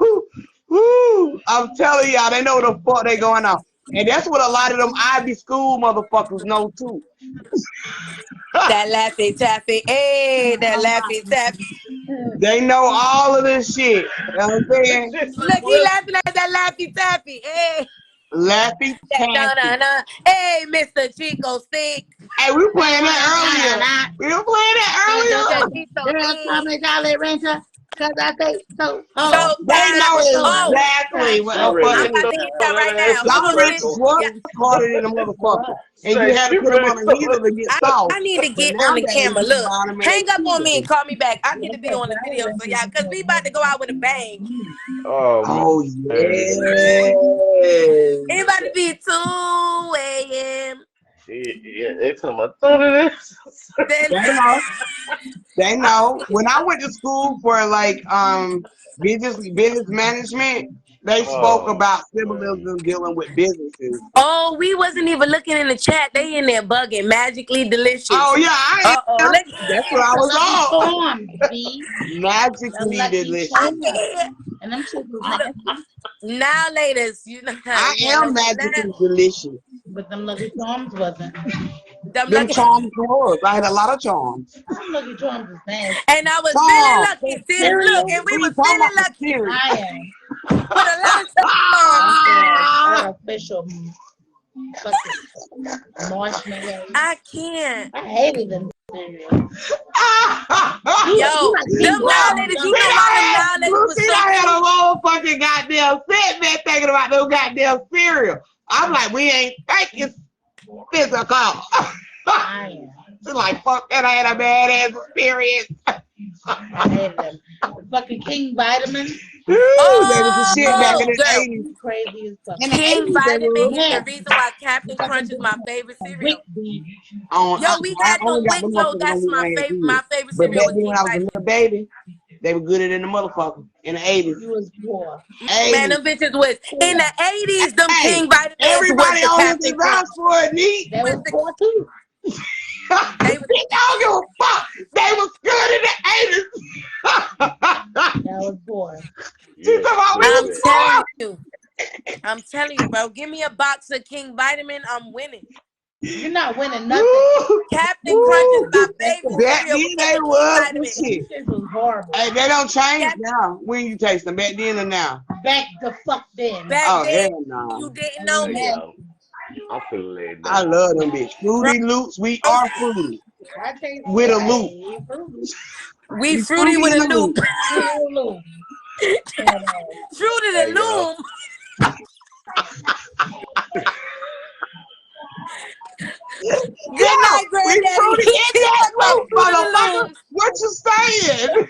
Woo, woo. I'm telling y'all, they know what the fuck they going on. And that's what a lot of them Ivy School motherfuckers know too. That laffy taffy. Hey, that laffy taffy. They know all of this shit. You know what I'm saying? Look, he laughing at that laffy taffy. Hey, Laffy that taffy. da-na-na. Hey, Mr. Chico Stick. Hey, we were playing that earlier. We were playing that Mr. earlier. Chico Girl, tell Stick. me, Jolly Rancher, because I think so. So They know oh, exactly what She a ready I'm to fucking about throw to hit that right that ass now. in the Hold Dollar on, sis. Ranch circle. was Yeah, harder than a motherfucker. And you Say had to she put them ready on to a throw heater to get soft. I need to But get on the nowadays, camera. you can Look, buy them in hang a up on me and kilo. call me back. I need to be on the video so y'all, because we about to go out with a bang. Oh man. Oh, yeah. It about to be 2 a.m. Yeah, they talking about throw that ass. Then They know. They know. When I went to school for like business management, they spoke Oh about man. symbolism dealing with businesses. oh, we wasn't even looking in the chat. They in there bugging, magically delicious. Oh yeah, I Uh-oh, am. look. That's what I was Lucky on. Charms, B. The Magically Lucky delicious. I Charms. can't. And them shit was Look, nasty. now, ladies, you know, I yeah, am look, now, magically delicious. But them Lucky Charms wasn't. them Them lucky. charms was. I had a lot of charms. Them Lucky Charms is nasty. And I was feeling Charms. lucky, sis. Look, Cereal, and we We was ain't talking about feeling the lucky cereal. I am. with a lot of charms. That's the Ah! artificial fucking marshmallow. I can't. I hated them cereals. You Yo, like them King now, Bottom, ladies, you don't know you? why them now, ladies was Lucy, so I had cute? a motherfucking goddamn setback thinking about them goddamn cereal. I'm like, we ain't thinking physical. I am. She's like, fuck that, I had a badass experience. I hated them. The fucking King Vitamins, Ooh, they was the shit back in Oh, the girl. 80s. crazy as fuck. In the King 80s, they Vitamin were is the Yeah. reason why Captain Crunch is Fucking my favorite cereal. Wick beef. on. Yo, we I got only them got Wick the Low. motherfuckers on That's who my ain't favorite. good. My favorite But cereal back with then King when I was a Vitamin. little baby, they were gooder than the motherfucker in the 80s. You was poor. Man, 80s. them bitches was in the 80s. Them Hey, King Vitamins was everybody the on here Captain can Crunch. vouch for it, neat. That was With the, poor too. they was, They don't give a fuck. They was good in the 80s. That was poor. She's Yeah, talking about we I'm was telling poor. you. I'm telling you, bro. Give me a box of King Vitamin. I'm winning. You're not winning nothing. Woo, Captain Crunch is my woo. That's favorite the Back cereal then because they of King was the Vitamin. shit. shit was horrible. Hey, they don't change Cap- now. When you taste them, back then or now? Back the fuck then. Back Oh, then, hell no. you didn't know hey me. Man, y'all. I'm feeling laid I down. love them bitch. Bro, Fruity Loops, we are fruity. I taste With a loop. we We fruity with in a the loop. Fruity the Hey y'all. loom. Good Yeah, night, we Granddaddy. fruity in He that talking about loop, fruity the motherfucker. looms. What you saying?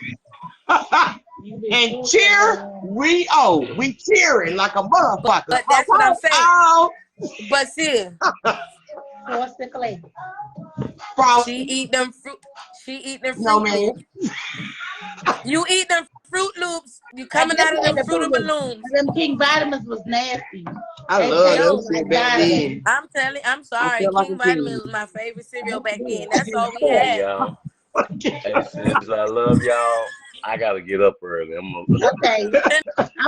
And cheer, we we cheering like a motherfucker. But that's what I'm saying. Oh, But see, from she eat them fruit. She eat them no Fruit man. Loops. You eat them Fruit Loops. You I coming just out of like them the Fruity Fruit Loops. balloons. Them King Vitamins was nasty. I They love tasted them Yo, shit like back diamonds. then. I'm I sorry. feel like a King Vitamin king. was my favorite cereal back then. I That's all we Hey had. y'all. Hey, since I love y'all, I gotta get up early. Okay. I'm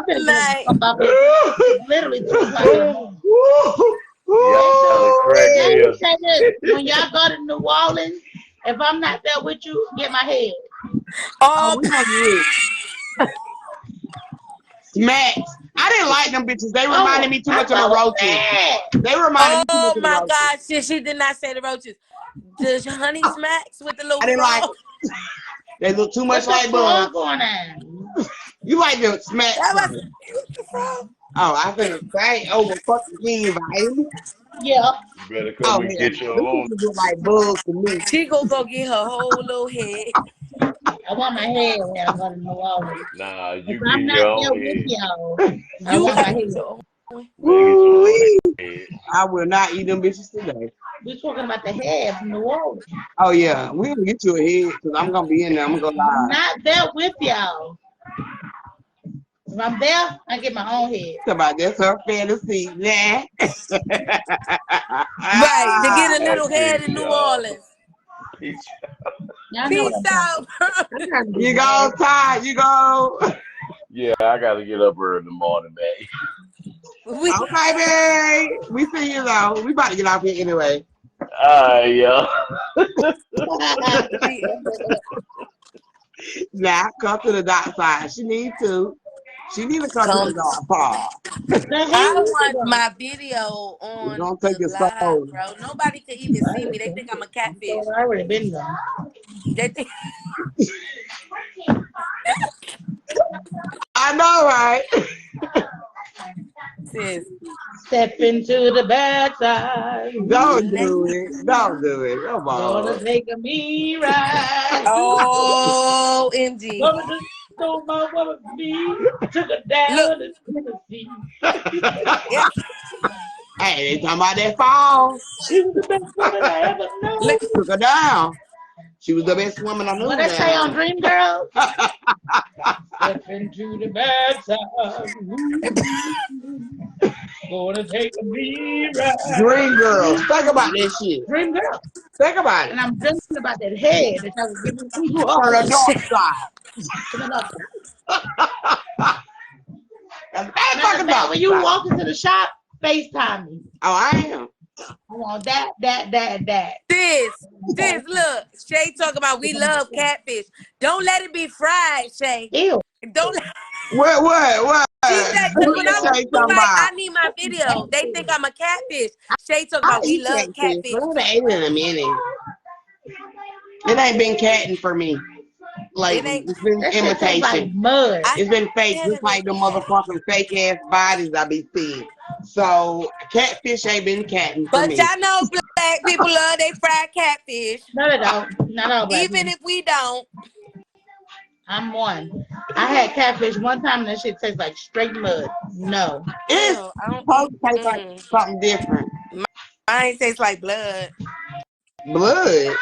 gonna Night. come up here. It's literally 2 o'clock in the morning. Y'all crack Let me me up. say this. When y'all go to New Orleans, if I'm not there with you, get my head. Oh, Oh, we gonna get smacks. I didn't like them bitches. They reminded me too much of the roaches. They reminded me too much oh of the my roaches. God, she did not say the roaches. The honey smacks with the little I didn't like frog. it. They look too much What's like the frog bugs. going on? You like the smacks? That was though. the frog. Oh, I think say over fucking king, baby. Yeah. You better come Oh and yeah, get your them own. bitches look like bugs to me. She gonna go get her whole little head. I want my head when I go to New Orleans. Nah, If you I'm getting not your there own with head. y'all, I You want my gotta head. get your own. Better get your own Woo-wee. head. I will not eat them bitches today. We're talking about the head from New Orleans. Oh yeah, we gonna get you a head because I'm gonna be in there. I'm gonna go I'm live. not there with y'all. If I'm there, I get my own head. Talk about that's her fantasy, nah. Right, to get a Hey, little head peace, in New y'all. Orleans. Peace. Y'all know what Peace I'm talking out. about. I'm trying to You be go, bad. Ty. You go. Yeah, I gotta get up early in the morning, man. We Okay, babe. We see you though. We about to get off here anyway. Yeah. Now come to the dark side. She need to. She need to come to the come. dark part. The I hell is want it? my video It's on gonna take the your live, soul. bro. Nobody can even see me. They think I'm a catfish. I already been there. They think I know, right? sis. Step into the bad side. Don't do it. Don't do it. Come Gonna on. take a me ride. Oh, MG. Gonna just stole my woman from me. Took her Look, down to Tennessee. yeah, Hey, they talking about that fall. She was the best woman I ever look. knew. Took her down. She was the best woman I knew. What they say on Now. Dream Girl? Step into the bad side. Gonna take a me ride. Dream girls. Think about this shit. Dream Girl. Think about And it. I'm dreaming about that head that I was giving to you For all. the dark side. That's Matter fucking of fact, dark when you side. walk into the shop, FaceTime me. Oh, I am. I want that. Sis, look. Shay talking about we love catfish. Don't let it be fried, Shay. Ew. Don't. What? She said, because What when you I say was talking like, about? I need my video. They think I'm a catfish. Shay talking I about we eat love catfish, catfish. but I haven't ate it in a minute. It ain't been catting for me It lately. ain't. It's been That shit tastes like imitation. mud. I It's been fake, just haven't been like the cat. motherfucking fake ass bodies I be seeing. So catfish ain't been catting for But me. y'all know black people love they fried catfish. No, they don't. Not all black Even people. if we don't. I'm one. I had catfish one time and that shit tastes like straight mud. No. It's Ew, I don't supposed eat. to taste like something different. Mine tastes like blood. Blood.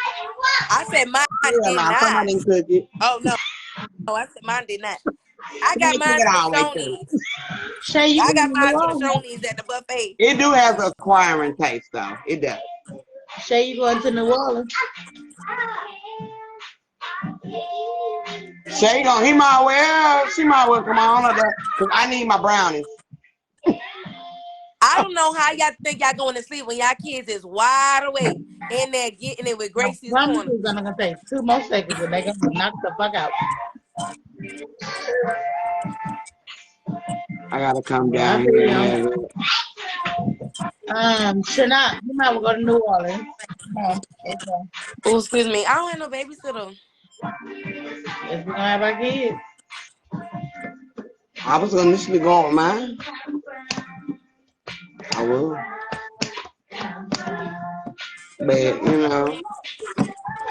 I said mine Yeah, did nah, not. somebody didn't cook it. Oh no. No, I said mine did not. I got Somebody cook mine it from all the way through. Shoney's. Shay, you I going got to New mine from Orleans? Shoney's at the buffet. It do have an acquiring taste though. It does. Shay, you going to New Orleans? Shay he might well, she might well come on up there, cause I need my brownies. I don't know how y'all think y'all going to sleep when y'all kids is wide awake in there getting it with I Gracie's promise corner. you it's gonna take 2 more seconds and they're gonna knock the fuck out. I gotta come Yeah, I down feel here you. and have it. Shana, you might go to New Orleans. Okay. Oh, excuse me. I don't have no babysitter. If we're gonna have our kids. I was initially going with mine. I will. But you know.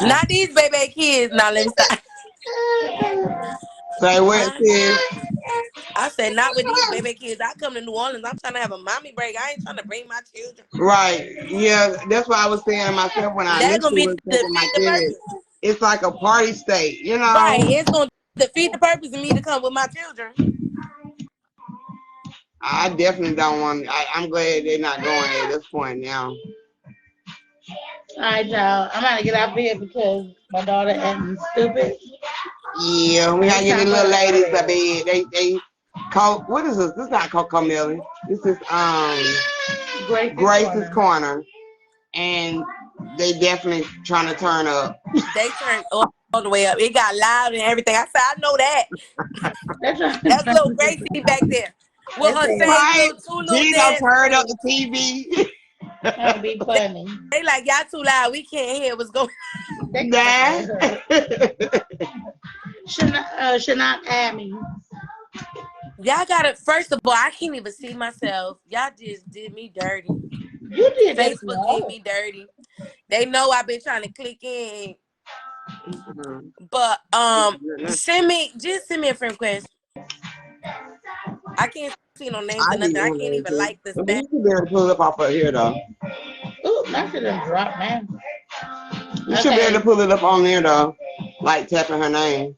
Not these baby kids. Now let me stop. Say what sis? I said not with these baby kids. I come to New Orleans. I'm trying to have a mommy break. I ain't trying to bring my children. Right. Yeah, that's what I was saying to myself when I That's gonna initially be was taking my defeat the kids. purpose. It's like a party state, you Right. know. It's gonna defeat the purpose of me to come with my children. I definitely don't want I'm glad they're not going at this point now. All right, y'all. I'm gonna get out here because my daughter acting stupid. Yeah, we gotta get the little ladies to bed. They call, what is this? This is not Coco Millie. This is Grace's Corner. And they definitely trying to turn up. They turned all the way up. It got loud and everything. I said, I know that. That's little Gracie back there with her same little two little Gino turned up dance. the TV. That'd be funny. They like, y'all too loud. We can't hear what's going on. Nah. Should not add me. Y'all gotta, first of all, I can't even see myself. Y'all just did me dirty. You did that. Facebook did me dirty. They know I've been trying to click in. But send me a friend request. I can't see no names or nothing. I can't even like the stats. You should be able to pull it up off of here though. Ooh, that should have dropped, man. You should be able to pull it up on there though. Like tapping her name.